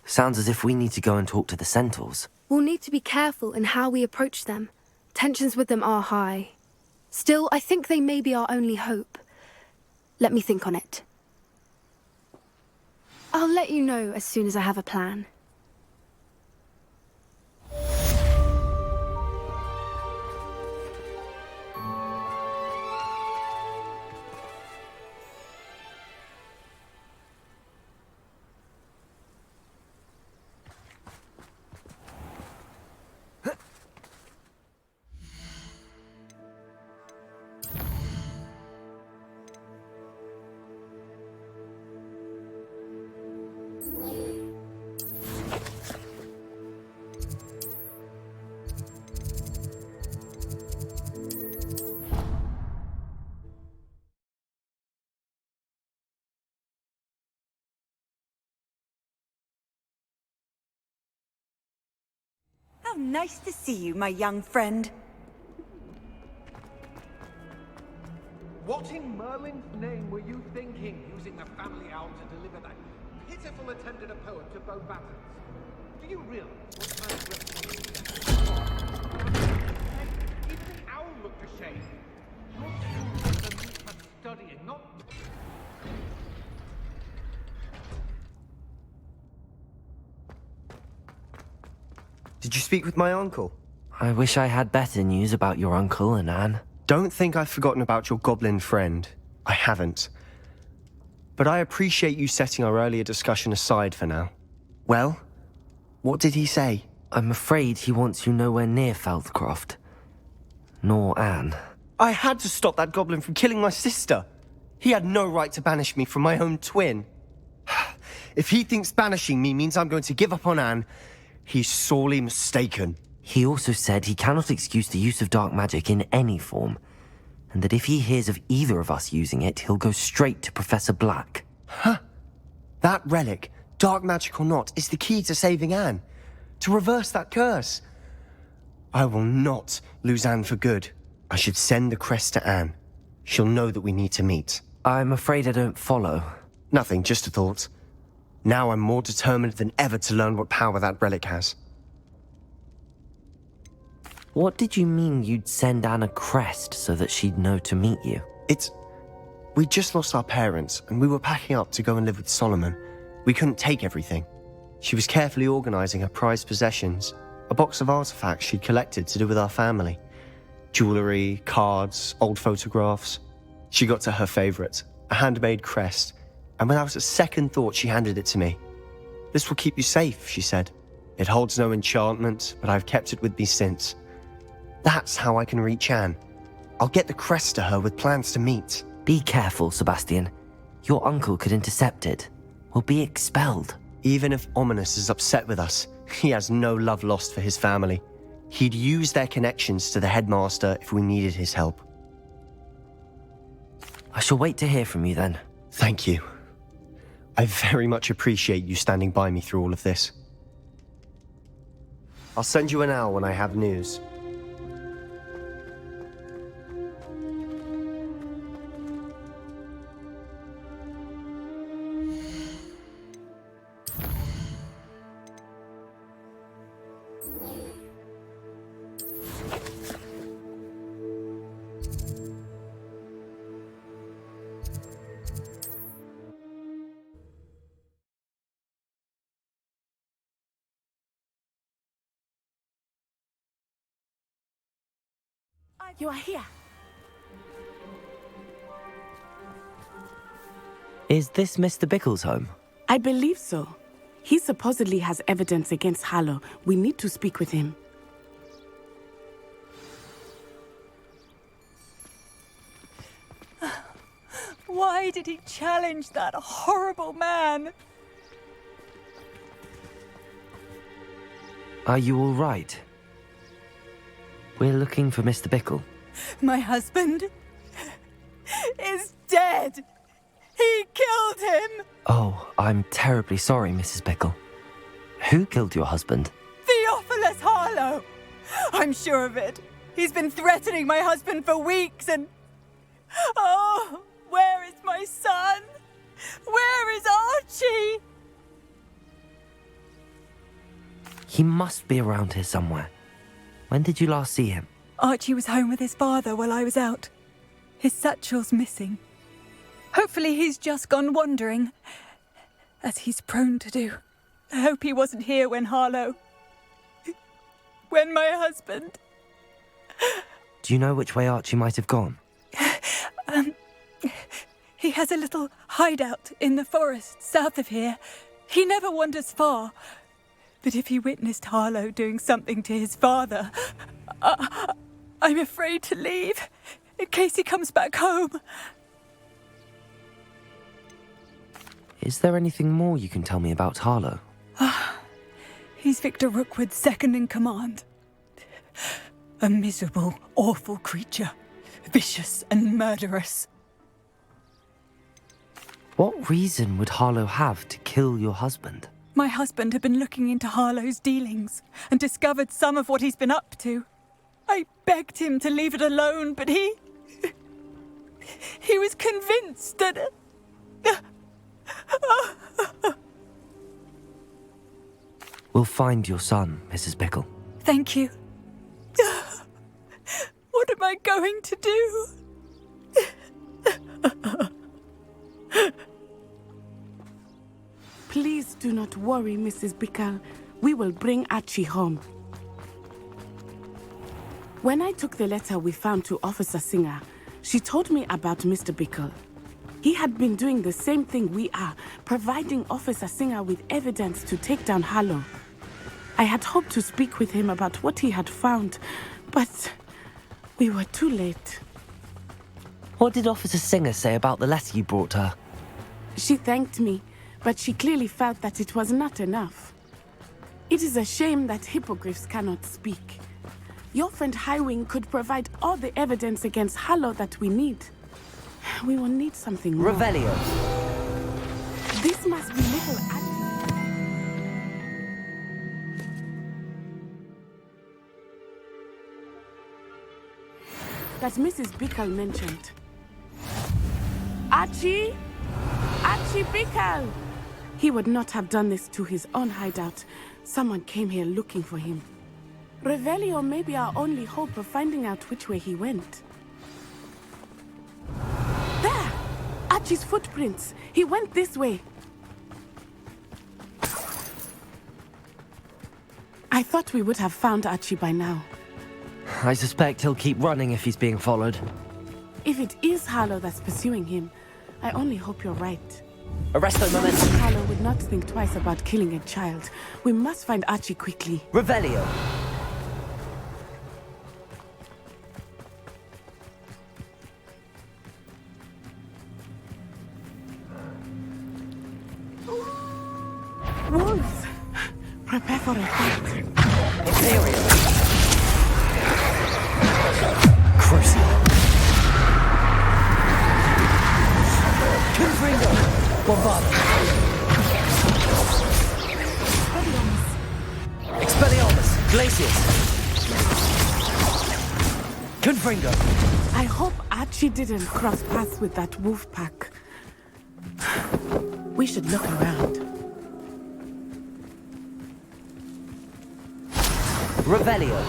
Sounds as if we need to go and talk to the centaurs. We'll need to be careful in how we approach them. Tensions with them are high. Still, I think they may be our only hope. Let me think on it. I'll let you know as soon as I have a plan. How nice to see you, my young friend. What in Merlin's name were you thinking, using the family owl to deliver that pitiful attempt at a poem to Beau Battens? Do you realize what kind of reputation? Even the owl looked ashamed. Your school is a means for studying, not... Did you speak with my uncle? I wish I had better news about your uncle and Anne. Don't think I've forgotten about your goblin friend. I haven't. But I appreciate you setting our earlier discussion aside for now. Well, what did he say? I'm afraid he wants you nowhere near Feldcroft. Nor Anne. I had to stop that goblin from killing my sister. He had no right to banish me from my own twin. If he thinks banishing me means I'm going to give up on Anne, he's sorely mistaken. He also said he cannot excuse the use of dark magic in any form, and that if he hears of either of us using it, he'll go straight to Professor Black. Huh. That relic, dark magic or not, is the key to saving Anne. To reverse that curse. I will not lose Anne for good. I should send the crest to Anne. She'll know that we need to meet. I'm afraid I don't follow. Nothing, just a thought. Now I'm more determined than ever to learn what power that relic has. What did you mean you'd send Anne a crest so that she'd know to meet you? We just lost our parents, and we were packing up to go and live with Solomon. We couldn't take everything. She was carefully organizing her prized possessions, a box of artifacts she'd collected to do with our family. Jewelry, cards, old photographs. She got to her favorite, a handmade crest, and without a second thought she handed it to me. "This will keep you safe," she said. "It holds no enchantment, but I've kept it with me since. That's how I can reach Anne. I'll get the crest to her with plans to meet." Be careful, Sebastian. Your uncle could intercept it. We'll be expelled. Even if Ominous is upset with us, he has no love lost for his family. He'd use their connections to the headmaster if we needed his help. I shall wait to hear from you then. Thank you. I very much appreciate you standing by me through all of this. I'll send you an owl when I have news. You are here. Is this Mr. Bickle's home? I believe so. He supposedly has evidence against Harlow. We need to speak with him. Why did he challenge that horrible man? Are you all right? We're looking for Mr. Bickle. My husband is dead. He killed him. Oh, I'm terribly sorry, Mrs. Bickle. Who killed your husband? Theophilus Harlow. I'm sure of it. He's been threatening my husband for weeks and... Oh, where is my son? Where is Archie? He must be around here somewhere. When did you last see him? Archie was home with his father while I was out. His satchel's missing. Hopefully he's just gone wandering, as he's prone to do. I hope he wasn't here when my husband... Do you know which way Archie might have gone? He has a little hideout in the forest south of here. He never wanders far. But if he witnessed Harlow doing something to his father, I'm afraid to leave, in case he comes back home. Is there anything more you can tell me about Harlow? He's Victor Rookwood's second in command. A miserable, awful creature. Vicious and murderous. What reason would Harlow have to kill your husband? My husband had been looking into Harlow's dealings and discovered some of what he's been up to. I begged him to leave it alone, but he was convinced that... We'll find your son, Mrs. Bickle. Thank you. What am I going to do? Please do not worry, Mrs. Bickle. We will bring Archie home. When I took the letter we found to Officer Singer, she told me about Mr. Bickle. He had been doing the same thing we are, providing Officer Singer with evidence to take down Harlow. I had hoped to speak with him about what he had found, but we were too late. What did Officer Singer say about the letter you brought her? She thanked me, but she clearly felt that it was not enough. It is a shame that hippogriffs cannot speak. Your friend Highwing could provide all the evidence against Harlow that we need. We will need something more. Revelio. This must be little... that Mrs. Bickle mentioned. Archie? Archie Bickle! He would not have done this to his own hideout. Someone came here looking for him. Revelio may be our only hope of finding out which way he went. There! Archie's footprints. He went this way. I thought we would have found Archie by now. I suspect he'll keep running if he's being followed. If it is Harlow that's pursuing him, I only hope you're right. Arresto momentum. Harlow would not think twice about killing a child. We must find Archie quickly. Revelio. Wolves! Prepare for a fight. Imperial. Crucial. Confringo. Bombardo. Expelliarmus. Glacius. Confringo. I hope Archie didn't cross paths with that wolf pack. We should look around. Revelio.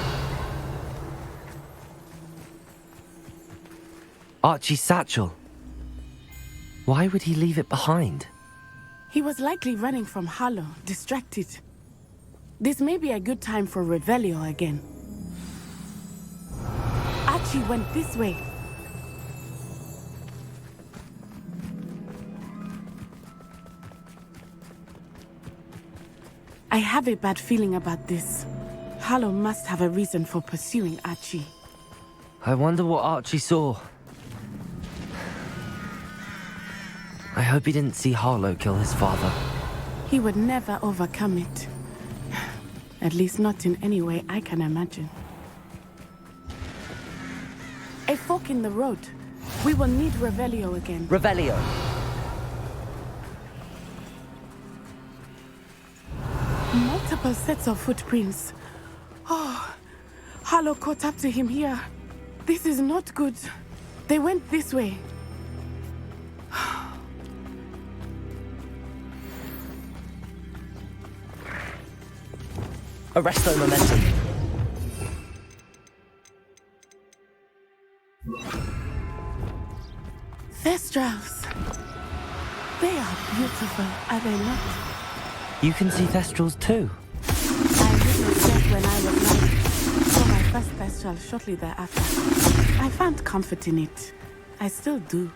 Archie's satchel. Why would he leave it behind? He was likely running from Harlow, distracted. This may be a good time for Revelio again. Archie went this way. I have a bad feeling about this. Harlow must have a reason for pursuing Archie. I wonder what Archie saw. I hope he didn't see Harlow kill his father. He would never overcome it. At least not in any way I can imagine. A fork in the road. We will need Revelio again. Revelio. Multiple sets of footprints. Oh, Harlow caught up to him here. This is not good. They went this way. Arresto momentum. Thestrals. They are beautiful, are they not? You can see Thestrals too. I witnessed death when I was 9. Saw my first Thestral shortly thereafter. I found comfort in it. I still do.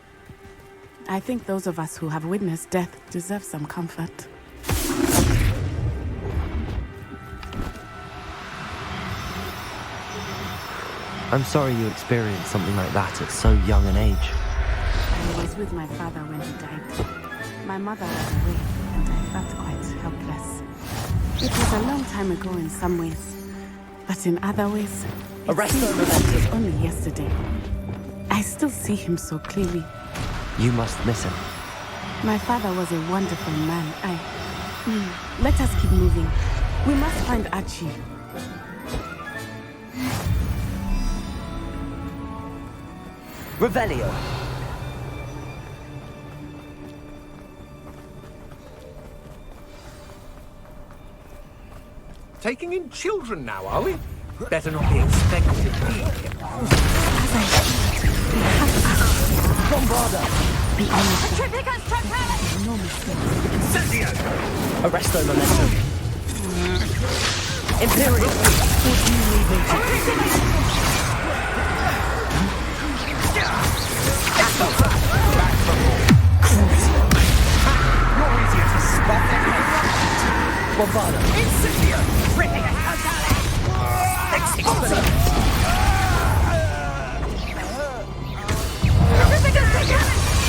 I think those of us who have witnessed death deserve some comfort. I'm sorry you experienced something like that at so young an age. I was with my father when he died. My mother was away, and I felt quite helpless. It was a long time ago in some ways, but in other ways, it was only yesterday. I still see him so clearly. You must miss him. My father was a wonderful man. Let us keep moving. We must find Archie. Revelio. Taking in children now, are we? Better not be expected to be here. Bombarda. Be honest. No mistake. Arresto momentum. Imperial. What do you need me to? You're easier to spot than Bombarda. Incendio! Ripping it out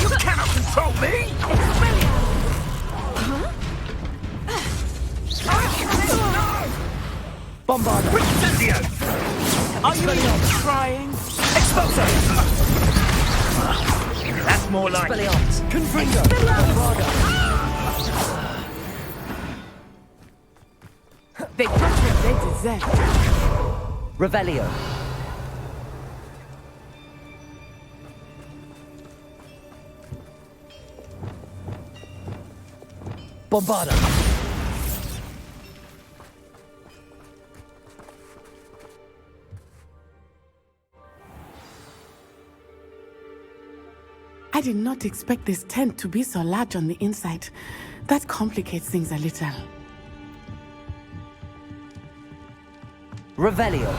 You cannot control me! Bombarda. Incendio! Are you trying? Exposo! That's more like Expelliarmus. Confringo. Bombarda. They got what they deserve. Revelio. Bombarda! I did not expect this tent to be so large on the inside. That complicates things a little. Revelio.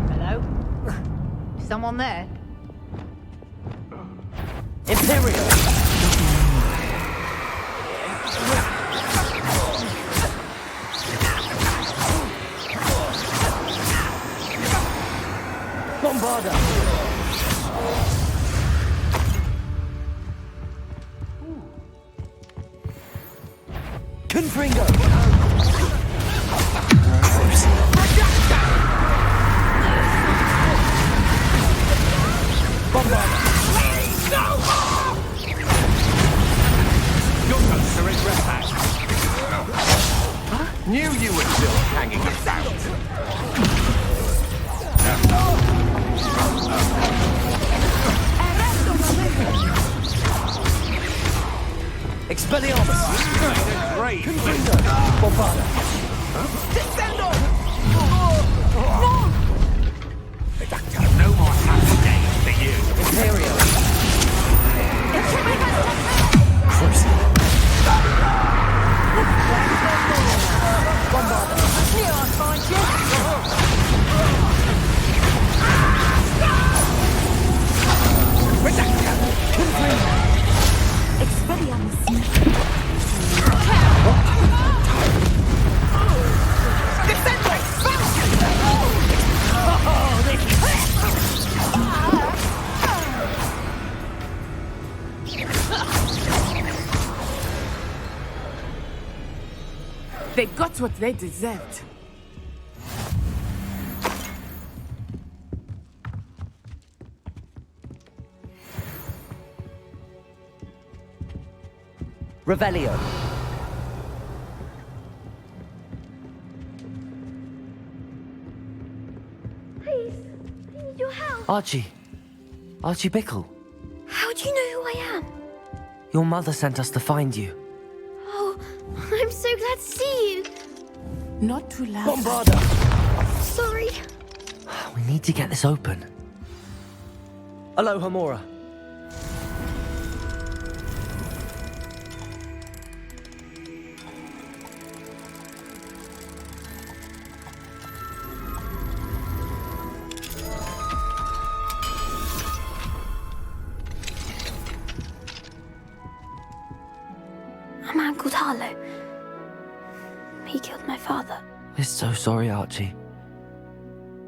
Hello? Someone there? Imperial. Bombarda. Confringo. Bombarda. Your ghosts are in attack. Knew you were still hanging about. Expelliarmus! Great! Confringo! Bombarda! Descendo! No more happy days for you! Imperial! Bombarda! Here, I'll find you! Confringo! Expelliarmus! They got what they deserved. Revelio. Please, I need your help. Archie. Archie Bickle. How do you know who I am? Your mother sent us to find you. Oh, I'm so glad to see you. Not too loud. Bombarda! Sorry. We need to get this open. Aloha Mora. A man called Harlow. He killed my father. We're so sorry, Archie.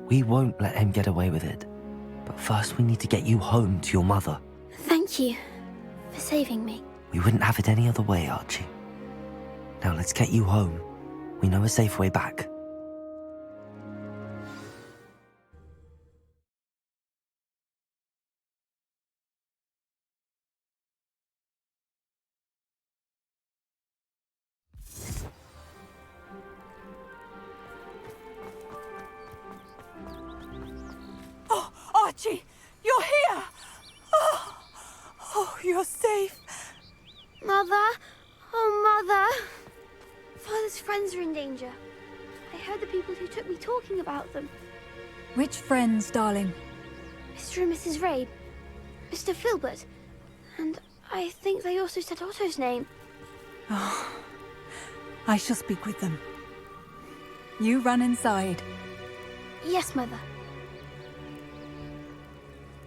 We won't let him get away with it. But first we need to get you home to your mother. Thank you for saving me. We wouldn't have it any other way, Archie. Now let's get you home. We know a safe way back. Oh, Archie, you're here! Oh, you're safe. Mother? Oh, Mother! Father's friends are in danger. I heard the people who took me talking about them. Which friends, darling? Mr. and Mrs. Rabe, Mr. Filbert, and I think they also said Otto's name. Oh, I shall speak with them. You run inside. Yes, Mother.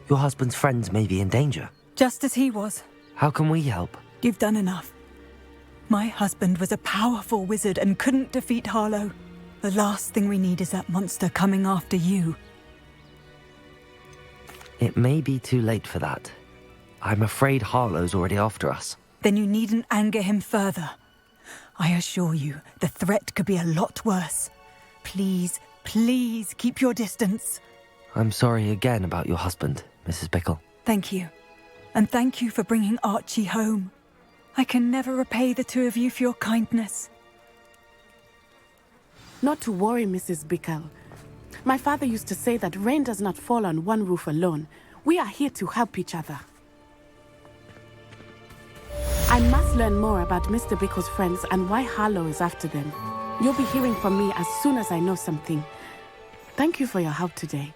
Your husband's friends may be in danger. Just as he was. How can we help? You've done enough. My husband was a powerful wizard and couldn't defeat Harlow. The last thing we need is that monster coming after you. It may be too late for that. I'm afraid Harlow's already after us. Then you needn't anger him further. I assure you, the threat could be a lot worse. Please, please keep your distance. I'm sorry again about your husband, Mrs. Bickle. Thank you. And thank you for bringing Archie home. I can never repay the two of you for your kindness. Not to worry, Mrs. Bickle. My father used to say that rain does not fall on one roof alone. We are here to help each other. I must learn more about Mr. Bickle's friends and why Harlow is after them. You'll be hearing from me as soon as I know something. Thank you for your help today.